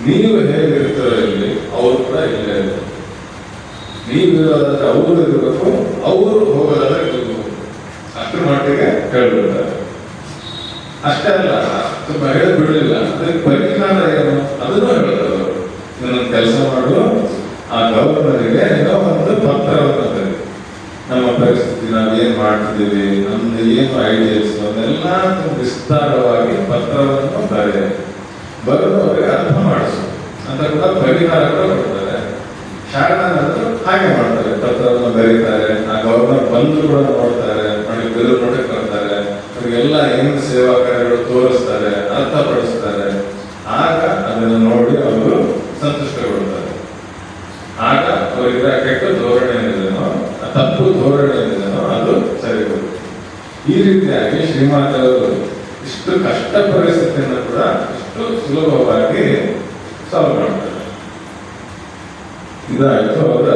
ನೀವು ಹೇಗಿರ್ತಾರೋ ಇಲ್ಲಿ ಅವರು ಕೂಡ ಇಲ್ಲೇ ಇರೋದು. ನೀವು ಇರೋದಾದ್ರೆ ಅವರು ಇರಬೇಕು, ಅವರು ಹೋಗೋದಾದ್ರೆ ಇರಬೇಕು. ಅಷ್ಟರ ಮಟ್ಟಿಗೆ ಹೇಳ್ಬಿಡ್ತಾರೆ. ಅಷ್ಟೇ ಅಲ್ಲ, ತುಂಬಾ ಹೇಳಿ ಬಿಡಲಿಲ್ಲ. ಅದಕ್ಕೆ ಪರಿಜ್ಞಾನ ಏನು ಅದನ್ನು ಹೇಳ್ತಾರೆ ಅವರು. ಇನ್ನೊಂದು ಕೆಲಸ ಮಾಡು, ಆ ಗವರ್ನರಿಗೆ ಏನೋ ಒಂದು ಪತ್ರವನ್ನು ಬರೀ, ನಮ್ಮ ಪರಿಸ್ಥಿತಿ ನಾವು ಏನ್ ಮಾಡ್ತಿದ್ದೀವಿ, ನಮ್ದು ಏನು ಐಡಿಯಾಸ್ ಅವನ್ನೆಲ್ಲ ವಿಸ್ತಾರವಾಗಿ ಪತ್ರವನ್ನು ಬರೆದು ಅವರಿಗೆ ಅರ್ಥ ಮಾಡಿಸು ಅಂತ ಕೂಡ ಪರಿಹಾರ ಕೂಡ ಕೊಡ್ತಾರೆ. ಶಾರದಾನಂದರು ಹಾಗೆ ಮಾಡ್ತಾರೆ, ಪತ್ರವನ್ನು ಬರೀತಾರೆ. ಆ ಗವರ್ನರ್ ಬಂದು ಕೂಡ ನೋಡ್ತಾರೆ, ನೋಡಿ ಬೆರು ನೋಡಕ್ಕೆ ಬರ್ತಾರೆ, ಅವರಿಗೆಲ್ಲ ಏನು ಸೇವಾ ಕಾರ್ಯಗಳು ತೋರಿಸ್ತಾರೆ, ಅರ್ಥಪಡಿಸ್ತಾರೆ. ಆಗ ಅದನ್ನು ನೋಡಿ ಅವರು ಸಂತುಷ್ಟಗೊಳ್ತಾರೆ. ಆಗ ಅವರಿಗೆ ಕೆಟ್ಟ ಧೋರಣೆ ಏನಿದೆನೋ, ತಪ್ಪು ಧೋರಣೆ ಏನಿದೆನೋ ಅದು ಸರಿ ಹೋಗುತ್ತೆ. ಈ ರೀತಿಯಾಗಿ ಶ್ರೀಮಾತವರು ಇಷ್ಟು ಕಷ್ಟ ಪರಿಸ್ಥಿತಿಯನ್ನು ಕೂಡ ಇಷ್ಟು ಸುಲಭವಾಗಿ ಸಾಲ್ವ್ ಮಾಡ್ತಾರೆ. ಇದಾಯಿತು ಅವರ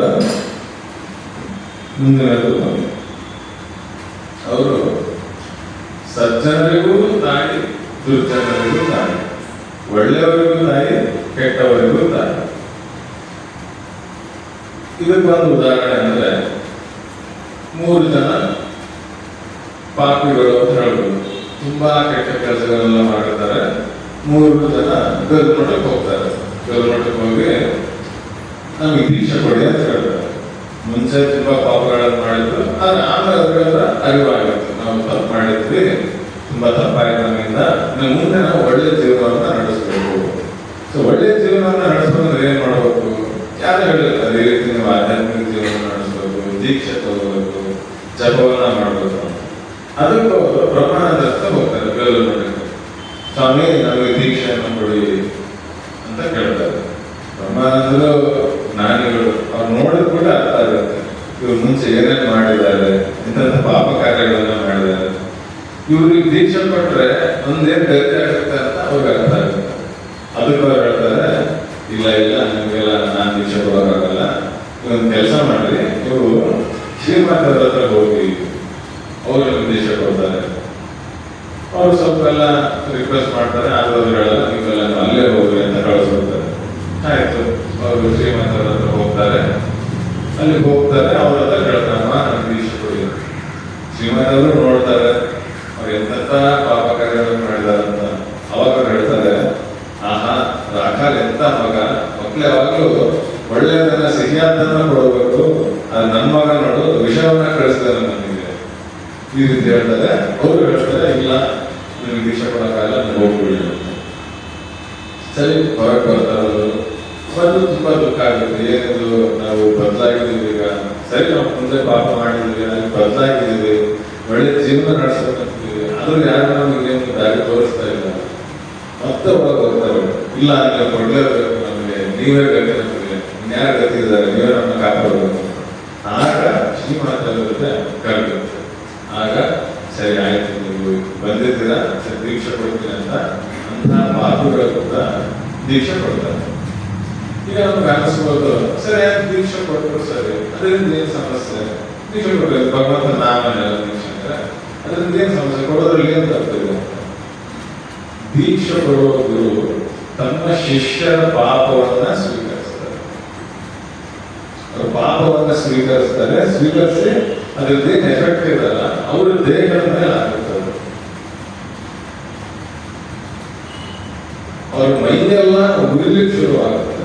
ಮುಂದಿನದು. ಅವರು ಸಜ್ಜನರಿಗೂ ತಾಯಿ, ದುರ್ಜನರಿಗೂ ತಾಯಿ, ಒಳ್ಳೆಯವರಿಗೂ ತಾಯಿ, ಕೆಟ್ಟವರಿಗೂ ತಾಯಿ. ಇದಕ್ಕೊಂದು ಉದಾಹರಣೆ ಅಂದ್ರೆ 3 ಜನ ಪಾಪಿಗಳು ಅಂತ ಹೇಳ್ಬೋದು. ತುಂಬಾ ಕೆಟ್ಟ ಕೆಲಸಗಳೆಲ್ಲ ಮಾಡಿರ್ತಾರೆ. 3 ಜನ ಗಲ್ಮಠಕ್ಕೆ ಹೋಗ್ತಾರೆ. ಗಲ್ಮಠಕ್ಕೆ ಹೋಗಿ ನಮಗೆ ದೀಕ್ಷೆ ಕೊಡಿ ಅಂತ ಹೇಳ್ತಾರೆ. ಮುಂಚೆ ತುಂಬಾ ಪಾಪಗಳನ್ನು ಮಾಡಿದ್ರು, ಆದ್ರೆ ಆಮೇಲೆ ಅವರೆಲ್ಲ ಅರಿವಾಗುತ್ತೆ, ನಾವು ತಪ್ಪು ಮಾಡಿದ್ವಿ, ತುಂಬಾ ತಪ್ಪಾಯ್ತು ನಮ್ಮಿಂದ, ಮುಂದೆ ನಾವು ಒಳ್ಳೆ ಜೀವನವನ್ನ ನಡೆಸಬೇಕು. ಸೊ ಒಳ್ಳೆ ಜೀವನವನ್ನ ನಡೆಸಬೇಕಂದ್ರೆ ಏನ್ ಮಾಡಬೇಕು? ಯಾರು ಹೇಳಿರ್ತಾರೆ ಅದೇ ರೀತಿ ನೀವು ಆಧ್ಯಾತ್ಮಿಕ ಜೀವನ ನಡೆಸಬೇಕು, ದೀಕ್ಷೆ ತಗೋಬೇಕು, ಜಪವನ್ನ ಮಾಡಬೇಕು. ಅದಕ್ಕೂ ಅವರು ಬ್ರಹ್ಮಾನಂದ ಹತ್ರ ಹೋಗ್ತಾರೆ. ಗಲ್ಮಠಕ್ಕೆ, ಸ್ವಾಮಿ ನಮಗೆ ದೀಕ್ಷೆಯನ್ನು ಕೊಡಿ ಅಂತ ಕೇಳ್ತಾರೆ. ಬ್ರಹ್ಮಾನಂದರು ಜ್ಞಾನಿಗಳು, ಅವ್ರು ನೋಡಿದ್ ಕೂಡ ಅರ್ಥ ಆಗುತ್ತೆ, ಇವ್ರು ಮುಂಚೆ ಏನೇನು ಮಾಡಿದ್ದಾರೆ, ಇಂಥ ಪಾಪ ಕಾರ್ಯಗಳನ್ನ ಮಾಡಿದ್ದಾರೆ, ಇವ್ರಿಗೆ ದೀಕ್ಷೆ ಕೊಟ್ರೆ ಒಂದೇನು ಗತಿ ಆಗುತ್ತೆ ಅಂತ ಅವ್ರಿಗೆ ಅರ್ಥ ಆಗುತ್ತೆ. ಅದಕ್ಕೆ ಅವ್ರು ಹೇಳ್ತಾರೆ, ಇಲ್ಲ ಇಲ್ಲ ನಿಮಗೆಲ್ಲ ನಾನು ದೀಕ್ಷೆ ಕೊಡೋಕ್ಕಾಗಲ್ಲ, ಇವೊಂದು ಕೆಲಸ ಮಾಡ್ರಿ, ನೀವು ಶ್ರೀಮಾತರ ಹತ್ರ ಹೋಗಿ ಅವ್ರು ನಿಮ್ಗೆ ದೀಕ್ಷೆ ಕೊಡ್ತಾರೆ. ಅವ್ರು ಸ್ವಲ್ಪ ಎಲ್ಲ ರಿಕ್ವೆಸ್ಟ್ ಮಾಡ್ತಾರೆ, ಆದ್ರೆ ಹೇಳಲ್ಲ, ನೀವೆಲ್ಲ ಅಲ್ಲೇ ಹೋಗ್ರಿ ಅಂತ ಕಳಿಸ್ಕೊಡ್ತಾರೆ. ಆಯ್ತು, ಅವರು ಶ್ರೀಮಂತರ ಹತ್ರ ಹೋಗ್ತಾರೆ. ಅಲ್ಲಿ ಹೋಗ್ತಾರೆ, ಅವ್ರ ಹತ್ರ ಹೇಳ್ತಾರಮ್ಮ ನನಗೆ ದೀಕ್ಷೆ ಕೊಡಿ. ಶ್ರೀಮಂತರು ನೋಡ್ತಾರೆ ಅವ್ರು ಎಂತ ಪಾಪ ಕಾರ್ಯಗಳನ್ನು ಮಾಡಿದಾರಂತ. ಅವಾಗ ಹೇಳ್ತಾರೆ, ಆಹಾ ರಾಖಾಲ್ ಎಂತ ಮಗ, ಮಕ್ಳು ಯಾವಾಗಲೂ ಒಳ್ಳೆಯದನ್ನ ಸಿಹಿಯಾದನ್ನ ಕೊಡಬೇಕು, ಅದು ನನ್ನ ಮಗ ನೋಡು ವಿಷವನ್ನ ಕಳಿಸ್ತಾರೆ ನನಗೆ, ಈ ರೀತಿ ಹೇಳ್ತಾರೆ. ಅವರು ಹೇಳ್ತಾರೆ, ಇಲ್ಲ ನಿಮ್ಗೆ ದೀಕ್ಷೆ ಕೊಡೋಕ್ಕಾಗಲ್ಲ, ನೀವು ಹೋಗ್ಬಿಡಿ. ಸರಿ, ಹೊರಗೆ ಬರ್ತಾರದು. ಬಂದು ತುಂಬಾ ದುಃಖ ಆಗುತ್ತೆ. ಏನಿದು ನಾವು ಬದಲಾಗಿದ್ದೀವಿ, ಈಗ ಸರಿ ನಾವು ಮುಂದೆ ಪಾಪ ಮಾಡಿದ್ದೀವಿ, ಅಲ್ಲಿ ಬದಲಾಗಿದ್ದೀವಿ, ಒಳ್ಳೆ ಜೀವನ ನಡೆಸ್ಬೇಕಂತೀವಿ, ಆದ್ರೂ ಯಾರು ನಮಗೆ ದಾರಿ ತೋರಿಸ್ತಾ ಇಲ್ಲ. ಮತ್ತೆ ಒಳಗೆ ಹೋಗ್ತಾರೆ, ಇಲ್ಲ ನೀವು ಕೊಡ್ಲೇಬೇಕು ನಮಗೆ, ನೀವೇ ಗತಿ ನಮಗೆ, ಇನ್ಯಾರು ಗತಿ ಇದ್ದಾರೆ, ನೀವೇ ನಮ್ಮನ್ನ ಕಾಪಾಡಬೇಕು. ಆಗ ಶ್ರೀಮಾತರ ಜೊತೆ ಕರೆಯುತ್ತೆ. ಆಗ ಸರಿ ಆಯ್ತು, ನೀವು ಬಂದಿದ್ದೀರಾ, ಸರಿ ದೀಕ್ಷೆ ಕೊಡ್ತೀನಿ ಅಂತ ಪಾಪಗಳು ಕೂಡ ದೀಕ್ಷೆ ಕೊಡ್ತಾರೆ. ಈಗ ನಮ್ಗೆ ಅನಿಸ್ಬೋದು, ಸರಿ ಯಾಕೆ ದೀಕ್ಷೆ ಕೊಟ್ಟರು, ಸರಿ ಅದರಿಂದ ಏನು ಸಮಸ್ಯೆ? ದೀಕ್ಷೆ ಕೊಡ್ಬೇಕು, ಭಗವಂತ ನಾಮನೆಲ್ಲ ದೀಕ್ಷೆ ಅಂದ್ರೆ ಅದರಿಂದ ಏನು ಸಮಸ್ಯೆ? ಕೊಡೋದ್ರಲ್ಲಿ ಏನು ತಪ್ಪಿದೆ? ದೀಕ್ಷೆ ಕೊಡುವ ಗುರು ತಮ್ಮ ಶಿಷ್ಯರ ಪಾಪವನ್ನ ಸ್ವೀಕರಿಸ್ತಾರೆ. ಅವರು ಪಾಪವನ್ನ ಸ್ವೀಕರಿಸಿ ಅದ್ರದ್ದು ಏನು ಎಫೆಕ್ಟ್ ಇರಲ್ಲ, ಅವ್ರ ದೇಹದ ಮೇಲೆ ಆಗುತ್ತದೆ. ಅವ್ರ ಮೈಯೆಲ್ಲ ಉರಿಲಿಕ್ಕೆ ಶುರುವಾಗುತ್ತೆ,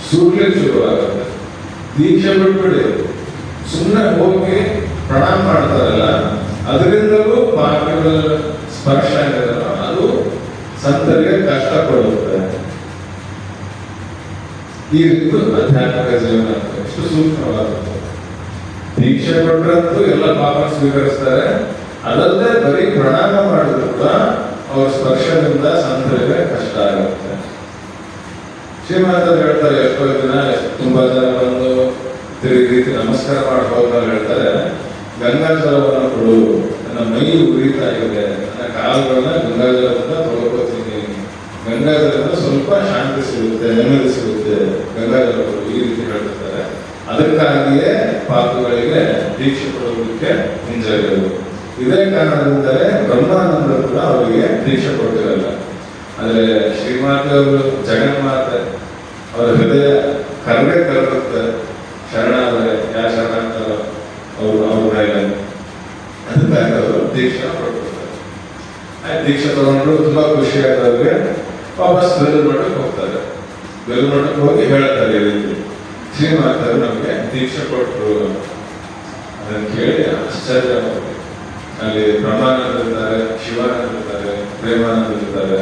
ಸುರ್ಲಿಕ್ಕೆ ಶುರುವಾಗುತ್ತೆ. ದೀಕ್ಷೆ ಬಿಟ್ಬಿಡಿ, ಸುಮ್ಮನೆ ಹೋಗಿ ಪ್ರಣಾಮ ಮಾಡ್ತಾರಲ್ಲ, ಅದರಿಂದಲೂ ಪಾಪಗಳ ಸ್ಪರ್ಶ ಏನಿದೆಯಲ್ಲ ಅದು ಸಂತರಿಗೆ ಕಷ್ಟ ಕೊಡುತ್ತೆ. ಈ ರೀತಿ ಆಧ್ಯಾತ್ಮಿಕ ಜೀವನ ಎಷ್ಟು ಸೂಕ್ಷ್ಮವಾಗುತ್ತೆ. ದೀಕ್ಷೆ ಕೊಟ್ಟರಂತೂ ಎಲ್ಲ ಪಾಪ ಸ್ವೀಕರಿಸ್ತಾರೆ, ಅದಲ್ಲದೆ ಬರೀ ಪ್ರಣಾಮ ಮಾಡಿದ್ರು ಕೂಡ ಅವ್ರ ಸ್ಪರ್ಶದಿಂದ ಸಂತರಿಗೆ ಕಷ್ಟ ಆಗುತ್ತೆ. ಶ್ರೀಮಾತರು ಹೇಳ್ತಾರೆ, ಎಷ್ಟೋ ದಿನ ತುಂಬಾ ಜನ ಬಂದು ರೀತಿ ನಮಸ್ಕಾರ ಮಾಡಿ ಹೋದ್ಮೇಲೆ ಹೇಳ್ತಾರೆ, ಗಂಗಾಜಲವನ್ನು ಕೊಡು, ನನ್ನ ಮೈ ಉರಿತಾ ಇದೆ, ನನ್ನ ಕಾಲುಗಳನ್ನ ಗಂಗಾಜಲದಿಂದ ತೊಳ್ಕೊತೀನಿ, ಗಂಗಾಜಲದಿಂದ ಸ್ವಲ್ಪ ಶಾಂತಿ ಸಿಗುತ್ತೆ, ನೆಮ್ಮದಿ ಸಿಗುತ್ತೆ, ಗಂಗಾಧರವರು ಈ ರೀತಿ ಹೇಳ್ತಿರ್ತಾರೆ. ಅದಕ್ಕಾಗಿಯೇ ಪಾಪಗಳಿಗೆ ದೀಕ್ಷೆ ಕೊಡುವುದಕ್ಕೆ ಹಿಂಜರಿಯೋದು. ಇದೇ ಕಾರಣದಿಂದಲೇ ಬ್ರಹ್ಮಾನಂದರು ಕೂಡ ಅವರಿಗೆ ದೀಕ್ಷೆ ಕೊಟ್ಟಿರಲ್ಲ. ಆದರೆ ಶ್ರೀಮಾತೆ ಅವರು ಜಗನ್ಮಾತೆ, ಅವರ ಹೃದಯ ಕರಗುತ್ತೆ, ಶರಣಾದರೆ ಯಾರು ಶರಣಾಗ್ತಾರೋ ಅವ್ರ ಮೇಲೆ, ಅದಕ್ಕಾಗಿ ಅವರು ದೀಕ್ಷೆ ಕೊಡ್ತಾರೆ. ದೀಕ್ಷೆ ತಗೊಂಡ್ರು ತುಂಬಾ ಖುಷಿ ಆಗ್ತವ್ರಿಗೆ ವಾಪಸ್ ಬೇಲೂರು ಮಠಕ್ಕೆ ಹೋಗ್ತಾರೆ. ಬೇಲೂರು ಮಠಕ್ಕೆ ಹೋಗಿ ಹೇಳ್ತಾರೆ ಈ ರೀತಿ, ಶ್ರೀಮಾತೆ ನಮಗೆ ದೀಕ್ಷೆ ಕೊಟ್ಟರು. ಅದನ್ನು ಕೇಳಿ ಆಶ್ಚರ್ಯ ಆಗುತ್ತೆ. ಅಲ್ಲಿ ಬ್ರಹ್ಮಾನಂದ ಇರ್ತಾರೆ, ಶಿವಾನಂದ ಇರ್ತಾರೆ, ಪ್ರೇಮಾನಂದ ಇರ್ತಾರೆ.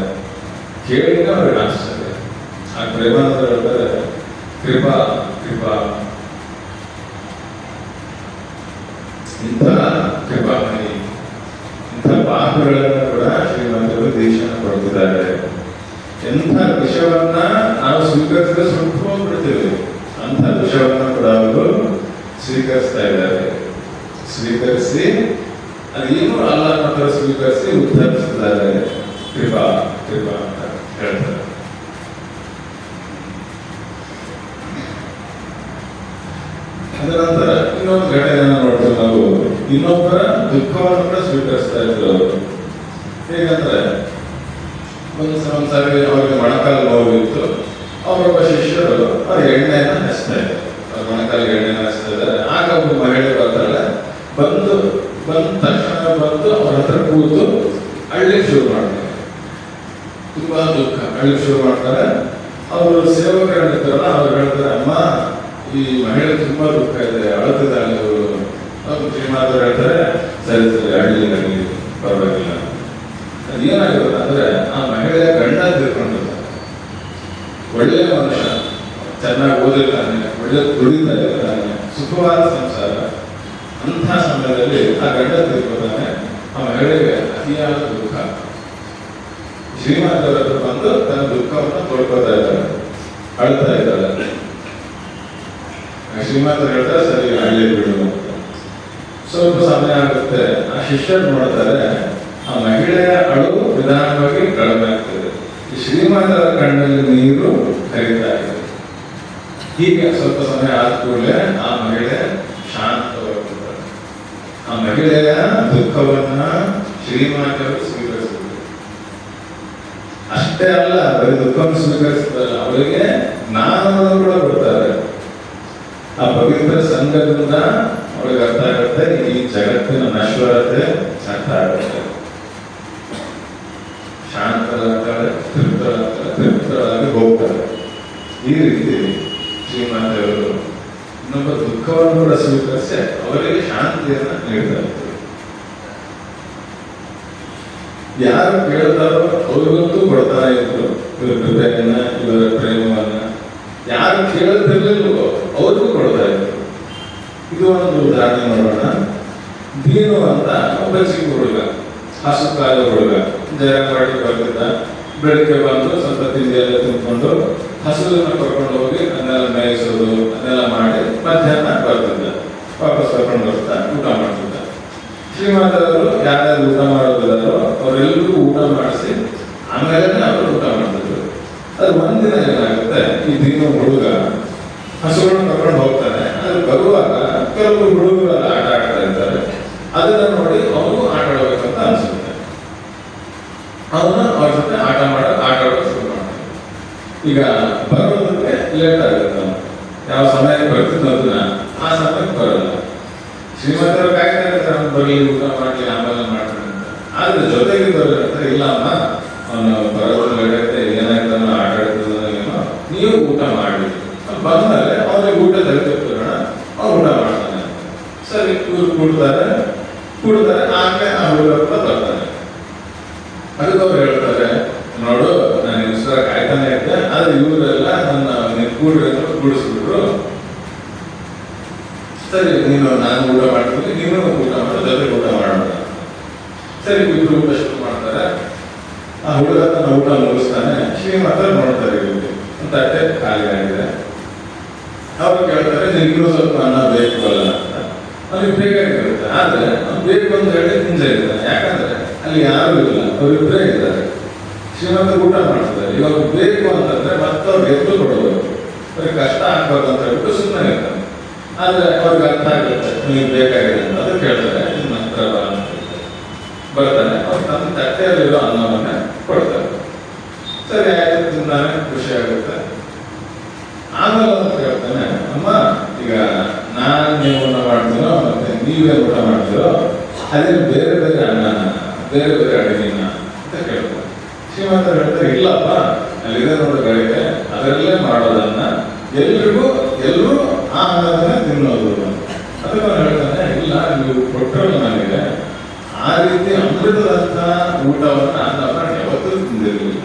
ಕೇಳಿದ್ರೆ ಅವ್ರಿಗೆ ಆಶ್ಚರ್ಯ. ಆ ಪ್ರೇಮಾನಂದ ಹೇಳ್ತಾರೆ, ಕೃಪಾ ಕೃಪಾ, ಇಂಥ ಕೃಪಾಮಣಿ, ಇಂಥ ಪಾಪಗಳನ್ನು ಕೂಡ ಶ್ರೀಮಂತರು ದೀಕ್ಷೆನ ಕೊಡ್ತಿದ್ದಾರೆ. ಎಂಥ ವಿಷಯವನ್ನ ನಾವು ಸ್ವೀಕರಿಸಿದ್ರೆ ಸುಟ್ಟು ಹೋಗ್ಬಿಡ್ತೀವಿ, ಅಂಥ ವಿಷಯವನ್ನ ಕೂಡ ಅವರು ಸ್ವೀಕರಿಸ್ತಾ ಇದ್ದಾರೆ. ಸ್ವೀಕರಿಸಿ ಅದೇನು ಅಲ್ಲ ಮಾತ್ರ ಸ್ವೀಕರಿಸಿ ಉದ್ಧರಿಸಿದ್ದಾರೆ. ಕೃಪಾ ಕೃಪಾ ಅಂತ ಹೇಳ್ತಾರೆ. ಅದರ ನಂತರ ಇನ್ನೊಂದು ಘಟನೆಯನ್ನು ನೋಡ್ತೀವಿ ನಾವು. ಇನ್ನೊಬ್ಬರ ದುಃಖವನ್ನು ಕೂಡ ಸ್ವೀಕರಿಸ್ತಾ ಇದ್ರು ಅವರು. ಹೇಗಂದ್ರೆ ಒಂದ್ಸಾರಿ ಅವ್ರಿಗೆ ಮೊಣಕಾಲು ನೋವಿತ್ತು. ಅವರೊಬ್ಬ ಶಿಷ್ಯರು ಅವ್ರ ಎಣ್ಣೆಯನ್ನ ಹಚ್ತಾ ಇದ್ದಾರೆ, ಅವ್ರ ಮೊಣಕಾಲಿಗೆ ಎಣ್ಣೆನ ಹಚ್ತಾ ಇದ್ದಾರೆ. ಆಗ ಒಬ್ಬ ಮಹಿಳೆ ಬರ್ತಾಳೆ. ಬಂದ ತಕ್ಷಣ ಬಂದು ಅವ್ರ ಹತ್ರ ಕೂತು ಅಳ್ಳಿಗೆ ಶುರು ಮಾಡ್ತಾರೆ. ತುಂಬಾ ದುಃಖ, ಅಳ್ಳಿಗೆ ಶುರು ಮಾಡ್ತಾರೆ. ಅವರು ಸೇವಕರಿರ್ತಾರಲ್ಲ, ಅವ್ರು ಹೇಳ್ತಾರೆ, ಅಮ್ಮ ಈ ಮಹಿಳೆ ತುಂಬಾ ದುಃಖ ಇದೆ, ಅಳುತ್ತಿದ್ದಾಳೆ ಅವರು. ಶ್ರೀಮಾತರು ಹೇಳ್ತಾರೆ, ಸರಿ ಸರಿ ಅಳ್ಳಿ ಪರವಾಗಿಲ್ಲ. ಅದೇನಾಗಿರುತ್ತೆ ಅಂದ್ರೆ, ಆ ಮಹಿಳೆಯ ಗಂಡ ತಿಳ್ಕೊಂಡಿರ್ತಾರೆ. ಒಳ್ಳೆಯ ಮನುಷ್ಯ, ಚೆನ್ನಾಗಿ ಓದಿರ್ತಾನೆ, ಒಳ್ಳೆ ದುಡಿತಾ ಇರ್ತಾನೆ, ಸುಖವಾದ ಸಂಸಾರ. ಅಂಥ ಸಮಯದಲ್ಲಿ ಆ ಗಂಡ ತಿಳ್ಕೊತಾನೆ. ಆ ಮಹಿಳೆಗೆ ಅತಿಯಾದ ದುಃಖ. ಶ್ರೀಮಾತವರ ಹತ್ರ ಬಂದು ತನ್ನ ದುಃಖವನ್ನು ತೋಡ್ಕೊತಾ ಇದ್ದಾಳೆ, ಅಳ್ತಾ ಇದ್ದಾಳೆ. ಶ್ರೀಮಾತರು ಹೇಳ್ತಾರೆ, ಸರಿ ಹಳ್ಳಿ ಬಿಡು ಅಂತ. ಸ್ವಲ್ಪ ಸಮಯ ಆಗುತ್ತೆ. ಆ ಶಿಷ್ಯರು ನೋಡ್ತಾರೆ, ಆ ಮಹಿಳೆಯ ಅಳು ನಿಧಾನವಾಗಿ ಕಡಿಮೆ ಆಗ್ತದೆ. ಈ ಶ್ರೀಮಾತರ ಕಣ್ಣಲ್ಲಿ ನೀರು ಹರಿತಾ ಇದೆ. ಹೀಗೆ ಸ್ವಲ್ಪ ಸಮಯ ಆದ ಕೂಡಲೇ ಆ ಮಹಿಳೆ ಶಾಂತವಾಗುತ್ತಾರೆ. ಆ ಮಹಿಳೆಯ ದುಃಖವನ್ನ ಶ್ರೀಮಾತರು ಸ್ವೀಕರಿಸಿದ್ರು. ಅಷ್ಟೇ ಅಲ್ಲ, ಬರೀ ದುಃಖವನ್ನು ಸ್ವೀಕರಿಸಿದಲ್ಲ, ಅವರಿಗೆ ಜ್ಞಾನವನ್ನು ಕೂಡ ಕೊಡ್ತಾರೆ. ಆ ಪವಿತ್ರ ಸಂಘದಿಂದ ಅವಳಿಗೆ ಅರ್ಥ ಆಗುತ್ತೆ, ಈ ಜಗತ್ತಿನ ನಶ್ವರತೆ ಅರ್ಥ ಆಗುತ್ತೆ. ಶಾಂತರಾಗ್ತಾರೆ, ತೃಪ್ತರಾಗಿ ಹೋಗ್ತಾರೆ. ಈ ರೀತಿ ಶ್ರೀಮಾತೆಯವರು ಇನ್ನೊಬ್ಬ ದುಃಖವನ್ನು ಕೂಡ ಸ್ವೀಕರಿಸಿ ಅವರಿಗೆ ಶಾಂತಿಯನ್ನ ನೀಡ್ತಾ ಇದ್ದಾರೆ. ಯಾರು ಕೇಳ್ತಾರೋ ಅವ್ರಿಗಂತೂ ಕೊಡ್ತಾನೆ ಇದ್ರು ಇವರ ಕೃಪೆಯನ್ನ, ಇವರ ಪ್ರೇಮವನ್ನ. ಯಾರು ಕೇಳ್ತಿರ್ಲಿಲ್ವೋ ಅವ್ರಿಗೂ ಕೊಡ್ತಾ ಇದ್ರು. ಇದು ಒಂದು ಉದಾಹರಣೆ ನೋಡೋಣ. ದೀನು ಅಂತ ಒಬ್ಬ ಚಿಕ್ಕ ಹುಡುಗ, ಹಸು ಕಾಲ ಹುಡುಗ, ಜಯಪಾಡಿ ಬರ್ತಿದ್ದ. ಬೆಳಿಗ್ಗೆ ಬಂದು ಸ್ವಲ್ಪ ತಿಂಡಿ ಎಲ್ಲ ತಿನ್ಕೊಂಡು ಹಸುವನ್ನು ಕರ್ಕೊಂಡು ಹೋಗಿ ಅದನ್ನೆಲ್ಲ ಮೇಯಿಸೋದು ಅದನ್ನೆಲ್ಲ ಮಾಡಿ ಮಧ್ಯಾಹ್ನ ಬರ್ತಿದ್ದ. ವಾಪಸ್ ಕರ್ಕೊಂಡು ಬರ್ತಾ ಊಟ ಮಾಡ್ತಿದ್ದ. ಶ್ರೀಮಾತವರು ಯಾರ್ಯಾರು ಊಟ ಮಾಡೋದಿದ್ದಾರೋ ಅವರೆಲ್ಲರಿಗೂ ಊಟ ಮಾಡಿಸಿ ಆಮೇಲೆ ಅವರು ಊಟ ಮಾಡ್ತಿದ್ರು. ಅದು ಒಂದಿನ ಏನಾಗುತ್ತೆ, ಈ ದೀನು ಹುಡುಗ ಹಸುಗಳನ್ನು ಕರ್ಕೊಂಡು ಹೋಗ್ತಾನೆ. ಅದು ಬರುವಾಗ ಕೆಲವರು ಹುಡುಗರೆಲ್ಲ ಆಟ ಆಡ್ತಾ ಇರ್ತಾರೆ. ಅದನ್ನ ನೋಡಿ ಅವನು ಆಟ ಆಡಬೇಕಂತ ಅನ್ಸುತ್ತೆ. ಅವನು ಅವ್ರ ಜೊತೆ ಆಟ ಆಡೋಕೆ ಶುರು ಮಾಡ್ತಾನೆ. ಈಗ ಬರೋದಕ್ಕೆ ಲೇಟ್ ಆಗುತ್ತೆ. ಯಾವ ಸಮಯಕ್ಕೆ ಬರ್ತಿದ್ದ ಆ ಸಮಯಕ್ಕೆ ಬರಲ್ಲ. ಶ್ರೀಮಂತರು ಕಾಯ್ತಾ ಇರ್ತಾರೆ, ಅವ್ನು ಬರಲಿ, ಊಟ ಮಾಡಲಿ, ಆಮೇಲೆ ಮಾಡ್ತಾನೆ ಅಂತ. ಆದ್ರೆ ಜೊತೆಗೆ ಬರ್ತಾರೆ, ಇಲ್ಲ ಅಮ್ಮ ಅವನು ಬರೋದು ಲೇಟ್ ಆಗುತ್ತೆ, ಏನಾಗ್ತಾನೋ ಆಟ ಆಡ್ತಿದ್ದಾನೋ, ನೀವು ಊಟ ಮಾಡಿ. ಬಂದ್ಮೇಲೆ ಅವನಿಗೆ ಊಟ ತೆಗೆದುಕೊಳ್ಳೋಣ, ಅವ್ನು ಊಟ ಮಾಡ್ತಾನೆ. ಸರಿ, ಇವ್ರು ಕೂಡ್ತಾರೆ. ಆಮೇಲೆ ಆ ಹುಡುಗ ಬರ್ತಾನೆ. ಅದಕ್ಕೆ ಅವ್ರು ಹೇಳ್ತಾರೆ, ನೋಡು ನಾನು ಇನ್ಸ್ಟಾಗ ಕಾಯ್ತಾನೆ ಇದ್ದೆ, ಆದ್ರೆ ಇವರೆಲ್ಲ ನನ್ನ ಕೂಡಿಸ್ಬಿಟ್ರು. ಸರಿ, ನಾನು ಊಟ ಮಾಡ್ತೀನಿ, ನೀನು ಊಟ ಮಾಡೋ, ಜೊತೆಗೆ ಊಟ ಮಾಡೋಣ. ಸರಿ, ಇಬ್ರು ಊಟ ಶುರು ಮಾಡ್ತಾರೆ. ಆ ಹುಡುಗ ತನ್ನ ಊಟ ಮುಗಿಸ್ತಾನೆ. ಶ್ರೀಮಂತ ನೋಡ್ತಾರೆ, ಇವ್ರಿಗೆ ಒಂದು ತಟ್ಟೆ ಖಾಲಿ ಆಗಿದೆ. ಅವ್ರು ಕೇಳ್ತಾರೆ, ನಿನಗಿರೋ ಸ್ವಲ್ಪ ಅನ್ನ ಬೇಕು ಅಲ್ಲ ಅಂತ. ಅವ್ನಿಗೆ ಬೇಕಾಗಿರುತ್ತೆ, ಆದ್ರೆ ಅವ್ನು ಬೇಕು ಅಂತ ಹೇಳಿ ಹಿಂದೆ ಇರ್ತಾನೆ. ಯಾಕಂದ್ರೆ ಅಲ್ಲಿ ಯಾರು ಇಲ್ಲ, ಅವರಿಬ್ಬರೇ ಇದ್ದಾರೆ. ಶ್ರೀಮಂತ ಊಟ ಮಾಡ್ತಾರೆ. ಇವಾಗ ಬೇಕು ಅಂತಂದ್ರೆ ಮತ್ತೆ ಅವ್ರಿಗೆ ಎದ್ದು ಕೊಡಬೇಕು, ಅವ್ರಿಗೆ ಕಷ್ಟ ಆಗ್ಬಾರ್ದು ಅಂತ ಹೇಳ್ಬಿಟ್ಟು ಸುಮ್ಮನೆ ಇರ್ತಾರೆ. ಆದ್ರೆ ಅವ್ರಿಗೆ ಅರ್ಥ ಆಗುತ್ತೆ ನಿಮಗೆ ಬೇಕಾಗಿದೆ ಅಂತ, ಅದು ಕೇಳ್ತಾರೆ, ನಿಮ್ಮ ಹತ್ರ ಬಾ ಅಂತ ಹೇಳ್ತಾರೆ. ಬರ್ತಾನೆ, ಅವ್ರು ತನ್ನ ತಟ್ಟೆಯಲ್ಲಿರೋ ಅನ್ನವನ್ನ ಕೊಡ್ತಾರೆ. ಸರಿ ಆಯ್ತು, ತಿಂದಾನೆ, ಖುಷಿ ಆಗುತ್ತೆ. ಆಮೇಲೆ ಅಂತ ಹೇಳ್ತಾನೆ, ಅಮ್ಮ ಈಗ ನಾನು ನೀವು ಊಟ ಮಾಡ್ತೀರೋ ಮತ್ತೆ ನೀವೇ ಊಟ ಮಾಡ್ತೀರೋ, ಅದೇ ಬೇರೆ ಬೇರೆ ಅನ್ನ ಬೇರೆ ಬೇರೆ ಅಡುಗೆನ ಅಂತ ಕೇಳ್ತಾರೆ. ಶ್ರೀಮಂತ ಹೇಳ್ತಾರೆ, ಇಲ್ಲಪ್ಪ ಅಲ್ಲಿದೆ ನೋಡಿ ಗಳಿಗೆ, ಅದರಲ್ಲೇ ಮಾಡೋದನ್ನ ಎಲ್ಲರೂ ಆ ಅನ್ನದನ್ನ ತಿನ್ನೋದು. ಅದಕ್ಕೆ ಹೇಳ್ತಾನೆ, ಇಲ್ಲ ನೀವು ಕೊಟ್ಟರು ನನಗೆ ಆ ರೀತಿ ಅಮೃತದಂತ ಊಟವನ್ನು ಅನ್ನವನ್ನು ಯಾವತ್ತೂ ತಿಂದಿರಲಿಲ್ಲ.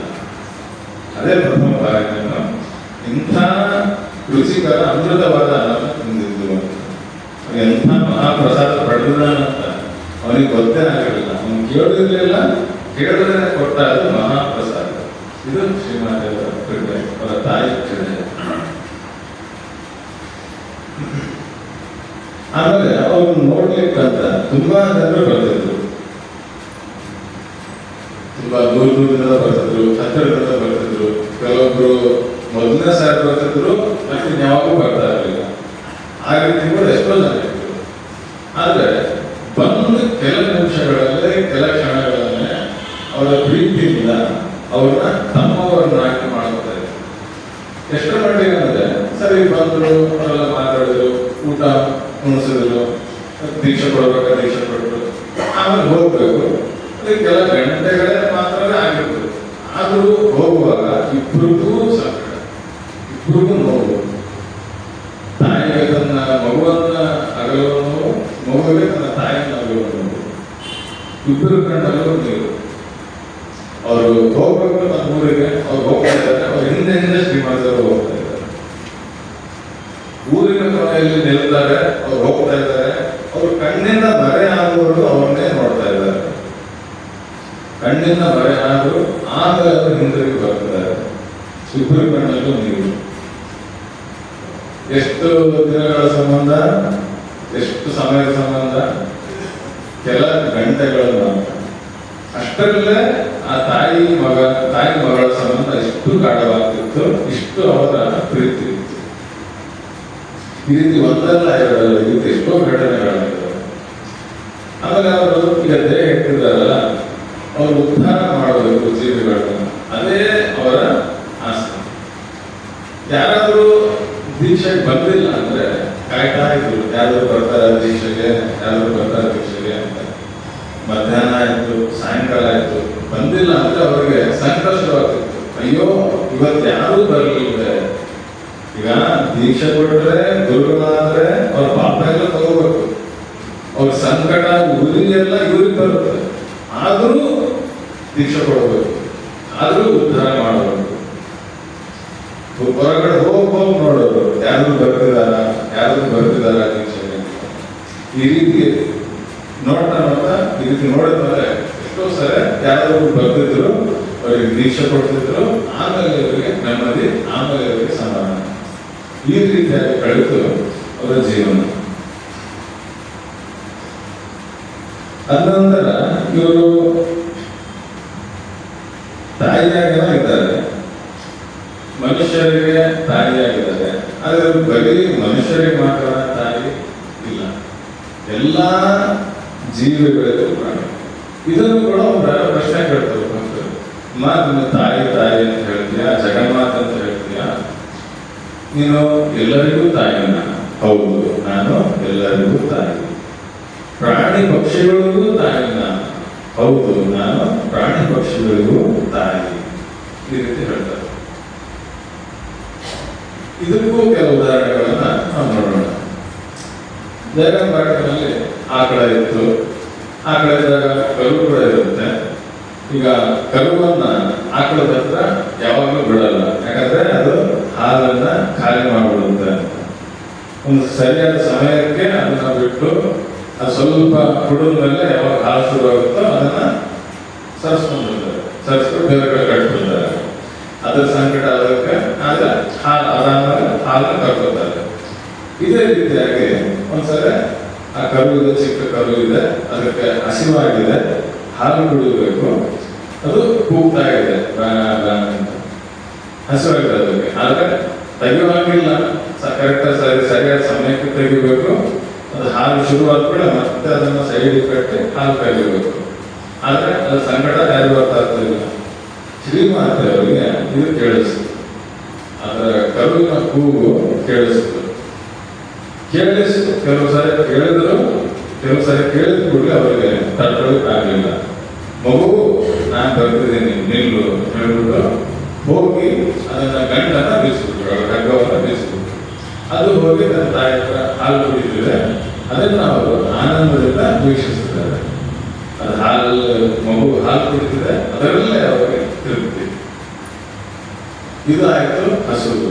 ಅದೇ ಪ್ರಥಮ ಬಾರಿ ನಾನು ಇಂಥ ರುಚಿಕರ ಅಮೃತವಾದ ಅನ್ನವನ್ನು ತಿಂದಿದ್ದು. ಎಂಥ ಮಹಾಪ್ರಸಾದ ಪಡೆದಿದ್ದಾನಂತ ಅವನಿಗೆ ಗೊತ್ತೇ ಆಗಿರಲಿಲ್ಲ, ಅವನು ಕೇಳಿರ್ಲಿಲ್ಲ, ಕೇಳಿದ್ರೆ ಕೊಟ್ಟ ಅದು ಮಹಾಪ್ರಸಾದ. ಇದು ಶ್ರೀಮಾತೆಯವರ ಕೃಪೆ, ಅವರ ತಾಯಿ ಕೃಪೆ. ಆಮೇಲೆ ಅವ್ರನ್ನ ನೋಡ್ಲಿಕ್ಕಂತ ತುಂಬಾ ಜನರು ಬರ್ತಿದ್ರು, ತುಂಬಾ ದೂರದಿಂದ ಬರ್ತಿದ್ರು, ಹತ್ತಿರದಿಂದ ಬರ್ತಿದ್ರು. ಕೆಲವೊಬ್ರು ಮೊದಲನೇ ಸಾರಿ ಬರ್ತಿದ್ರು, ಮತ್ತೆ ಯಾವಾಗೂ ಬರ್ತಾ ಇರಲಿಲ್ಲ. ಆ ರೀತಿ ಕೂಡ ಎಷ್ಟೋ ಜನ ಇದ್ರು. ಆದ್ರೆ ಬಂದು ಕೆಲ ನಿಮಿಷಗಳಲ್ಲೇ ಕೆಲ ಕ್ಷಣಗಳಲ್ಲೇ ಅವರ ಪ್ರೀತಿಯಿಂದ ಅವ್ರನ್ನ ತಮ್ಮವರನ್ನಾಗಿ ಮಾಡ್ತಾ ಇದ್ರು. ಎಷ್ಟರ ಮಟ್ಟಿಗೆ ಅಂದ್ರೆ ಸರಿ ಬಂದ್ರು, ಅವರೆಲ್ಲ ಮಾತಾಡಿದ್ರು, ಊಟ ಉಣಿಸಿದ್ರು, ದೀಕ್ಷೆ ಕೊಡ್ಬೇಕು, ದೀಕ್ಷೆ ಕೊಟ್ಟರು, ಆಮೇಲೆ ಹೋಗ್ಬೇಕು. ಅದೇ ಕೆಲ ಗಂಟೆಗಳೇ ಮಾತ್ರವೇ ಆಗಿರ್ತದೆ. ಆದರೂ ಹೋಗುವಾಗ ಇಬ್ಬರಿಗೂ ಸಂಕಟ, ಇಬ್ಬರಿಗೂ ನೋವು. ತಾಯಿಗೆ ತನ್ನ ಮಗುವನ್ನ ಅಗಲುವ ನೋವು, ಮಗುವಿಗೆ ತನ್ನ ತಾಯಿಯನ್ನು ಅಗಲುವ ನೋವು. ಇಬ್ಬರು ಕಣ್ಣಲ್ಲೂ ನೀರು. ಅವರು ಹೋಗ್ಬೇಕು ನಮ್ಮ ಊರಿಗೆ, ಅವ್ರು ಹೋಗ್ತಾ ಇದ್ದಾರೆ. ಅವ್ರ ಹಿಂದೆ ಶ್ರೀಮಂತರು ಹೋಗ್ತಾ ಇದ್ದಾರೆ. ಊರಿನ ಕೊನೆಯಲ್ಲಿ ನಿಲ್ತಾರೆ, ಅವ್ರು ಹೋಗ್ತಾ ಇದ್ದಾರೆ. ಅವ್ರ ಕಣ್ಣಿಂದ ಬರೆ ಆಗುವವರು ಅವ್ರನ್ನೇ ನೋಡ್ತಾ ಇದ್ದಾರೆ. ಕಣ್ಣಿಂದ ಬರೆ ಆದ್ರು ಆಮೇಲೆ ಅವರು ಹಿಂದಿರುಗಿ ಬರ್ತಿದ್ದಾರೆ. ಇಬ್ಬರು ಕಣ್ಣಲ್ಲೂ ನೀರು. ಎಷ್ಟು ದಿನಗಳ ಸಂಬಂಧ, ಎಷ್ಟು ಸಮಯದ ಸಂಬಂಧ? ಕೆಲ ಗಂಟೆಗಳ ಮಾತ್ರ. ಅಷ್ಟರಲ್ಲೇ ಆ ತಾಯಿ ಮಗಳ ಸಂಬಂಧ ಇಷ್ಟು ಗಾಢವಾಗ್ತಿತ್ತು, ಇಷ್ಟು ಅವರ ಪ್ರೀತಿ ಇತ್ತು. ಈ ರೀತಿ ಒಂದಲ್ಲ ಎರಡಲ್ಲ, ಈ ರೀತಿ ಎಷ್ಟೋ ಘಟನೆಗಳಾಗಿದ್ದಾವೆ. ಆಮೇಲೆ ಅವರು ಈಗ ದೇಹ ಇಟ್ಟಿದ್ದಾರಲ್ಲ, ಅವರು ಉದ್ಧಾರ ಮಾಡಬೇಕು ಜೀವಿಗಳನ್ನ, ಅದೇ ಅವರ ಆಸೆ. ಯಾರಾದ್ರೂ ದೀಕ್ಷೆಗೆ ಬಂದಿಲ್ಲ ಅಂದ್ರೆ ಕಾಯ್ತಾ ಇದ್ರು, ಯಾರಾದ್ರೂ ಬರ್ತಾರೆ ದೀಕ್ಷೆಗೆ, ಯಾರಾದ್ರೂ ಬರ್ತಾರೆ ದೀಕ್ಷೆಗೆ ಅಂತ. ಮಧ್ಯಾಹ್ನ ಆಯ್ತು, ಸಾಯಂಕಾಲ ಆಯ್ತು, ಬಂದಿಲ್ಲ ಅಂದ್ರೆ ಅವರಿಗೆ ಸಂಕಷ್ಟವಾಗ್ತಿತ್ತು. ಅಯ್ಯೋ ಇವತ್ತು ಯಾರೂ ಬರಲಿಲ್ಲ. ಈಗ ದೀಕ್ಷೆ ಕೊಟ್ರೆ ದುರ್ಗಗಳಾದ್ರೆ ಅವ್ರ ಪಾಪ ಎಲ್ಲ ತಗೋಬೇಕು, ಅವ್ರ ಸಂಕಟ ಊರಿಗೆಲ್ಲ ಇವ್ರಿಗೆ ಬರುತ್ತೆ. ಆದರೂ ದೀಕ್ಷೆ ಕೊಡಬೇಕು, ಆದರೂ ಉದ್ಧಾರ ಮಾಡಬೇಕು. ಹೊರಗಡೆ ಹೋಗಿ ನೋಡೋದು, ಯಾರು ಬರ್ತಿದಾರ ದೀಕ್ಷೆಗೆ. ಈ ರೀತಿ ನೋಡ್ತಾ ಈ ರೀತಿ ನೋಡಿದ್ಮೇಲೆ ಎಷ್ಟೋ ಸರಿ ಯಾರಾದ್ರೂ ಬರ್ತಿದ್ರು, ಅವರಿಗೆ ದೀಕ್ಷೆ ಕೊಡ್ತಿದ್ರು, ಆಮೇಲೆ ಇವರಿಗೆ ನೆಮ್ಮದಿ, ಆಮೇಲೆ ಇವರಿಗೆ ಸಮಾಧಾನ. ಈ ರೀತಿಯಾಗಿ ಕಳೆದು ಅವರ ಜೀವನ. ಅನಂತರ ಇವರು ತಾಯಿಯಾಗೇನೋ ಇದ್ದಾರೆ, ಮನುಷ್ಯರಿಗೆ ತಾಯಿಯಾಗಿದ್ದಾರೆ. ಆದರೆ ಬರೀ ಮನುಷ್ಯರಿಗೆ ಮಾತ್ರ ತಾಯಿ ಇಲ್ಲ, ಎಲ್ಲಾ ಜೀವಿಗಳಿಗೂ ಪ್ರಾಣಿ. ಇದನ್ನು ಕೂಡ ಒಬ್ಬರ ಪ್ರಶ್ನೆ ಕೇಳ್ತಾರೆ ಭಕ್ತರು. ನಿಮ್ಮ ತಾಯಿ ಅಂತ ಹೇಳ್ತೀಯಾ, ಜಗನ್ಮಾತ ಅಂತ ಹೇಳ್ತೀಯಾ, ನೀನು ಎಲ್ಲರಿಗೂ ತಾಯಿನ? ಹೌದು, ನಾನು ಎಲ್ಲರಿಗೂ ತಾಯಿ. ಪ್ರಾಣಿ ಪಕ್ಷಿಗಳಿಗೂ ತಾಯಿನ? ಹೌದು, ನಾನು ಪ್ರಾಣಿ ಪಕ್ಷಿಗಳಿಗೂ ತಾಯಿ. ಈ ರೀತಿ ಹೇಳ್ತಾರೆ. ಇದಕ್ಕೂ ಕೆಲವು ಉದಾಹರಣೆಗಳನ್ನ ನಾವು ನೋಡೋಣ. ಜಗನ್ಮಾತಿನಲ್ಲಿ ಆಕಳ ಇತ್ತು, ಆಕಳ ಇದ್ದಾಗ ಕರು ಕೂಡ ಇರುತ್ತೆ. ಈಗ ಕರುವನ್ನ ಆಕಳದ ಹತ್ರ ಯಾವಾಗಲೂ ಬಿಡಲ್ಲ, ಯಾಕಂದ್ರೆ ಅದು ಹಾಲನ್ನ ಖಾಲಿ ಮಾಡಿಬಿಡುತ್ತೆ ಅಂತ. ಒಂದು ಸರಿಯಾದ ಸಮಯಕ್ಕೆ ಅದನ್ನ ಬಿಟ್ಟು ಅದು ಸ್ವಲ್ಪ ಕುಡಿದ ಮೇಲೆ ಯಾವಾಗ ಹಾಲು ಶುರು ಆಗುತ್ತೋ ಅದನ್ನ ಸರಿಸ್ಕೊಂಡ್ಬಿಡ್ತಾರೆ, ಸರಿಸ್ಕೊಂಡು ಬೇರೆ ಕಡೆ ಕಟ್ಬಿಡ್ತಾರೆ. ಅದ್ರ ಸಂಕಟ ಅದಕ್ಕೆ ಆಗ ಹಾಲು ಆರಾಮಾಗಿ ಹಾಲನ್ನ ಕರ್ಕೋತಾರೆ. ಇದೇ ರೀತಿಯಾಗಿ ಒಂದ್ಸಲ ಆ ಕರು ಇದೆ, ಚಿಕ್ಕ ಕರು ಇದೆ, ಅದಕ್ಕೆ ಹಸಿವಾಗಿದೆ, ಹಾಲು ಕುಡಿಯಬೇಕು, ಅದು ಕೂಗ್ತಾ ಇದೆ ಅಂತ. ಹಸಿವಾಗ್ತದೆ ಅದಕ್ಕೆ. ಆದ್ರೆ ತೆಗೆಯುವಾಗಿಲ್ಲ, ಕರೆಕ್ಟಾಗಿ ಸರಿಯಾದ ಸಮಯಕ್ಕೆ ತೆಗಿಬೇಕು. ಅದು ಹಾಲು ಶುರುವಾದ ಕೂಡ ಮತ್ತೆ ಅದನ್ನು ಸೈಡ್ ಕಟ್ಟಿ ಹಾಲು ತೆಗಿಬೇಕು. ಆದ್ರೆ ಅದು ಸಂಕಟ ಯಾರು ಗೊತ್ತಾಗ್ತಿಲ್ಲ. ಶ್ರೀಮಾತೆ ಅವರಿಗೆ ಇದು ಕೇಳಿಸ್ತು, ಅದರ ಕರುವಿನ ಕೂಗು ಕೇಳಿಸ್ತು. ಕೆಲವು ಸಾರಿ ಕೇಳಿದ್ರು, ಕೆಲವು ಸಾರಿ ಕೇಳಿದ ಕೂಡಲೇ ಅವರಿಗೆ ತಡ್ಕೊಳ್ಳೋಕ್ಕಾಗಲಿಲ್ಲ. ಮಗು ನಾನು ಬರ್ತಿದ್ದೀನಿ ನಿಲ್ಲು ಹೇಳ್ಬಿಟ್ಟು ಹೋಗಿ ಅದನ್ನ ಗಂಟನ್ನ ಬೀಸ್ಬಿಟ್ರು, ಅವರ ಹಗ್ಗವನ್ನು ಬೀಸ್ಬಿಟ್ರು. ಅದು ಹೋಗಿ ನನ್ನ ತಾಯಿ ಹತ್ರ ಹಾಲು ಕುಡಿತಿದೆ, ಅದನ್ನು ಅವರು ಆನಂದದಿಂದ ವೀಕ್ಷಿಸಿದ್ದಾರೆ. ಅದು ಮಗು ಹಾಲು ಕುಡಿತಿದೆ, ಅದರಲ್ಲೇ ಅವರಿಗೆ ತೃಪ್ತಿ. ಇದು ಆಯ್ತು ಹಸುದು.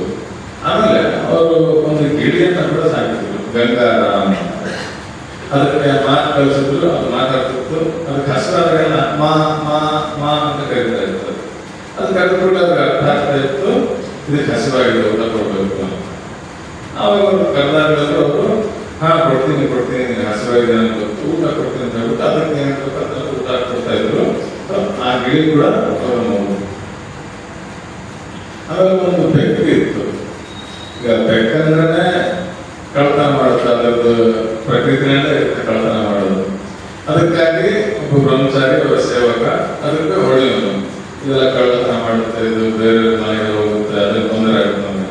ಆಮೇಲೆ ಅವರು ಒಂದು ಗಿಳಿಯನ್ನ ಕೂಡ ಸಾಕಿದ್ರು, ಗಂಗಾರಾಮ್. ಅದಕ್ಕೆ ಮಾತು ಕಲಿಸಿದ್ರು, ಅದು ಮಾತಾಡ್ತಿತ್ತು. ಅದಕ್ಕೆ ಹಸುರಾದಾಗೆಲ್ಲ ಮಾ ಮಾ ಮಾ ಅಂತ ಕರೀತಾ ಇತ್ತು. ಅದು ಕರೆದ್ಬಿಟ್ಟು ಅದ್ರಿಗೆ ಅರ್ಥ ಆಗ್ತಾ ಇತ್ತು, ಇದಕ್ಕೆ ಹಸಿವಾಗಿದೆ, ಊಟ ಕೊಡ್ಬೇಕು. ಆವಾಗ ಅವರು ಕರೆದಾಗಲೂ ಅವರು ಕೊಡ್ತೀನಿ ಹಸಿವಾಗಿದೆ ಅಂತ ಗೊತ್ತು, ಊಟ ಕೊಡ್ತೀನಿ ಅಂತ ಹೇಳ್ಬಿಟ್ಟು ಅದಕ್ಕೆ ಏನು ಊಟ ಕೊಡ್ತಾ ಇದ್ರು. ಆ ಗಿಳಿ ಕೂಡ ಅವರು ನೋವು. ಆಮೇಲೆ ಒಂದು ಬೆಕ್ಕು ಇತ್ತು. ಈಗ ಬೆಕ್ಕಂದ್ರೆ ಕಳ್ತನ ಮಾಡುತ್ತೆ, ಅದರದ್ದು ಪ್ರಕೃತಿನಲ್ಲೇ ಕಳ್ತನ ಮಾಡೋದು. ಅದಕ್ಕಾಗಿ ಒಬ್ಬ ಬ್ರಹ್ಮಚಾರಿ, ಅವರ ಸೇವಕ ಅದಕ್ಕೆ ಹೊಡೆಯೋನು, ಇದೆಲ್ಲ ಕಳ್ಳತನ ಮಾಡುತ್ತೆ, ಇದು ಬೇರೆ ಮನೆಗೆ ಹೋಗುತ್ತೆ, ಅದಕ್ಕೆ ತೊಂದರೆ ಆಗುತ್ತೆ ನಮಗೆ.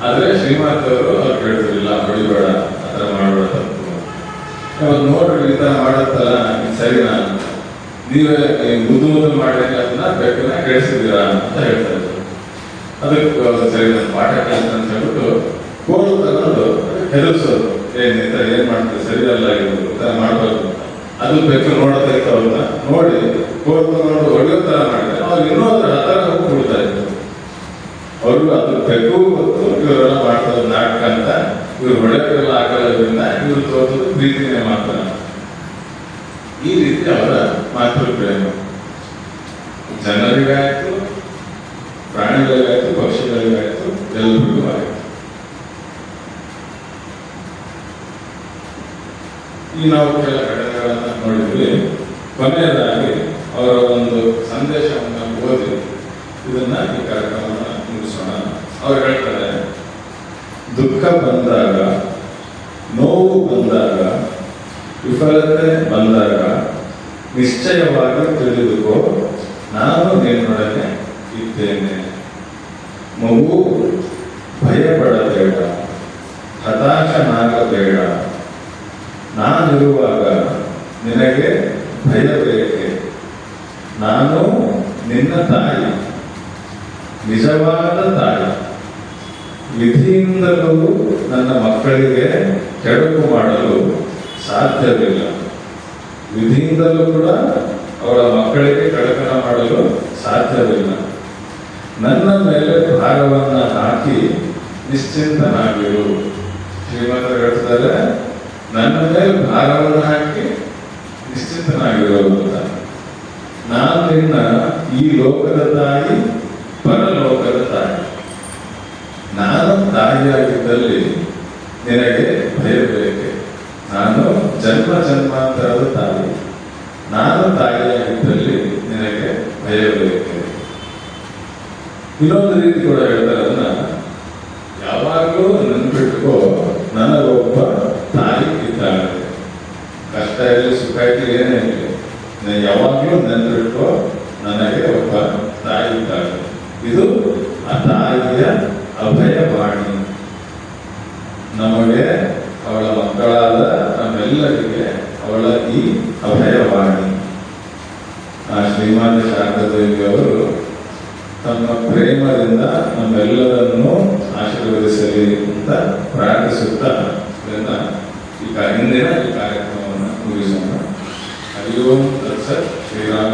ಆದ್ರೆ ಶ್ರೀಮಾತೆ ಅವರು ಕೇಳ್ತಿರ್ಲಿಲ್ಲ, ಹೊಡಿಬೇಡ, ಆ ಥರ ಮಾಡಬೇಡ, ತಪ್ಪು. ಅವತ್ತು ನೋಡ್ರಿ ಈ ಥರ ಮಾಡತ್ತಲ್ಲ, ಸರಿನಾ, ನೀವೇ ಮುದ್ದು ಮಾಡಿ ಅದನ್ನ ಬೆಕ್ಕನ್ನ ಕೇಳಿಸಿದ್ದೀರಾ ಅಂತ ಹೇಳ್ತಾ ಇದ್ರು. ಅದಕ್ಕೆ ಸರಿ ನಾನು ಪಾಠ ಕೇಳ್ತೀನಿ ಅಂತ ಹೇಳ್ಬಿಟ್ಟು ಕೋಲು ತಗೊಂಡು ಹೆದರ್ಸೋದು, ಏನ್ ಮಾಡ್ತೀವಿ, ಸರಿಯಲ್ಲ, ಇದು ಈ ಥರ ಮಾಡ್ಬೇಕು. ಅದು ಬೆಕ್ಕು ನೋಡ್ತಾ ಇತ್ತು, ಅವ್ರನ್ನ ನೋಡಿ ಕೋಲು ತಗೊಂಡು ಹೊಡೆಯೋ ಥರ ಮಾಡಿದ್ರೆ ಅವ್ರು ಇನ್ನೂ ಅದ್ರ ಹತ್ತಿರ ಹೋಗಿ ಕೊಡ್ತಾ ಇದ್ರು. ಅವ್ರಿಗೂ ಅದು ಬೆಕ್ಕು ಗೊತ್ತು, ಇವರೆಲ್ಲ ಮಾಡ್ತಾರೆ ನಾಟಕ ಅಂತ. ಇವ್ರು ಹೊಡೆಯೋಕ್ಕೆಲ್ಲ ಆಗಲ್ಲದ್ರಿಂದ ಇವ್ರು ತೋರಿಸೋದು ಪ್ರೀತಿನೇ ಮಾತ್ರ. ಈ ರೀತಿ ಅವರ ಮಾತೃ ಪ್ರೇಮ ಜನರಿಗಾಯ್ತು, ಪ್ರಾಣಿಗಳಿಗಾಯ್ತು, ಪಕ್ಷಿಗಳಿಗಾಯ್ತು, ಎಲ್ಲರಿಗೂ ಆಯ್ತು. ಈ ನಾವು ಕೆಲ ಘಟನೆಗಳನ್ನ ನೋಡಿದ್ವಿ. ಕೊನೆಯದಾಗಿ ಅವರ ಒಂದು ಸಂದೇಶವನ್ನು ಓದಿ ಇದನ್ನ ಈ ಕಾರ್ಯಕ್ರಮವನ್ನು ಮುಗಿಸೋಣ. ಅವ್ರು ಹೇಳ್ತಾರೆ, ದುಃಖ ಬಂದಾಗ, ನೋವು ಬಂದಾಗ, ವಿಫಲತೆ ಬಂದಾಗ ನಿಶ್ಚಯವಾಗಿ ತಿಳಿದುಕೋ, ನಾನು ನಿನ್ನೊಡನೆ ಇದ್ದೇನೆ. ಮಗು, ಭಯಪಡಬೇಡ, ಹತಾಶನಾಗಬೇಡ. ನಾನಿರುವಾಗ ನಿನಗೆ ಭಯ ಬೇಕೆ? ನಾನು ನಿನ್ನ ತಾಯಿ, ನಿಜವಾದ ತಾಯಿ. ವಿಧಿಯಿಂದಲೂ ನನ್ನ ಮಕ್ಕಳಿಗೆ ಕೆಡುಕು ಮಾಡಲು ಸಾಧ್ಯವಿಲ್ಲ. ವಿಧಿಯಿಂದಲೂ ಕೂಡ ಅವಳ ಮಕ್ಕಳಿಗೆ ಕಳಕನ ಮಾಡಲು ಸಾಧ್ಯವಿಲ್ಲ. ನನ್ನ ಮೇಲೆ ಭಾರವನ್ನ ಹಾಕಿ ನಿಶ್ಚಿಂತನಾಗಿರು. ಶ್ರೀಮಂತರು ಹೇಳ್ತಾರೆ, ನನ್ನ ಮೇಲೆ ಭಾರವನ್ನು ಹಾಕಿ ನಿಶ್ಚಿಂತನಾಗಿರು ಅಂತ. ನಾನು ನಿನ್ನ ಈ ಲೋಕದ ತಾಯಿ, ಪರಲೋಕದ ತಾಯಿ. ನಾನು ತಾಯಿಯಾಗಿದ್ದಲ್ಲಿ ನಿನಗೆ ಭಯ ಬೇಕೆ? ನಾನು ಜನ್ಮ ಜನ್ಮಾಂತರದ ತಾಯಿ. ನಾನು ತಾಯಿಯಾಗಿದ್ದಲ್ಲಿ ನಿನಗೆ ಭಯ ಬೇಕೆ? ಇನ್ನೊಂದು ರೀತಿ ಕೂಡ ಹೇಳ್ತಾರೆ, ಅದನ್ನ ಯಾವಾಗಲೂ ನೆನ್ಪಿಟ್ಕೋ, ನನಗೊಬ್ಬ ತಾಯಿ ಇದ್ದಾಳೆ. ಕಷ್ಟ ಇರಲಿ, ಸುಖ ಇರಲಿ, ಏನೇ ಇರಲಿ, ನಾನು ಯಾವಾಗಲೂ ನೆನ್ಪಿಟ್ಕೋ, ನನಗೆ ಒಬ್ಬ ತಾಯಿ ಇದ್ದಾಳೆ. ಇದು ಆ ತಾಯಿಯ ಅಭಯವಾಣಿ. ನಮಗೆ, ಅವಳ ಮಕ್ಕಳಾದ ನಮ್ಮೆಲ್ಲರಿಗೆ ಅವಳ ಈ ಅಭಯವಾಣಿ. ಆ ಶ್ರೀಮಾನ್ ಶಾರದಾದೇವಿ ಅವರು ತಮ್ಮ ಪ್ರೇಮದಿಂದ ನಮ್ಮೆಲ್ಲರನ್ನು ಆಶೀರ್ವದಿಸಲಿ ಅಂತ ಪ್ರಾರ್ಥಿಸುತ್ತಾ ಇಂದಿನ ಈ ಕಾರ್ಯಕ್ರಮವನ್ನು ಮುಗಿಸೋಣ. ಹರಿ ಓಂ ತತ್ಸತ್. ಶ್ರೀರಾಮ